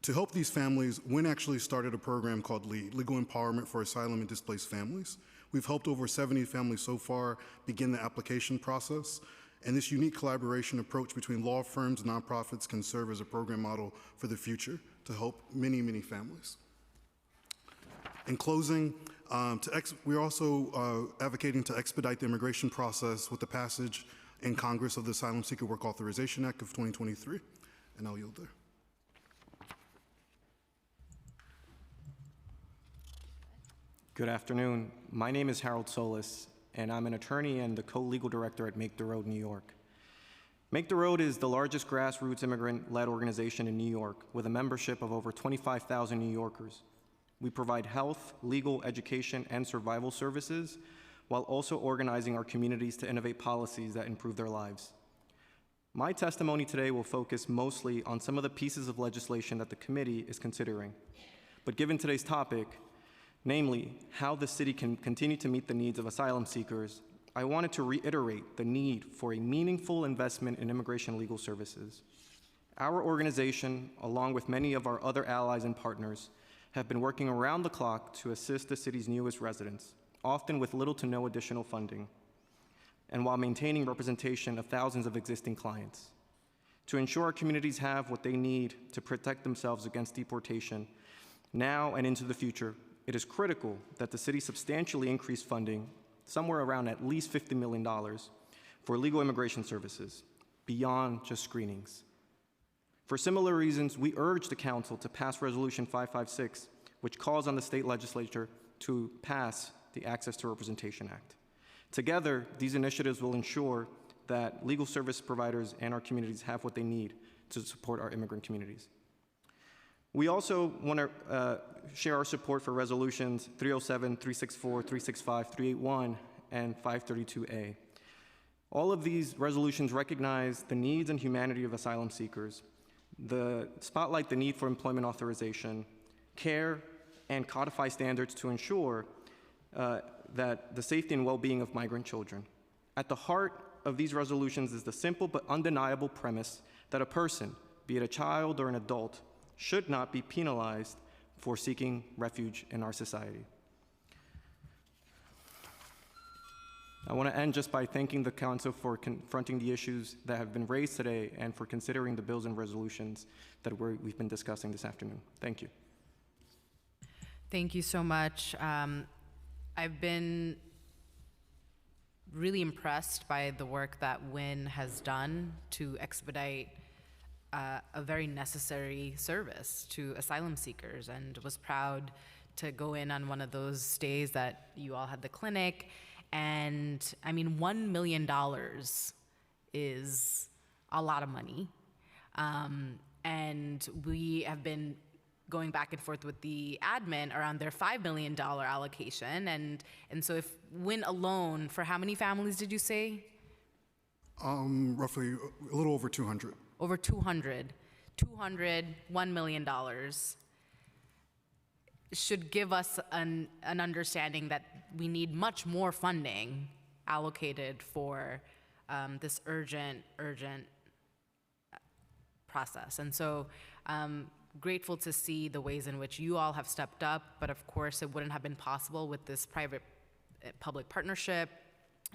To help these families, WIN actually started a program called LEAD, Legal Empowerment for Asylum and Displaced Families. We've helped over 70 families so far begin the application process, and this unique collaboration approach between law firms and nonprofits can serve as a program model for the future to help many, many families. In closing, we're also advocating to expedite the immigration process with the passage in Congress of the Asylum Seeker Work Authorization Act of 2023, and I'll yield there. Good afternoon. My name is Harold Solis, and I'm an attorney and the co-legal director at Make the Road New York. Make the Road is the largest grassroots immigrant-led organization in New York with a membership of over 25,000 New Yorkers. We provide health, legal, education, and survival services while also organizing our communities to innovate policies that improve their lives. My testimony today will focus mostly on some of the pieces of legislation that the committee is considering. But given today's topic, namely how the city can continue to meet the needs of asylum seekers, I wanted to reiterate the need for a meaningful investment in immigration legal services. Our organization, along with many of our other allies and partners, have been working around the clock to assist the city's newest residents, often with little to no additional funding, and while maintaining representation of thousands of existing clients. To ensure our communities have what they need to protect themselves against deportation now and into the future, it is critical that the city substantially increase funding, somewhere around at least $50 million, for legal immigration services, beyond just screenings. For similar reasons, we urge the council to pass Resolution 556, which calls on the state legislature to pass the Access to Representation Act. Together, these initiatives will ensure that legal service providers and our communities have what they need to support our immigrant communities. We also want to share our support for resolutions 307, 364, 365, 381, and 532A. All of these resolutions recognize the needs and humanity of asylum seekers, spotlight the need for employment authorization, care, and codify standards to ensure that the safety and well-being of migrant children. At the heart of these resolutions is the simple but undeniable premise that a person, be it a child or an adult, should not be penalized for seeking refuge in our society. I want to end just by thanking the council for confronting the issues that have been raised today and for considering the bills and resolutions that we've been discussing this afternoon. Thank you. Thank you so much. I've been really impressed by the work that WIN has done to expedite a very necessary service to asylum seekers, and was proud to go in on one of those days that you all had the clinic. And I mean, $1 million is a lot of money. And we have been going back and forth with the admin around their $5 million allocation. And so if WIN alone, for how many families did you say? Roughly a little over 200. Over 200, $1 million should give us an understanding that we need much more funding allocated for this urgent process. And so grateful to see the ways in which you all have stepped up, but of course it wouldn't have been possible with this private-public partnership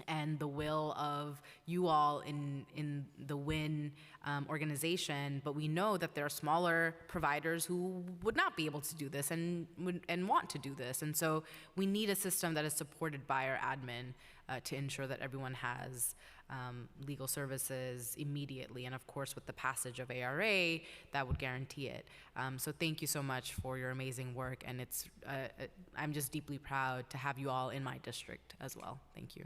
and the will of you all in the WIN organization. But we know that there are smaller providers who would not be able to do this and want to do this. And so we need a system that is supported by our admin to ensure that everyone has legal services immediately. And of course, with the passage of ARA, that would guarantee it. So thank you so much for your amazing work. And I'm just deeply proud to have you all in my district as well. Thank you.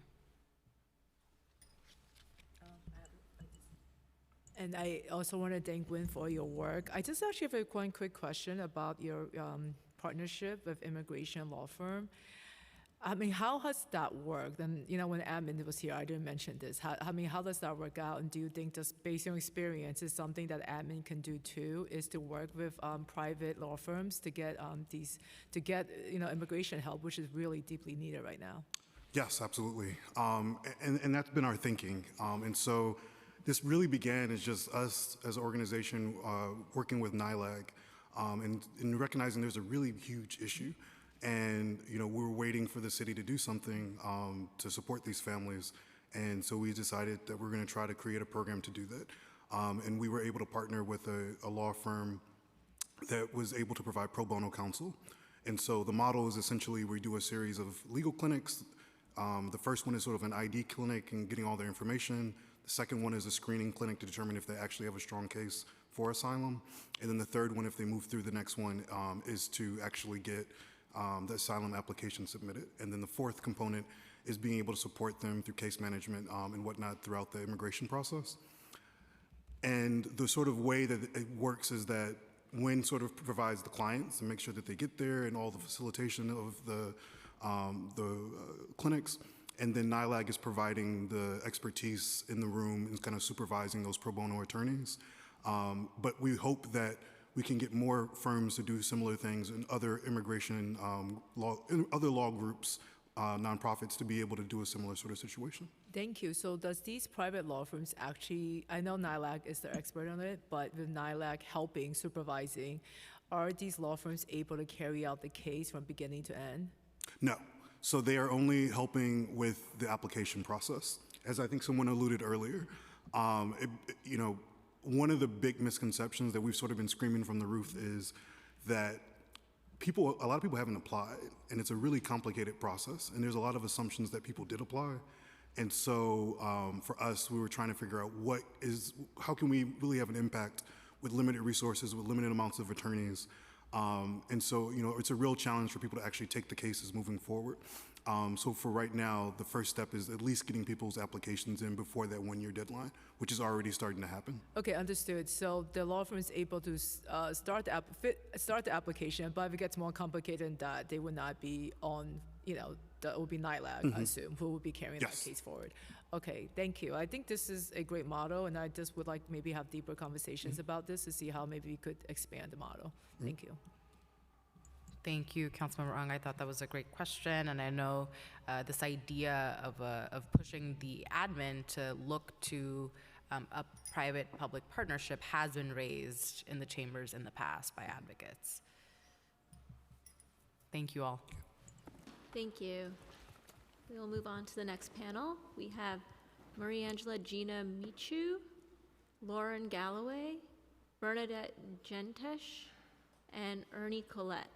And I also want to thank Win for your work. I just actually have one quick question about your partnership with immigration law firm. I mean, how has that worked? And, you know, when admin was here, I didn't mention this. How does that work out? And do you think, just based on experience, is something that admin can do too, is to work with private law firms to get immigration help, which is really deeply needed right now? Yes, absolutely. And that's been our thinking. And so this really began as just us as an organization working with NILAG and recognizing there's a really huge issue. And, you know, we were waiting for the city to do something to support these families. And so we decided that we're going to try to create a program to do that. And we were able to partner with a law firm that was able to provide pro bono counsel. And so the model is essentially we do a series of legal clinics. The first one is sort of an ID clinic and getting all their information. The second one is a screening clinic to determine if they actually have a strong case for asylum. And then the third one, if they move through the next one, is to actually get the asylum application submitted. And then the fourth component is being able to support them through case management and whatnot throughout the immigration process. And the sort of way that it works is that WIN sort of provides the clients and make sure that they get there and all the facilitation of the clinics. And then NILAG is providing the expertise in the room and kind of supervising those pro bono attorneys. But we hope that we can get more firms to do similar things in other immigration other law groups, nonprofits, to be able to do a similar sort of situation. Thank you. So does these private law firms actually, I know NILAG is the expert on it, but with NILAG helping, supervising, are these law firms able to carry out the case from beginning to end? No. So they are only helping with the application process. As I think someone alluded earlier, you know, one of the big misconceptions that we've sort of been screaming from the roof is that a lot of people haven't applied, and it's a really complicated process, and there's a lot of assumptions that people did apply. And so for us, we were trying to figure out how can we really have an impact with limited resources, with limited amounts of attorneys. And so, you know, it's a real challenge for people to actually take the cases moving forward. So for right now, the first step is at least getting people's applications in before that one-year deadline, which is already starting to happen. Okay, understood. So the law firm is able to start the application, but if it gets more complicated than that, they would not be on, you know, that would be NILAG, I assume, who would be carrying that case forward. Okay, thank you. I think this is a great model, and I just would like maybe have deeper conversations about this to see how maybe we could expand the model. Thank you. Thank you, Councilmember Ong. I thought that was a great question, and I know this idea of pushing the admin to look to a private-public partnership has been raised in the chambers in the past by advocates. Thank you all. Thank you. We will move on to the next panel. We have Marie Angela Gina Michu, Lauren Galloway, Bernadette Gentesh, and Ernie Collette.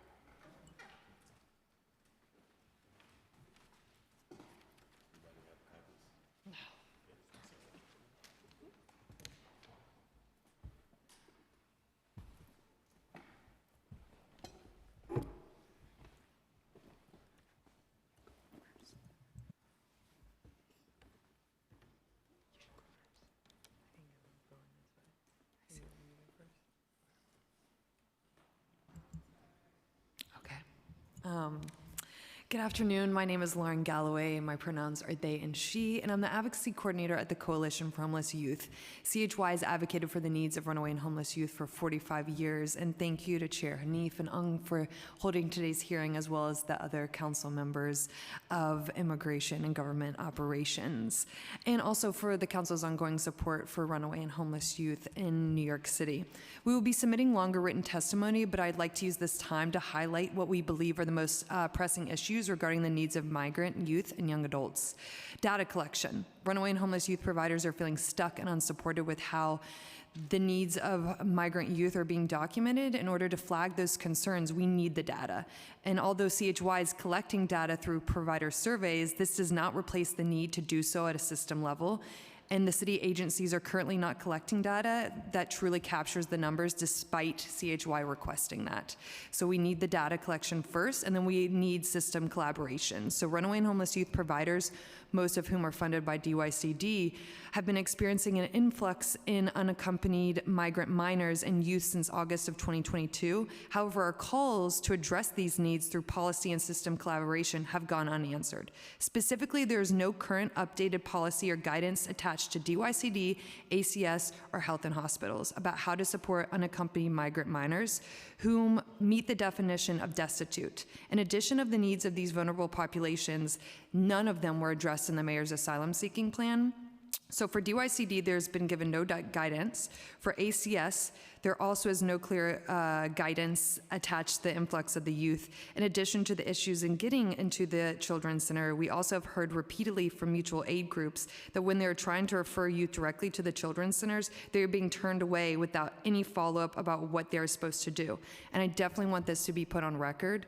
Good afternoon. My name is Lauren Galloway. My pronouns are they and she, and I'm the advocacy coordinator at the Coalition for Homeless Youth. CHY has advocated for the needs of runaway and homeless youth for 45 years, and thank you to Chair Hanif and Ung for holding today's hearing, as well as the other council members of Immigration and Government Operations, and also for the council's ongoing support for runaway and homeless youth in New York City. We will be submitting longer written testimony, but I'd like to use this time to highlight what we believe are the most pressing issues regarding the needs of migrant youth and young adults. Data collection. Runaway and homeless youth providers are feeling stuck and unsupported with how the needs of migrant youth are being documented. In order to flag those concerns, we need the data. And although CHY is collecting data through provider surveys, this does not replace the need to do so at a system level. and the city agencies are currently not collecting data that truly captures the numbers despite CHY requesting that. So we need the data collection first, and then we need system collaboration. So runaway and homeless youth providers, most of whom are funded by DYCD, have been experiencing an influx in unaccompanied migrant minors and youth since August of 2022. However, our calls to address these needs through policy and system collaboration have gone unanswered. Specifically, there is no current updated policy or guidance attached to DYCD, ACS, or health and hospitals about how to support unaccompanied migrant minors whom meet the definition of destitute. In addition of the needs of these vulnerable populations, none of them were addressed in the mayor's asylum seeking plan. So for DYCD, there's been given no guidance. For ACS, there also is no clear guidance attached to the influx of the youth. In addition to the issues in getting into the Children's Center, we also have heard repeatedly from mutual aid groups that when they're trying to refer youth directly to the Children's Centers, they're being turned away without any follow-up about what they're supposed to do. And I definitely want this to be put on record.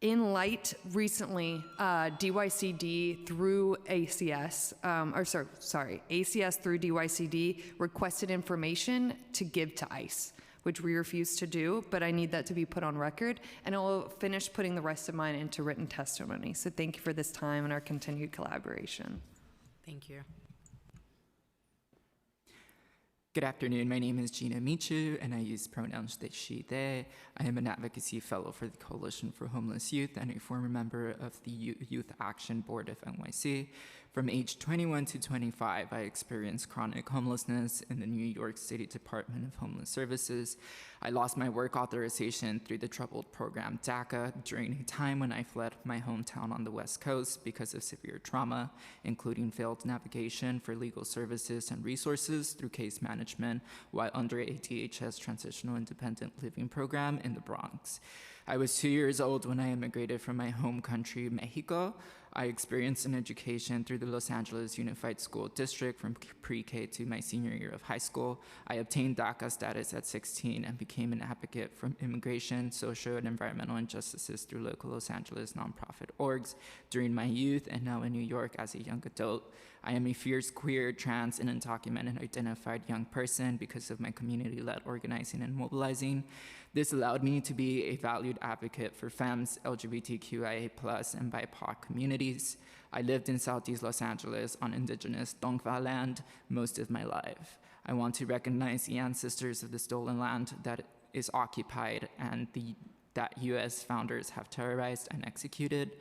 In light, recently, DYCD through ACS, ACS through DYCD requested information to give to ICE, which we refused to do, but I need that to be put on record, and I will finish putting the rest of mine into written testimony. So thank you for this time and our continued collaboration. Thank you. Good afternoon. My name is Gina Michu, and I use pronouns they, she, they. I am an advocacy fellow for the Coalition for Homeless Youth and a former member of the Youth Action Board of NYC. From age 21 to 25, I experienced chronic homelessness in the New York City Department of Homeless Services. I lost my work authorization through the troubled program DACA during a time when I fled my hometown on the West Coast because of severe trauma, including failed navigation for legal services and resources through case management while under a DHS Transitional Independent Living Program in the Bronx. I was 2 years old when I immigrated from my home country, Mexico. I experienced an education through the Los Angeles Unified School District from pre-K to my senior year of high school. I obtained DACA status at 16 and became an advocate for immigration, social, and environmental injustices through local Los Angeles nonprofit orgs during my youth and now in New York as a young adult. I am a fierce, queer, trans, and undocumented identified young person because of my community-led organizing and mobilizing. This allowed me to be a valued advocate for femmes, LGBTQIA+, and BIPOC communities. I lived in Southeast Los Angeles on indigenous Tongva land most of my life. I want to recognize the ancestors of the stolen land that is occupied and that U.S. founders have terrorized and executed.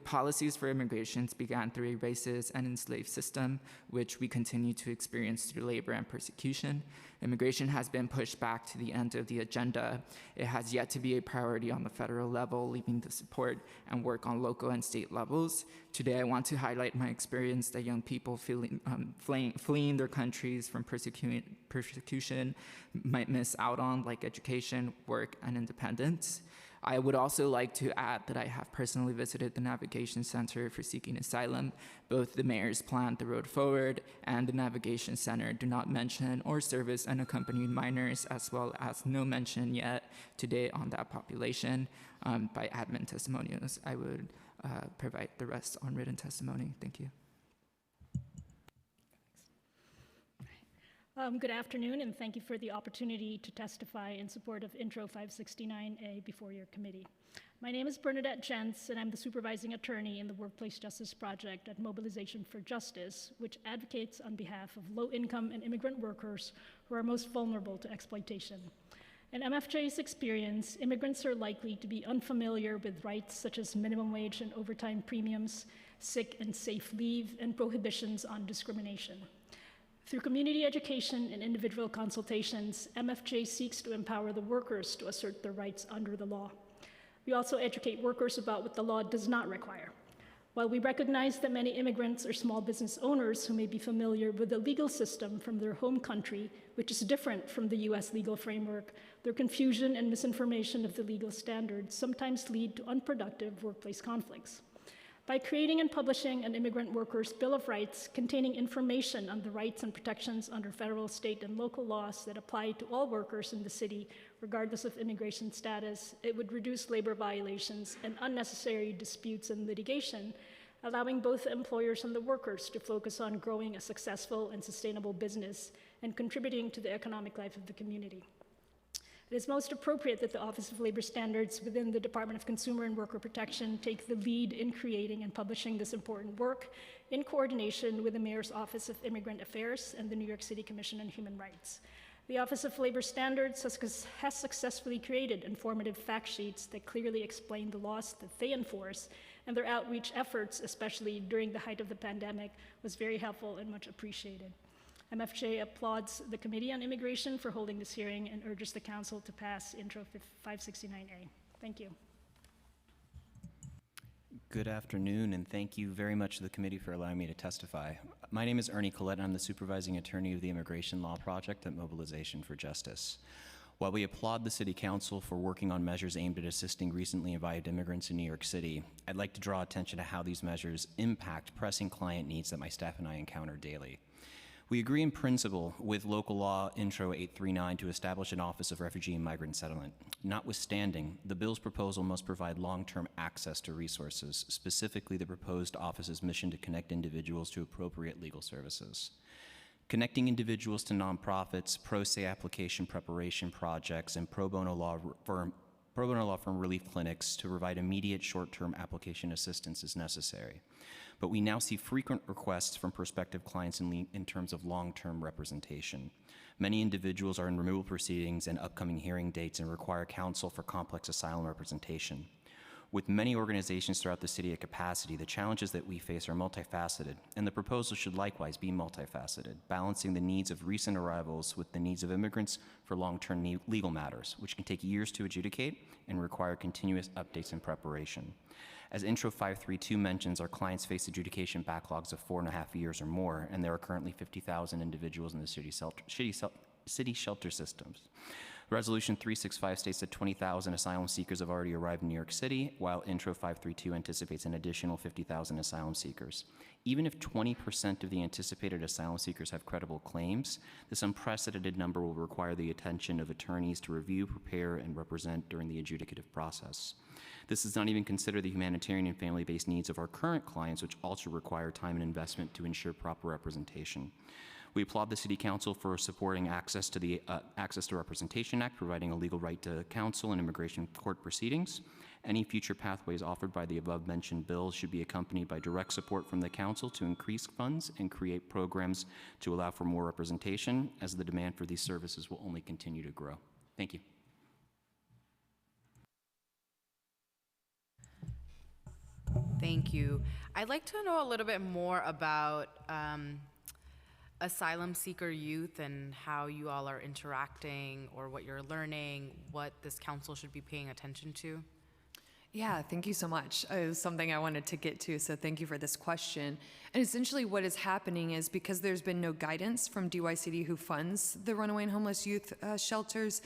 Policies for immigrations began through a racist and enslaved system, which we continue to experience through labor and persecution. Immigration has been pushed back to the end of the agenda. It has yet to be a priority on the federal level, leaving the support and work on local and state levels. Today, I want to highlight my experience that young people fleeing their countries from persecution might miss out on, like education, work, and independence. I would also like to add that I have personally visited the Navigation Center for Seeking Asylum. Both the mayor's plan, The Road Forward, and the Navigation Center do not mention or service unaccompanied minors, as well as no mention yet today on that population. By admin testimonials, I would provide the rest on written testimony. Thank you. Good afternoon, and thank you for the opportunity to testify in support of Intro 569A before your committee. My name is Bernadette Jentz, and I'm the supervising attorney in the Workplace Justice Project at Mobilization for Justice, which advocates on behalf of low-income and immigrant workers who are most vulnerable to exploitation. In MFJ's experience, immigrants are likely to be unfamiliar with rights such as minimum wage and overtime premiums, sick and safe leave, and prohibitions on discrimination. Through community education and individual consultations, MFJ seeks to empower the workers to assert their rights under the law. We also educate workers about what the law does not require. While we recognize that many immigrants are small business owners who may be familiar with the legal system from their home country, which is different from the US legal framework, their confusion and misinformation of the legal standards sometimes lead to unproductive workplace conflicts. By creating and publishing an immigrant workers' Bill of Rights containing information on the rights and protections under federal, state, and local laws that apply to all workers in the city, regardless of immigration status, it would reduce labor violations and unnecessary disputes and litigation, allowing both the employers and the workers to focus on growing a successful and sustainable business and contributing to the economic life of the community. It is most appropriate that the Office of Labor Standards within the Department of Consumer and Worker Protection take the lead in creating and publishing this important work in coordination with the Mayor's Office of Immigrant Affairs and the New York City Commission on Human Rights. The Office of Labor Standards has successfully created informative fact sheets that clearly explain the laws that they enforce, and their outreach efforts, especially during the height of the pandemic, was very helpful and much appreciated. MFJ applauds the Committee on Immigration for holding this hearing and urges the Council to pass Intro 569A. Thank you. Good afternoon, and thank you very much to the committee for allowing me to testify. My name is Ernie Collette, and I'm the supervising attorney of the Immigration Law Project at Mobilization for Justice. While we applaud the City Council for working on measures aimed at assisting recently invited immigrants in New York City, I'd like to draw attention to how these measures impact pressing client needs that my staff and I encounter daily. We agree in principle with local law Intro 839 to establish an Office of Refugee and Migrant Settlement. Notwithstanding, the bill's proposal must provide long-term access to resources, specifically the proposed office's mission to connect individuals to appropriate legal services. Connecting individuals to nonprofits, pro se application preparation projects, and pro bono law firm relief clinics to provide immediate short-term application assistance is necessary. But we now see frequent requests from prospective clients in terms of long-term representation. Many individuals are in removal proceedings and upcoming hearing dates and require counsel for complex asylum representation. With many organizations throughout the city at capacity, the challenges that we face are multifaceted, and the proposal should likewise be multifaceted, balancing the needs of recent arrivals with the needs of immigrants for long-term legal matters, which can take years to adjudicate and require continuous updates and preparation. As Intro 532 mentions, our clients face adjudication backlogs of 4.5 years or more, and there are currently 50,000 individuals in the city shelter systems. Resolution 365 states that 20,000 asylum seekers have already arrived in New York City, while Intro 532 anticipates an additional 50,000 asylum seekers. Even if 20% of the anticipated asylum seekers have credible claims, this unprecedented number will require the attention of attorneys to review, prepare, and represent during the adjudicative process. This does not even consider the humanitarian and family-based needs of our current clients, which also require time and investment to ensure proper representation. We applaud the City Council for supporting access to the Access to Representation Act, providing a legal right to counsel in immigration court proceedings. Any future pathways offered by the above-mentioned bills should be accompanied by direct support from the Council to increase funds and create programs to allow for more representation, as the demand for these services will only continue to grow. Thank you. Thank you. I'd like to know a little bit more about asylum seeker youth and how you all are interacting or what you're learning, what this council should be paying attention to. Yeah, thank you so much. It was something I wanted to get to, so thank you for this question. And essentially what is happening is because there's been no guidance from DYCD, who funds the runaway and homeless youth shelters,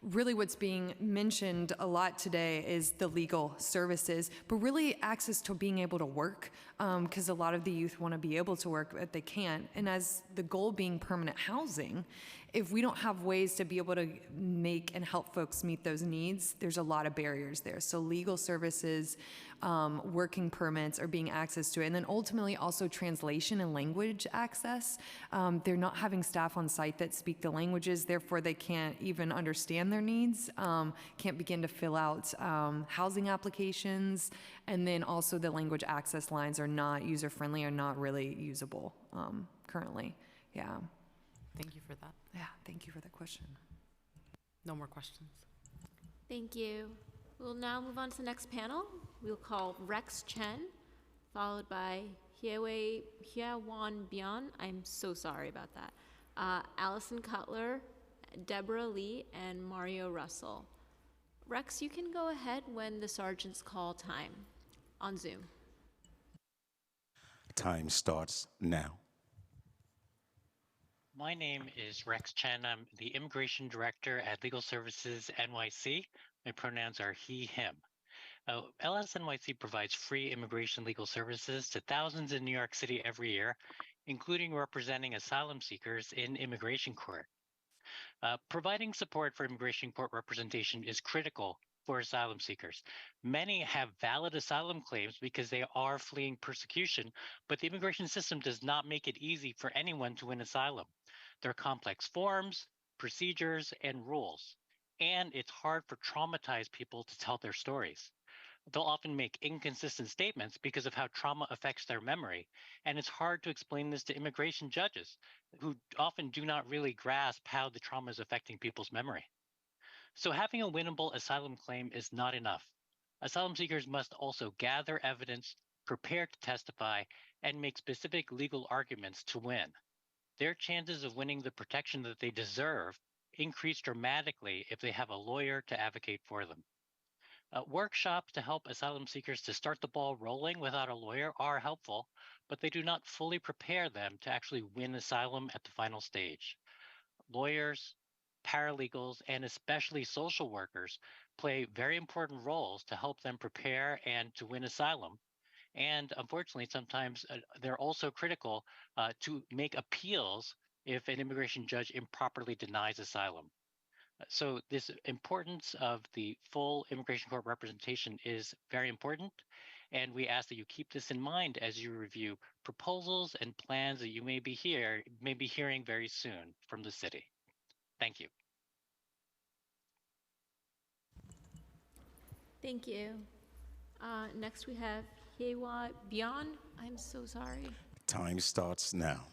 really what's being mentioned a lot today is the legal services, but really access to being able to work, because a lot of the youth want to be able to work, but they can't. And as the goal being permanent housing, if we don't have ways to be able to make and help folks meet those needs, there's a lot of barriers there. So legal services, working permits are being accessed to it. And then ultimately also translation and language access. They're not having staff on site that speak the languages, therefore they can't even understand their needs, can't begin to fill out housing applications, and then also the language access lines are not user-friendly or not really usable currently. Yeah. Thank you for that. Yeah, thank you for the question. No more questions. Thank you. We'll now move on to the next panel. We'll call Rex Chen, followed by Hyewan Bian. I'm so sorry about that. Allison Cutler, Deborah Lee, and Mario Russell. Rex, you can go ahead when the sergeants call time on Zoom. Time starts now. My name is Rex Chen. I'm the Immigration Director at Legal Services NYC. My pronouns are he, him. LSNYC provides free immigration legal services to thousands in New York City every year, including representing asylum seekers in immigration court. Providing support for immigration court representation is critical for asylum seekers. Many have valid asylum claims because they are fleeing persecution, but the immigration system does not make it easy for anyone to win asylum. There are complex forms, procedures, and rules, and it's hard for traumatized people to tell their stories. They'll often make inconsistent statements because of how trauma affects their memory, and it's hard to explain this to immigration judges, who often do not really grasp how the trauma is affecting people's memory. So having a winnable asylum claim is not enough. Asylum seekers must also gather evidence, prepare to testify, and make specific legal arguments to win. Their chances of winning the protection that they deserve increase dramatically if they have a lawyer to advocate for them. Workshops to help asylum seekers to start the ball rolling without a lawyer are helpful, but they do not fully prepare them to actually win asylum at the final stage. Lawyers, paralegals, and especially social workers play very important roles to help them prepare and to win asylum. And unfortunately, sometimes they're also critical to make appeals if an immigration judge improperly denies asylum. So this importance of the full immigration court representation is very important. And we ask that you keep this in mind as you review proposals and plans that you may be hearing very soon from the city. Thank you. Thank you. Next we have Hewa Bion. I'm so sorry. Time starts now.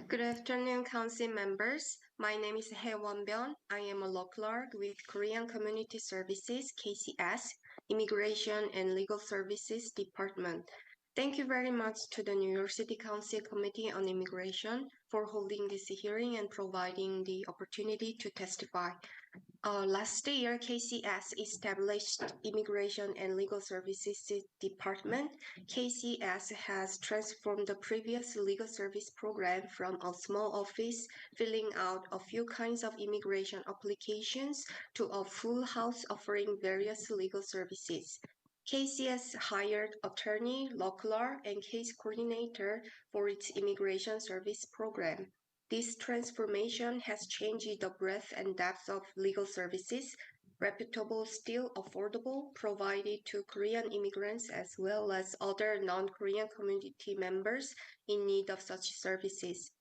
Good afternoon, council members. My name is Haewon Byun. I am a law clerk with Korean Community Services, KCS, Immigration and Legal Services Department. Thank you very much to the New York City Council Committee on Immigration for holding this hearing and providing the opportunity to testify. Last year, KCS established Immigration and Legal Services Department. KCS has transformed the previous legal service program from a small office filling out a few kinds of immigration applications to a full house offering various legal services. KCS hired attorney, law clerk, and case coordinator for its immigration service program. This transformation has changed the breadth and depth of legal services, reputable, still affordable, provided to Korean immigrants as well as other non-Korean community members in need of such services.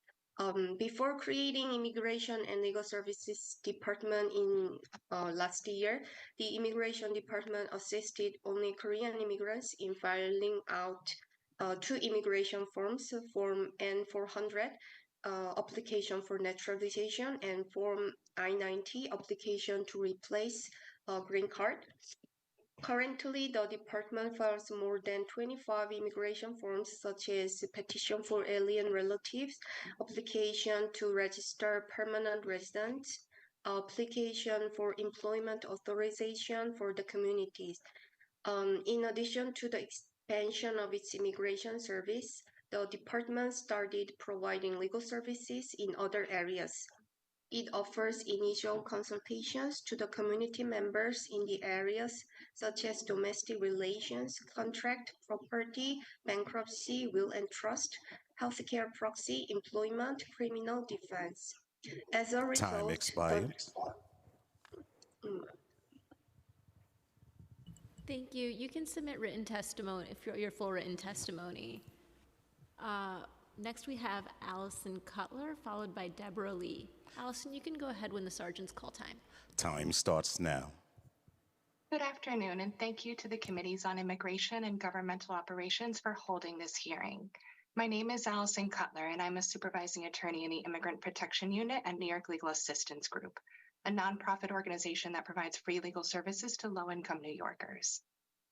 Before creating Immigration and Legal Services Department in last year, the Immigration Department assisted only Korean immigrants in filing out two immigration forms, Form N-400, application for naturalization, and Form I-90, application to replace a green card. Currently, the department files more than 25 immigration forms, such as petition for alien relatives, application to register permanent residents, application for employment authorization for the communities. In addition to the expansion of its immigration service, the department started providing legal services in other areas. It offers initial consultations to the community members in the areas such as domestic relations, contract, property, bankruptcy, will and trust, healthcare proxy, employment, criminal defense. As a result, Time expired. Thank you. You can submit written testimony if your full written testimony. Next we have Allison Cutler, followed by Deborah Lee. Allison, you can go ahead when the sergeants call time. Time starts now. Good afternoon, and thank you to the Committees on Immigration and Governmental Operations for holding this hearing. My name is Allison Cutler, and I'm a supervising attorney in the Immigrant Protection Unit at New York Legal Assistance Group, a nonprofit organization that provides free legal services to low-income New Yorkers.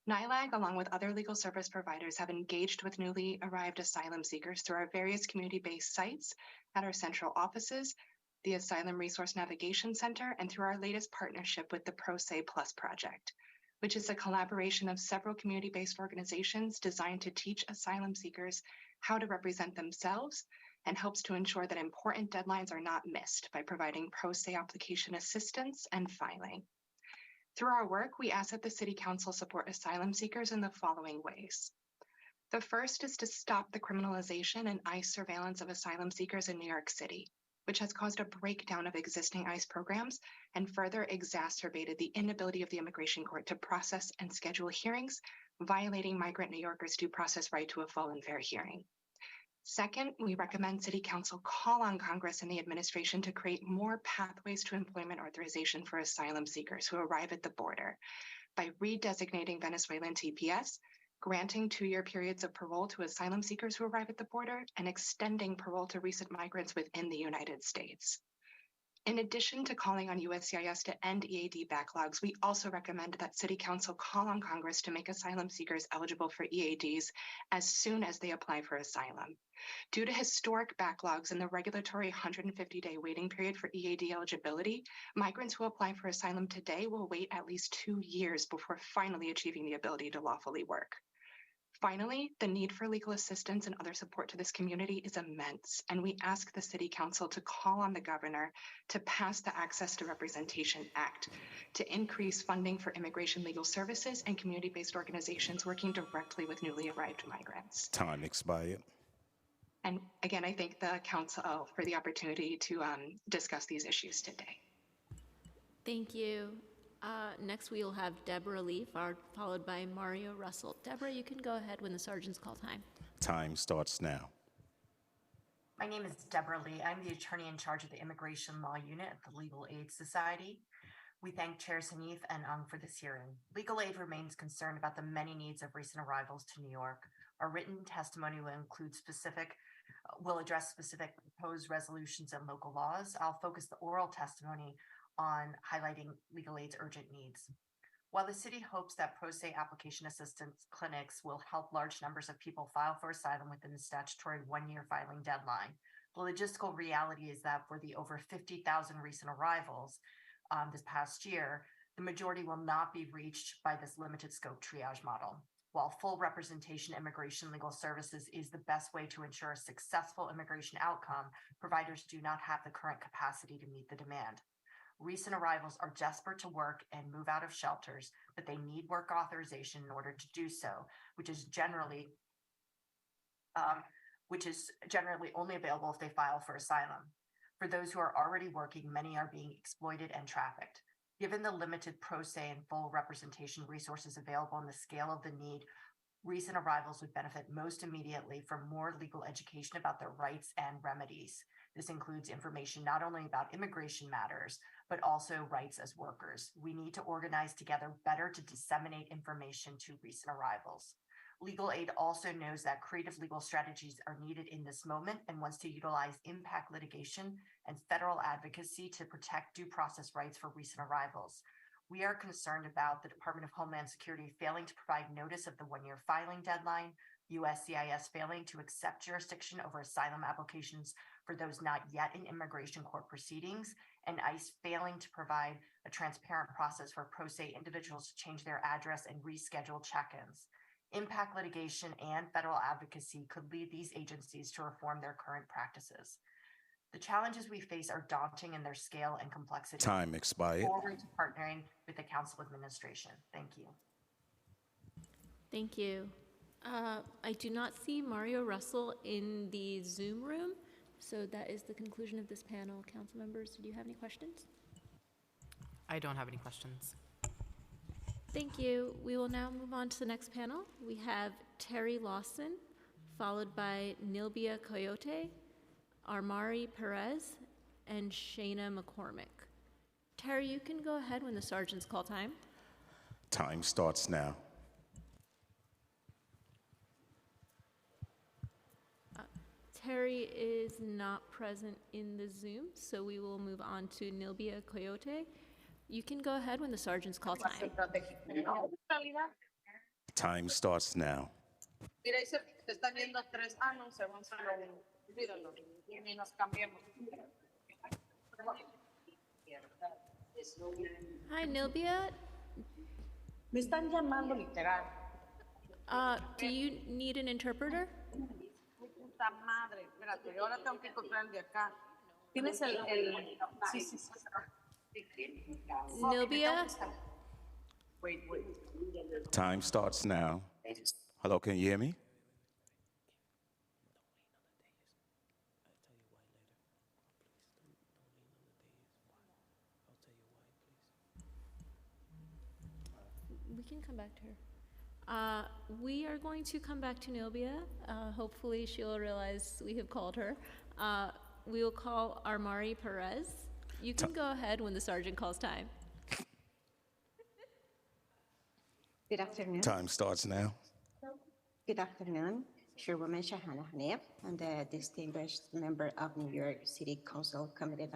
NILAG, along with other legal service providers, have engaged with newly arrived asylum seekers through our various community-based sites at our central offices, the Asylum Resource Navigation Center, and through our latest partnership with the Pro Se Plus project, which is a collaboration of several community-based organizations designed to teach asylum seekers how to represent themselves and helps to ensure that important deadlines are not missed by providing pro se application assistance and filing. Through our work, we ask that the City Council support asylum seekers in the following ways. The first is to stop the criminalization and ICE surveillance of asylum seekers in New York City. which has caused a breakdown of existing ICE programs and further exacerbated the inability of the Immigration Court to process and schedule hearings, violating migrant New Yorkers' due process right to a full and fair hearing. Second, we recommend City Council call on Congress and the administration to create more pathways to employment authorization for asylum seekers who arrive at the border by redesignating Venezuelan TPS, granting 2-year periods of parole to asylum seekers who arrive at the border, and extending parole to recent migrants within the United States. In addition to calling on USCIS to end EAD backlogs, we also recommend that City Council call on Congress to make asylum seekers eligible for EADs as soon as they apply for asylum. Due to historic backlogs in the regulatory 150-day waiting period for EAD eligibility, migrants who apply for asylum today will wait at least 2 years before finally achieving the ability to lawfully work. Finally, the need for legal assistance and other support to this community is immense, and we ask the City Council to call on the Governor to pass the Access to Representation Act to increase funding for immigration legal services and community-based organizations working directly with newly arrived migrants. Time expired. And again, I thank the Council for the opportunity to discuss these issues today. Thank you. Next, we will have Deborah Lee, followed by Mario Russell. Deborah, you can go ahead when the sergeants call time. Time starts now. My name is Deborah Lee. I'm the attorney in charge of the Immigration Law Unit at the Legal Aid Society. We thank Chairs Hanif and Ung for this hearing. Legal Aid remains concerned about the many needs of recent arrivals to New York. Our written testimony will address specific proposed resolutions and local laws. I'll focus the oral testimony on highlighting Legal Aid's urgent needs. While the city hopes that pro se application assistance clinics will help large numbers of people file for asylum within the statutory 1-year filing deadline, the logistical reality is that for the over 50,000 recent arrivals this past year, the majority will not be reached by this limited scope triage model. While full representation immigration legal services is the best way to ensure a successful immigration outcome, providers do not have the current capacity to meet the demand. Recent arrivals are desperate to work and move out of shelters, but they need work authorization in order to do so, which is generally only available if they file for asylum. For those who are already working, many are being exploited and trafficked. Given the limited pro se and full representation resources available and the scale of the need, recent arrivals would benefit most immediately from more legal education about their rights and remedies. This includes information not only about immigration matters, but also rights as workers. We need to organize together better to disseminate information to recent arrivals. Legal Aid also knows that creative legal strategies are needed in this moment and wants to utilize impact litigation and federal advocacy to protect due process rights for recent arrivals. We are concerned about the Department of Homeland Security failing to provide notice of the 1-year filing deadline, USCIS failing to accept jurisdiction over asylum applications for those not yet in immigration court proceedings, and ICE failing to provide a transparent process for pro se individuals to change their address and reschedule check-ins. Impact litigation and federal advocacy could lead these agencies to reform their current practices. The challenges we face are daunting in their scale and complexity. Time expired. Look forward to partnering with the Council administration. Thank you. Thank you. I do not see Mario Russell in the Zoom room, so that is the conclusion of this panel. Council members, do you have any questions? I don't have any questions. Thank you. We will now move on to the next panel. We have Terry Lawson, followed by Nilbia Coyote, Armari Perez, and Shayna McCormick. Terry, you can go ahead when the sergeants call time. Time starts now. Terry is not present in the Zoom, so we will move on to Nilbia Coyote. You can go ahead when the sergeants call time. Time starts now. Hi, Nilbia. Me están llamando literal. Do you need an interpreter? Puta madre, espérate, yo ahora tengo que encontrar el de acá. ¿Tienes el... Sí, sí, sí. Nilbia? Wait. Time starts now. Hello, can you hear me? can come back to her. We are going to come back to Nobia. Hopefully she'll realize we have called her. We will call Armari Perez. You can go ahead when the sergeant calls time. Good afternoon. Time starts now. Good afternoon. Chairwoman Shahana Hanif and the distinguished member of New York City Council Committee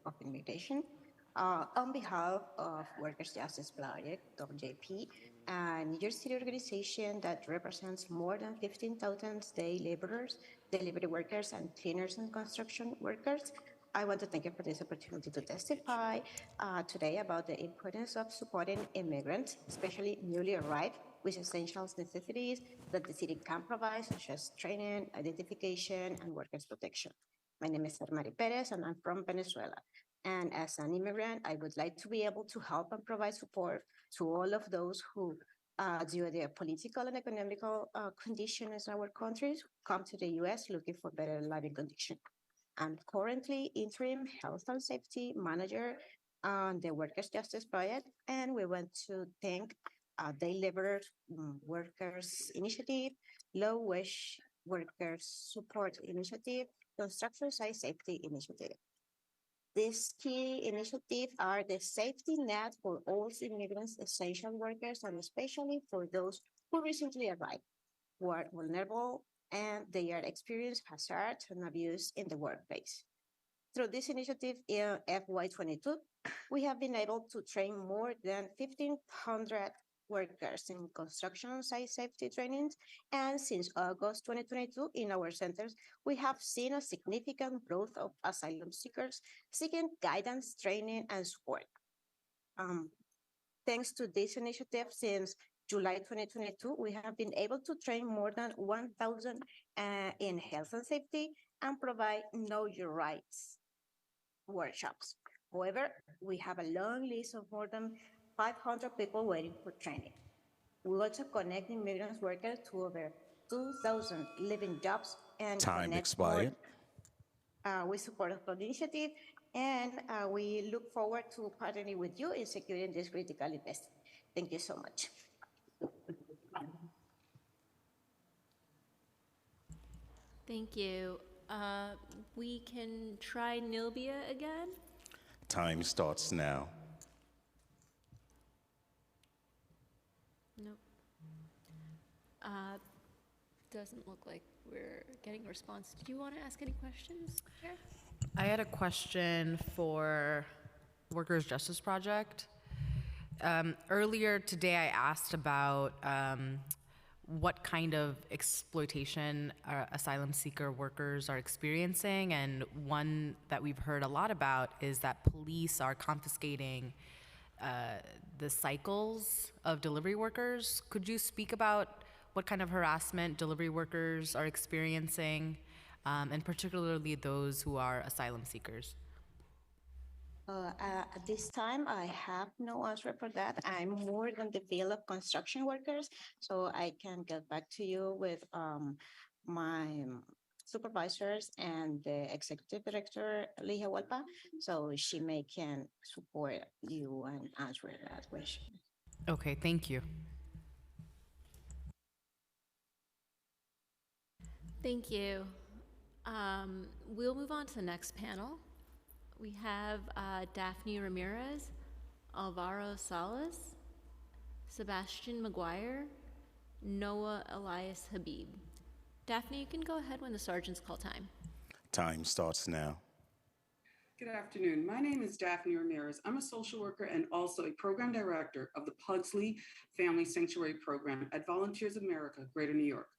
of Immigration. On behalf of Workers' Justice Project, WJP, a New York City organization that represents more than 15,000 day laborers, delivery workers, and cleaners and construction workers, I want to thank you for this opportunity to testify today about the importance of supporting immigrants, especially newly arrived, with essential necessities that the city can provide, such as training, identification, and workers' protection. My name is Armari Perez, and I'm from Venezuela. And as an immigrant, I would like to be able to help and provide support to all of those who, due to their political and economical conditions in our countries, come to the U.S. looking for better living conditions. I'm currently interim health and safety manager on the Workers' Justice Project, and we want to thank Day Labor Workers Initiative, Low Wage Workers Support Initiative, Construction Site Safety Initiative. These key initiatives are the safety net for all immigrants, essential workers, and especially for those who recently arrived, who are vulnerable and they are experiencing hazard and abuse in the workplace. Through this initiative in FY22, we have been able to train more than 1,500 workers in construction site safety trainings, and since August 2022, in our centers, we have seen a significant growth of asylum seekers seeking guidance, training, and support. Thanks to this initiative, since July 2022, we have been able to train more than 1,000 in health and safety and provide Know Your Rights workshops. However, we have a long list of more than 500 people waiting for training. We also connect immigrant workers to over 2,000 living jobs and Time expired. We support the initiative, and we look forward to partnering with you in securing this critical investment. Thank you so much. Thank you. We can try Nilbia again. Time starts now. Nope. Doesn't look like we're getting a response. Did you want to ask any questions, Chair? I had a question for Workers' Justice Project. Earlier today, I asked about what kind of exploitation asylum seeker workers are experiencing, and one that we've heard a lot about is that police are confiscating the cycles of delivery workers. Could you speak about what kind of harassment delivery workers are experiencing, and particularly those who are asylum seekers? At this time, I have no answer for that. I'm more than the field of construction workers, so I can get back to you with my supervisors and the executive director, Liha Walpa, so she can support you and answer that question. Okay, thank you. Thank you. We'll move on to the next panel. We have Daphne Ramirez, Alvaro Salas, Sebastian McGuire, Noah Elias Habib. Daphne, you can go ahead when the sergeants call time. Time starts now. Good afternoon. My name is Daphne Ramirez. I'm a social worker and also a program director of the Pugsley Family Sanctuary Program at Volunteers America, Greater New York.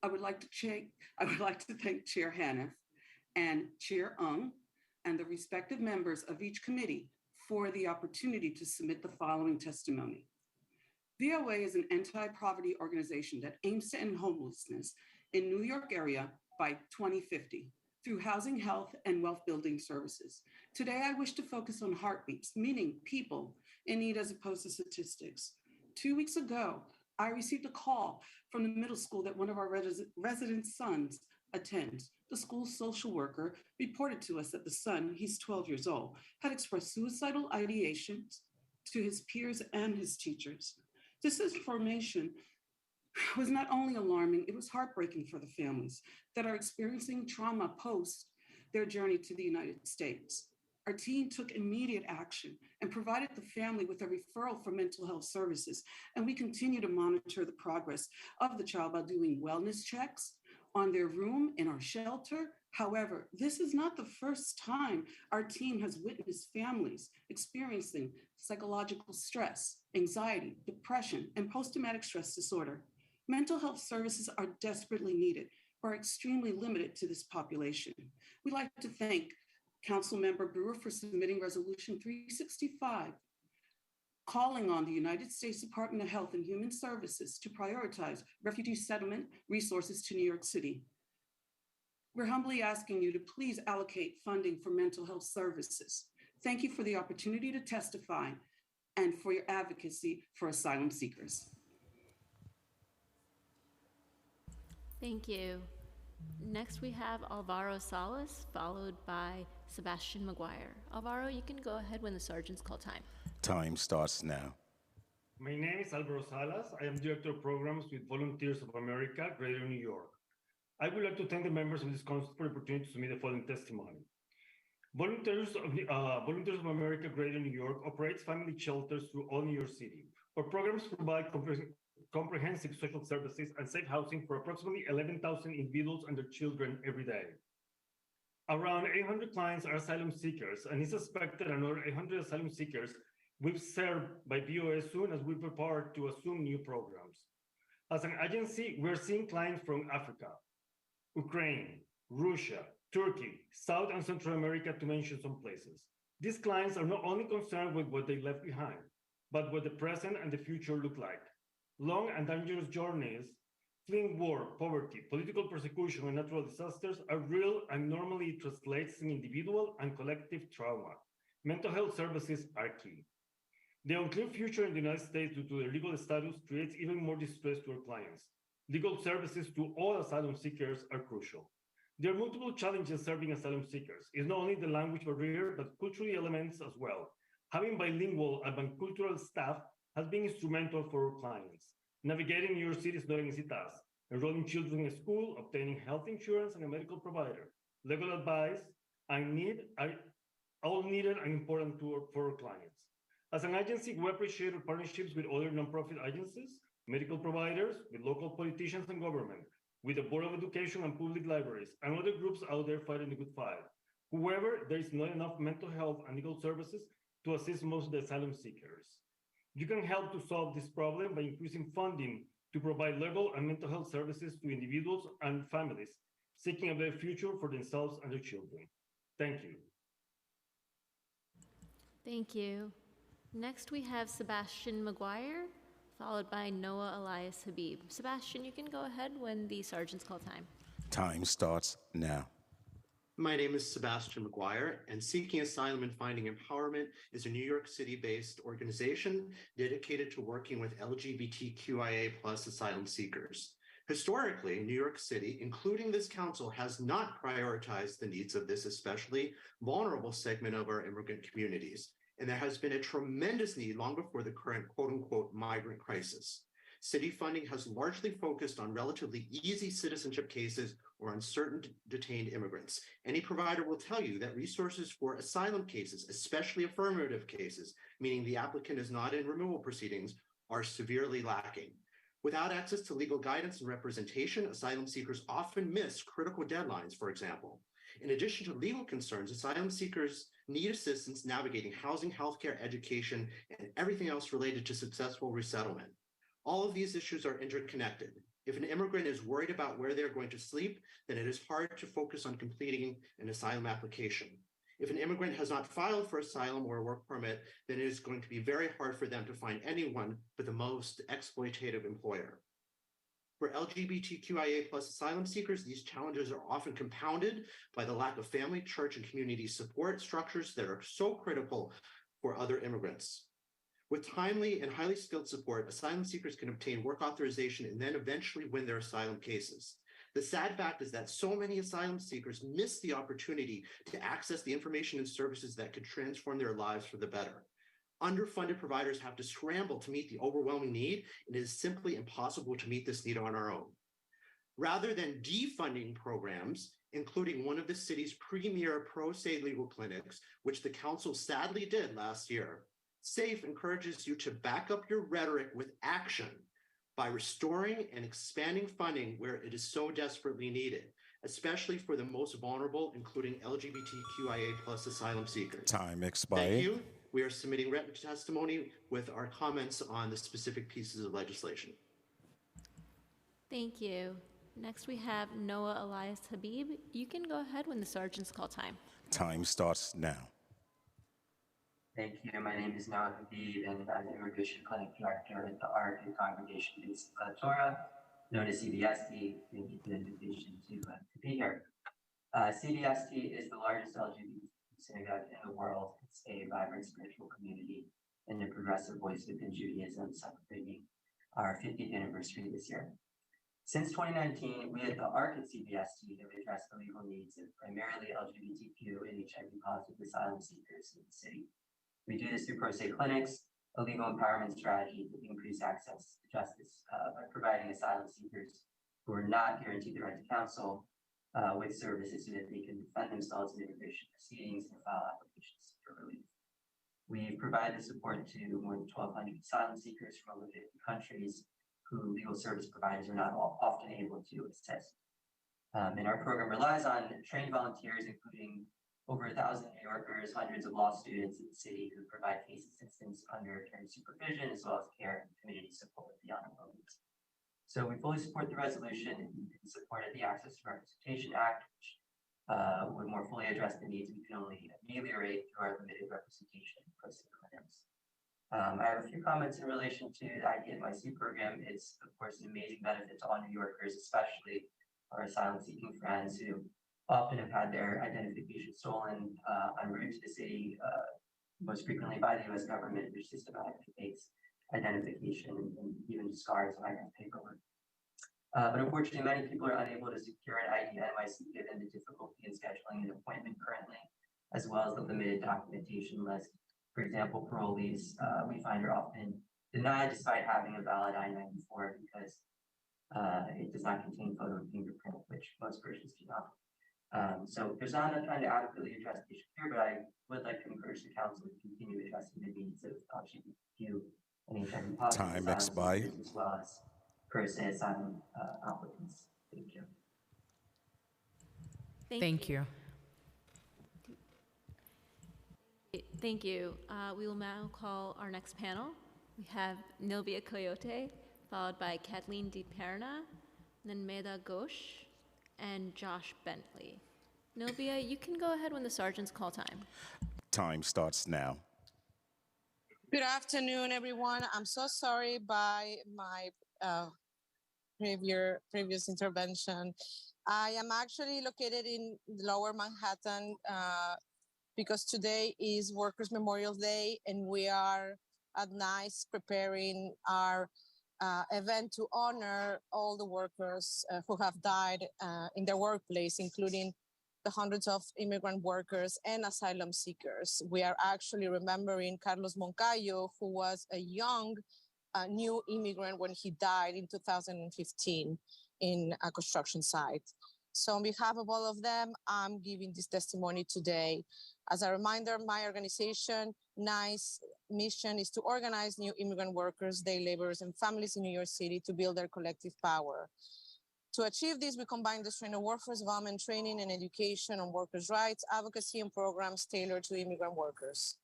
I would like to thank Chair Hanif and Chair Ung and the respective members of each committee for the opportunity to submit the following testimony. VOA is an anti-poverty organization that aims to end homelessness in New York area by 2050 through housing, health, and wealth building services. Today, I wish to focus on heartbeats, meaning people in need as opposed to statistics. 2 weeks ago, I received a call from the middle school that one of our resident sons attends. The school's social worker reported to us that the son, he's 12 years old, had expressed suicidal ideations to his peers and his teachers. This information was not only alarming, it was heartbreaking for the families that are experiencing trauma post their journey to the United States. Our team took immediate action and provided the family with a referral for mental health services. And we continue to monitor the progress of the child by doing wellness checks on their room in our shelter. However, this is not the first time our team has witnessed families experiencing psychological stress, anxiety, depression, and post-traumatic stress disorder. Mental health services are desperately needed, but are extremely limited to this population. We'd like to thank Councilmember Brewer for submitting Resolution 365, calling on the United States Department of Health and Human Services to prioritize refugee settlement resources to New York City. We're humbly asking you to please allocate funding for mental health services. Thank you for the opportunity to testify and for your advocacy for asylum seekers. Thank you. Next, we have Alvaro Salas, followed by Sebastian McGuire. Alvaro, you can go ahead when the sergeants call time. Time starts now. My name is Alvaro Salas. I am Director of Programs with Volunteers of America, Greater New York. I would like to thank the members of this council for the opportunity to submit the following testimony. Volunteers of America, Greater New York operates family shelters through all New York City. Our programs provide comprehensive social services and safe housing for approximately 11,000 individuals and their children every day. Around 800 clients are asylum seekers, and it's expected another 800 asylum seekers will be served by VOA soon as we prepare to assume new programs. As an agency, we're seeing clients from Africa, Ukraine, Russia, Turkey, South and Central America, to mention some places. These clients are not only concerned with what they left behind, but what the present and the future look like. Long and dangerous journeys, fleeing war, poverty, political persecution, and natural disasters are real and normally translates in individual and collective trauma. Mental health services are key. The unclear future in the United States due to their legal status creates even more distress to our clients. Legal services to all asylum seekers are crucial. There are multiple challenges serving asylum seekers. It's not only the language barrier, but cultural elements as well. Having bilingual and bicultural staff has been instrumental for our clients. Navigating New York City is not an easy task. Enrolling children in school, obtaining health insurance and a medical provider, legal advice, and need are all needed and important for our clients. As an agency, we appreciate our partnerships with other nonprofit agencies, medical providers, with local politicians and government, with the Board of Education and public libraries, and other groups out there fighting the good fight. However, there is not enough mental health and legal services to assist most of the asylum seekers. You can help to solve this problem by increasing funding to provide legal and mental health services to individuals and families seeking a better future for themselves and their children. Thank you. Thank you. Next, we have Sebastian McGuire, followed by Noah Elias Habib. Sebastian, you can go ahead when the sergeants call time. Time starts now. My name is Sebastian McGuire, and Seeking Asylum and Finding Empowerment is a New York City-based organization dedicated to working with LGBTQIA+ asylum seekers. Historically, New York City, including this council, has not prioritized the needs of this especially vulnerable segment of our immigrant communities. And there has been a tremendous need long before the current quote-unquote migrant crisis. City funding has largely focused on relatively easy citizenship cases or uncertain detained immigrants. Any provider will tell you that resources for asylum cases, especially affirmative cases, meaning the applicant is not in removal proceedings, are severely lacking. Without access to legal guidance and representation, asylum seekers often miss critical deadlines, for example. In addition to legal concerns, asylum seekers need assistance navigating housing, healthcare, education, and everything else related to successful resettlement. All of these issues are interconnected. If an immigrant is worried about where they're going to sleep, then it is hard to focus on completing an asylum application. If an immigrant has not filed for asylum or a work permit, then it is going to be very hard for them to find anyone but the most exploitative employer. For LGBTQIA+ asylum seekers, these challenges are often compounded by the lack of family, church, and community support structures that are so critical for other immigrants. With timely and highly skilled support, asylum seekers can obtain work authorization and then eventually win their asylum cases. The sad fact is that so many asylum seekers miss the opportunity to access the information and services that could transform their lives for the better. Underfunded providers have to scramble to meet the overwhelming need, and it is simply impossible to meet this need on our own. Rather than defunding programs, including one of the city's premier pro se legal clinics, which the council sadly did last year, SAFE encourages you to back up your rhetoric with action by restoring and expanding funding where it is so desperately needed, especially for the most vulnerable, including LGBTQIA+ asylum seekers. Time expired. Thank you. We are submitting written testimony with our comments on the specific pieces of legislation. Thank you. Next, we have Noah Elias Habib. You can go ahead when the sergeants call time. Time starts now. Thank you. My name is Noah Habib, and I'm the Immigration Clinic Director at the ARC and Congregation based in Torah, known as CBST. Thank you for the invitation to be here. CBST is the largest LGBT synagogue in the world. It's a vibrant spiritual community and a progressive voice within Judaism, celebrating our 50th anniversary this year. Since 2019, we at the ARC at CBST have addressed the legal needs of primarily LGBTQ and HIV-positive asylum seekers in the city. We do this through pro se clinics, a legal empowerment strategy to increase access to justice by providing asylum seekers who are not guaranteed the right to counsel with services so that they can defend themselves in immigration proceedings and file applications for relief. We've provided support to more than 1,200 asylum seekers from over 50 countries who legal service providers are not often able to assist. And our program relies on trained volunteers, including over 1,000 New Yorkers, hundreds of law students in the city who provide case assistance under attorney supervision, as well as care and community support beyond enrollment. So we fully support the resolution and supported the Access to Representation Act, which would more fully address the needs we can only ameliorate through our limited representation in pro se clinics. I have a few comments in relation to the ID@NYC program. It's, of course, an amazing benefit to all New Yorkers, especially our asylum-seeking friends who often have had their identification stolen en route to the city, most frequently by the U.S. government, which systematically takes identification and even discards migrant paperwork. But unfortunately, many people are unable to secure an ID@NYC given the difficulty in scheduling an appointment currently, as well as the limited documentation list. For example, parolees, we find are often denied despite having a valid I-94 because it does not contain photo and fingerprint, which most versions do not. So there's not enough time to adequately address the issue here, but I would like to encourage the council to continue addressing the needs of LGBTQ and HIV Time expired. as well as pro se asylum applicants. Thank you. Thank you. Thank you. We will now call our next panel. We have Nilbia Coyote, followed by Kathleen DiPerna, then Meda Ghosh, and Josh Bentley. Nilbia, you can go ahead when the sergeants call time. Time starts now. Good afternoon, everyone. I'm so sorry by my previous intervention. I am actually located in Lower Manhattan because today is Workers' Memorial Day, and we are at NICE preparing our event to honor all the workers who have died in their workplace, including the hundreds of immigrant workers and asylum seekers. We are actually remembering Carlos Moncayo, who was a young new immigrant when he died in 2015 in a construction site. So on behalf of all of them, I'm giving this testimony today. As a reminder, my organization, NICE, mission is to organize new immigrant workers, day laborers, and families in New York City to build their collective power. To achieve this, we combine the strength of workforce development training and education on workers' rights, advocacy, and programs tailored to immigrant workers.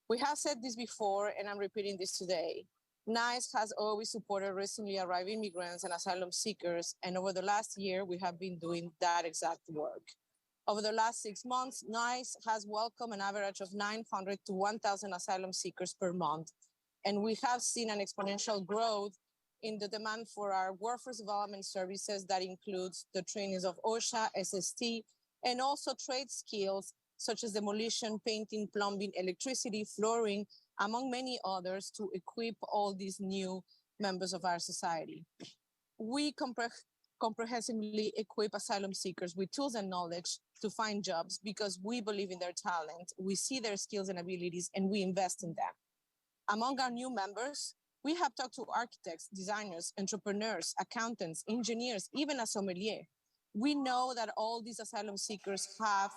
We have said this before, and I'm repeating this today. NICE has always supported recently arrived immigrants and asylum seekers, and over the last year, we have been doing that exact work. Over the last 6 months, NICE has welcomed an average of 900 to 1,000 asylum seekers per month, and we have seen an exponential growth in the demand for our workforce development services that includes the trainings of OSHA, SST, and also trade skills such as demolition, painting, plumbing, electricity, flooring, among many others, to equip all these new members of our society. We comprehensively equip asylum seekers with tools and knowledge to find jobs because we believe in their talent, we see their skills and abilities, and we invest in them. Among our new members, we have talked to architects, designers, entrepreneurs, accountants, engineers, even a sommelier. We know that all these asylum seekers have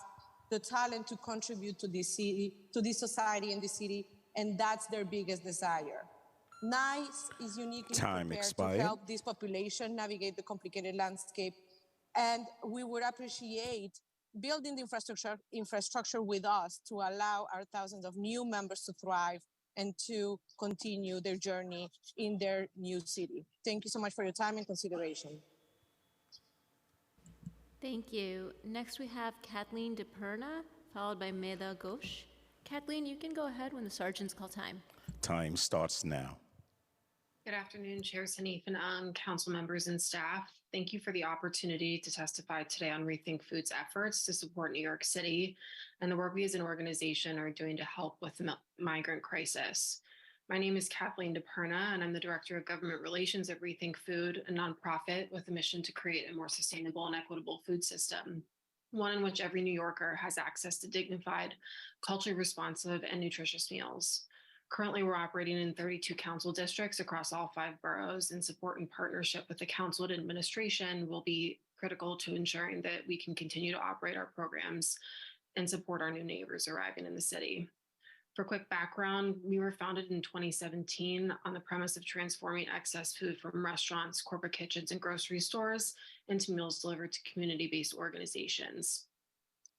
the talent to contribute to this city, to this society and the city, and that's their biggest desire. NICE is uniquely prepared to help this population navigate the complicated landscape, and we would appreciate building the infrastructure with us to allow our thousands of new members to thrive and to continue their journey in their new city. Thank you so much for your time and consideration. Thank you. Next, we have Kathleen DePerna, followed by Medha Ghosh. Kathleen, you can go ahead when the sergeants call time. Time starts now. Good afternoon, Chair Hanif and council members and staff. Thank you for the opportunity to testify today on Rethink Food's efforts to support New York City and the work we as an organization are doing to help with the migrant crisis. My name is Kathleen DePerna, and I'm the Director of Government Relations at Rethink Food, a nonprofit with a mission to create a more sustainable and equitable food system, one in which every New Yorker has access to dignified, culturally responsive, and nutritious meals. Currently, we're operating in 32 council districts across all 5 boroughs, and support and partnership with the council and administration will be critical to ensuring that we can continue to operate our programs and support our new neighbors arriving in the city. For quick background, we were founded in 2017 on the premise of transforming excess food from restaurants, corporate kitchens, and grocery stores into meals delivered to community-based organizations.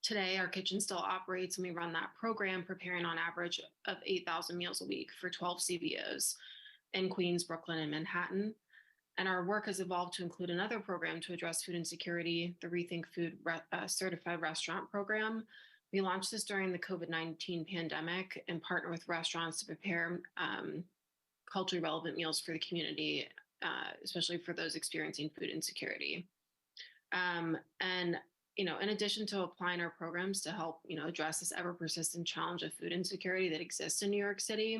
Today, our kitchen still operates, and we run that program preparing on average of 8,000 meals a week for 12 CBOs in Queens, Brooklyn, and Manhattan. And our work has evolved to include another program to address food insecurity, the Rethink Food Certified Restaurant Program. We launched this during the COVID-19 pandemic and partner with restaurants to prepare culturally relevant meals for the community, especially for those experiencing food insecurity. And in addition to applying our programs to help, address this ever-persistent challenge of food insecurity that exists in New York City,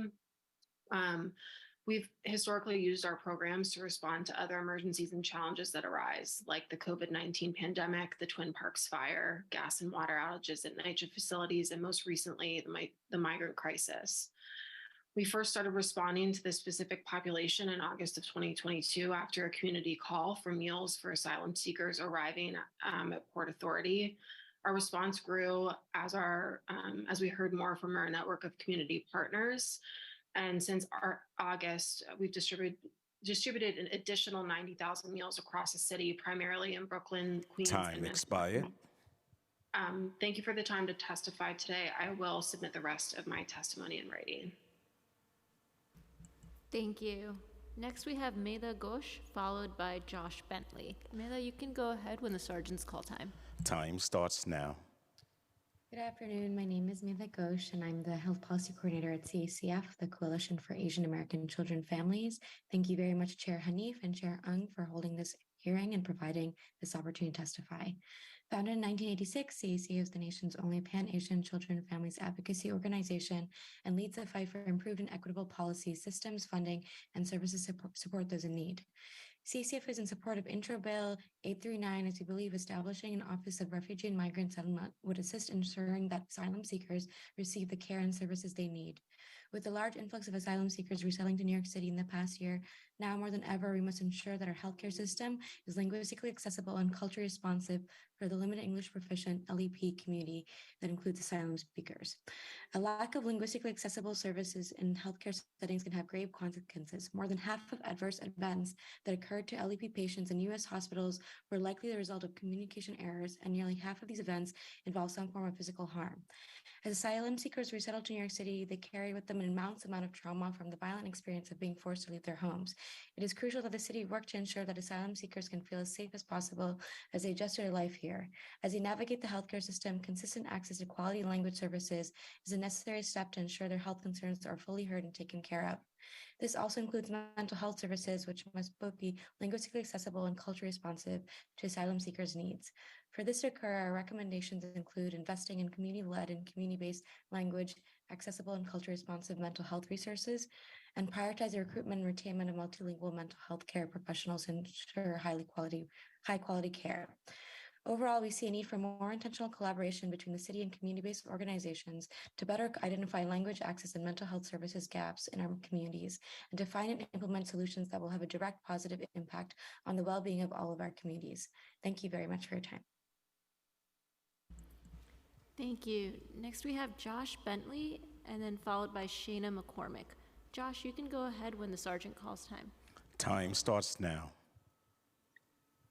we've historically used our programs to respond to other emergencies and challenges that arise, like the COVID-19 pandemic, the Twin Parks fire, gas and water outages at NYCHA facilities, and most recently, the migrant crisis. We first started responding to this specific population in August of 2022 after a community call for meals for asylum seekers arriving at Port Authority. Our response grew as we heard more from our network of community partners. And since August, we've distributed an additional 90,000 meals across the city, primarily in Brooklyn, Queens, Time expired. Thank you for the time to testify today. I will submit the rest of my testimony in writing. Thank you. Next, we have Medha Ghosh, followed by Josh Bentley. Medha, you can go ahead when the sergeants call time. Time starts now. Good afternoon. My name is Medha Ghosh, and I'm the Health Policy Coordinator at CACF, the Coalition for Asian American Children Families. Thank you very much, Chair Hanif and Chair Ung, for holding this hearing and providing this opportunity to testify. Founded in 1986, CACF is the nation's only Pan-Asian children and families advocacy organization and leads the fight for improved and equitable policies, systems, funding, and services to support those in need. CACF is in support of Intro Bill 839, as we believe establishing an Office of Refugee and Migrant Settlement would assist ensuring that asylum seekers receive the care and services they need. With the large influx of asylum seekers resettling to New York City in the past year, now more than ever, we must ensure that our healthcare system is linguistically accessible and culturally responsive for the limited English proficient LEP community that includes asylum speakers. A lack of linguistically accessible services in healthcare settings can have grave consequences. More than half of adverse events that occurred to LEP patients in U.S. hospitals were likely the result of communication errors, and nearly half of these events involve some form of physical harm. As asylum seekers resettle to New York City, they carry with them an immense amount of trauma from the violent experience of being forced to leave their homes. It is crucial that the city work to ensure that asylum seekers can feel as safe as possible as they adjust to their life here. As they navigate the healthcare system, consistent access to quality language services is a necessary step to ensure their health concerns are fully heard and taken care of. This also includes mental health services, which must both be linguistically accessible and culturally responsive to asylum seekers' needs. For this to occur, our recommendations include investing in community-led and community-based language, accessible and culturally responsive mental health resources, and prioritize the recruitment and retainment of multilingual mental health care professionals to ensure high quality care. Overall, we see a need for more intentional collaboration between the city and community-based organizations to better identify language access and mental health services gaps in our communities and to find and implement solutions that will have a direct positive impact on the well-being of all of our communities. Thank you very much for your time. Thank you. Next, we have Josh Bentley, and then followed by Shayna McCormick. Josh, you can go ahead when the sergeant calls time. Time starts now.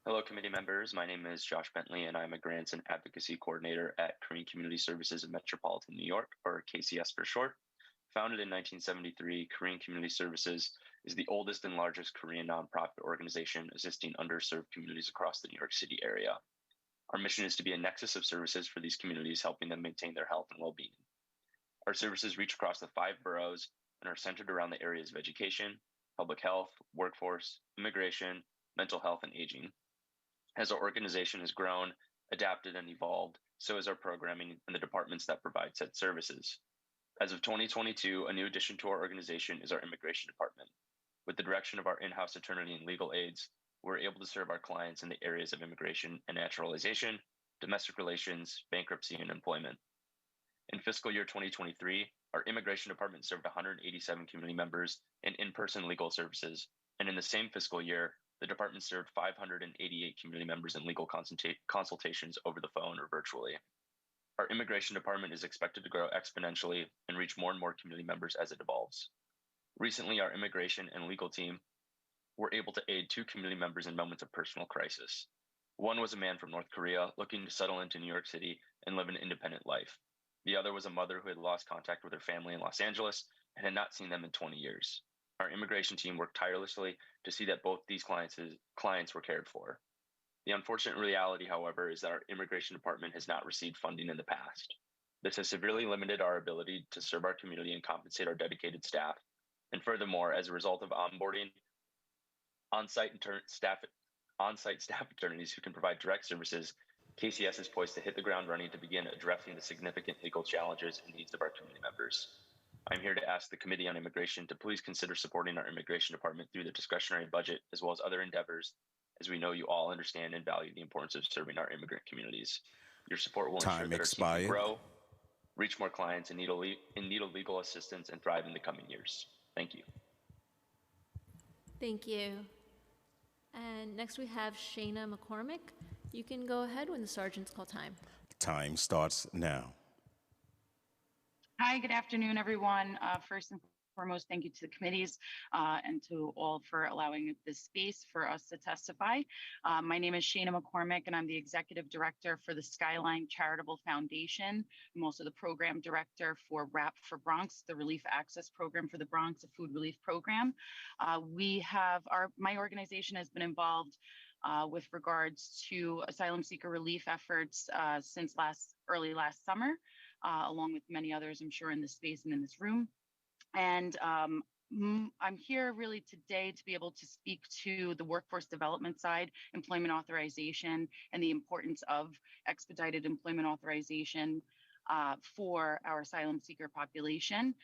Hello, committee members. My name is Josh Bentley, and I'm a Grants and Advocacy Coordinator at Korean Community Services of Metropolitan New York, or KCS for short. Founded in 1973, Korean Community Services is the oldest and largest Korean nonprofit organization assisting underserved communities across the New York City area. Our mission is to be a nexus of services for these communities, helping them maintain their health and well-being. Our services reach across the 5 boroughs and are centered around the areas of education, public health, workforce, immigration, mental health, and aging. As our organization has grown, adapted, and evolved, so is our programming and the departments that provide said services. As of 2022, a new addition to our organization is our immigration department. With the direction of our in-house attorney and legal aides, we're able to serve our clients in the areas of immigration and naturalization, domestic relations, bankruptcy, and employment. In fiscal year 2023, our immigration department served 187 community members in in-person legal services, and in the same fiscal year, the department served 588 community members in legal consultations over the phone or virtually. Our immigration department is expected to grow exponentially and reach more and more community members as it evolves. Recently, our immigration and legal team were able to aid 2 community members in moments of personal crisis. One was a man from North Korea looking to settle into New York City and live an independent life. The other was a mother who had lost contact with her family in Los Angeles and had not seen them in 20 years. Our immigration team worked tirelessly to see that both these clients were cared for. The unfortunate reality, however, is that our immigration department has not received funding in the past. This has severely limited our ability to serve our community and compensate our dedicated staff. And furthermore, as a result of onboarding on-site staff attorneys who can provide direct services, KCS is poised to hit the ground running to begin addressing the significant legal challenges and needs of our community members. I'm here to ask the Committee on Immigration to please consider supporting our immigration department through the discretionary budget, as well as other endeavors, as we know you all understand and value the importance of serving our immigrant communities. Your support will ensure that our team can grow, reach more clients in need of legal assistance, and thrive in the coming years. Thank you. Thank you. And next we have Shayna McCormick. You can go ahead when the sergeants call time. Time starts now. Hi, good afternoon, everyone. First and foremost, thank you to the committees and to all for allowing this space for us to testify. My name is Shayna McCormick, and I'm the Executive Director for the Skyline Charitable Foundation. I'm also the Program Director for RAP for Bronx, the Relief Access Program for the Bronx, a food relief program. My organization has been involved with regards to asylum seeker relief efforts since early last summer, along with many others, I'm sure, in this space and in this room. And I'm here really today to be able to speak to the workforce development side, employment authorization, and the importance of expedited employment authorization for our asylum seeker population.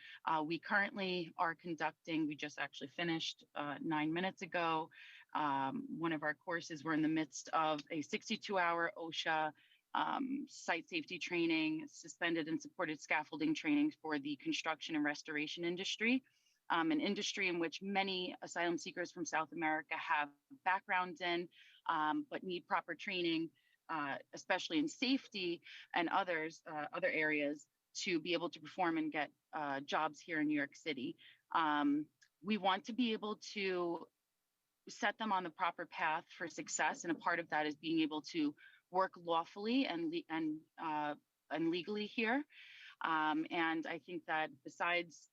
We currently are we just actually finished 9 minutes ago, one of our courses. We're in the midst of a 62-hour OSHA site safety training, suspended and supported scaffolding training for the construction and restoration industry, an industry in which many asylum seekers from South America have backgrounds in, but need proper training, especially in safety and other areas, to be able to perform and get jobs here in New York City. We want to be able to set them on the proper path for success, and a part of that is being able to work lawfully and legally here. And I think that besides,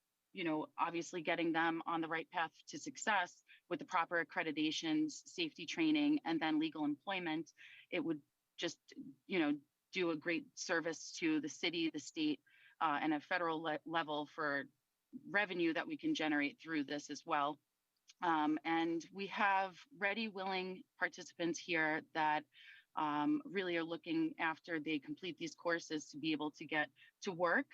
obviously getting them on the right path to success with the proper accreditations, safety training, and then legal employment, it would just, do a great service to the city, the state, and a federal level for revenue that we can generate through this as well. And we have ready, willing participants here that really are looking after they complete these courses to be able to get to work.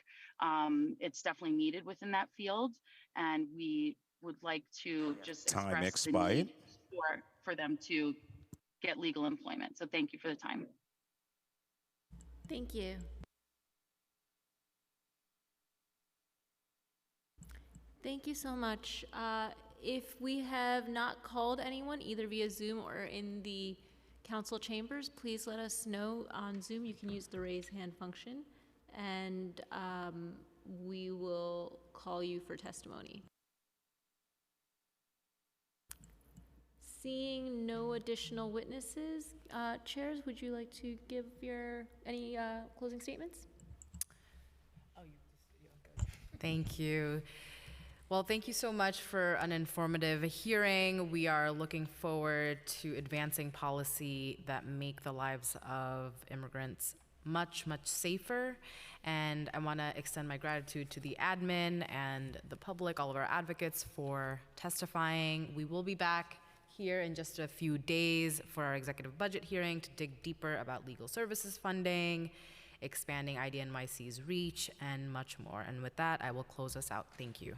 It's definitely needed within that field, and we would like to just express the need for them to get legal employment. So thank you for the time. Thank you. Thank you so much. If we have not called anyone, either via Zoom or in the council chambers, please let us know on Zoom. You can use the raise hand function, and we will call you for testimony. Seeing no additional witnesses, chairs, would you like to give any closing statements? Thank you. Well, thank you so much for an informative hearing. We are looking forward to advancing policy that make the lives of immigrants much, much safer. And I want to extend my gratitude to the admin and the public, all of our advocates, for testifying. We will be back here in just a few days for our executive budget hearing to dig deeper about legal services funding, expanding IDNYC's reach, and much more. And with that, I will close us out. Thank you.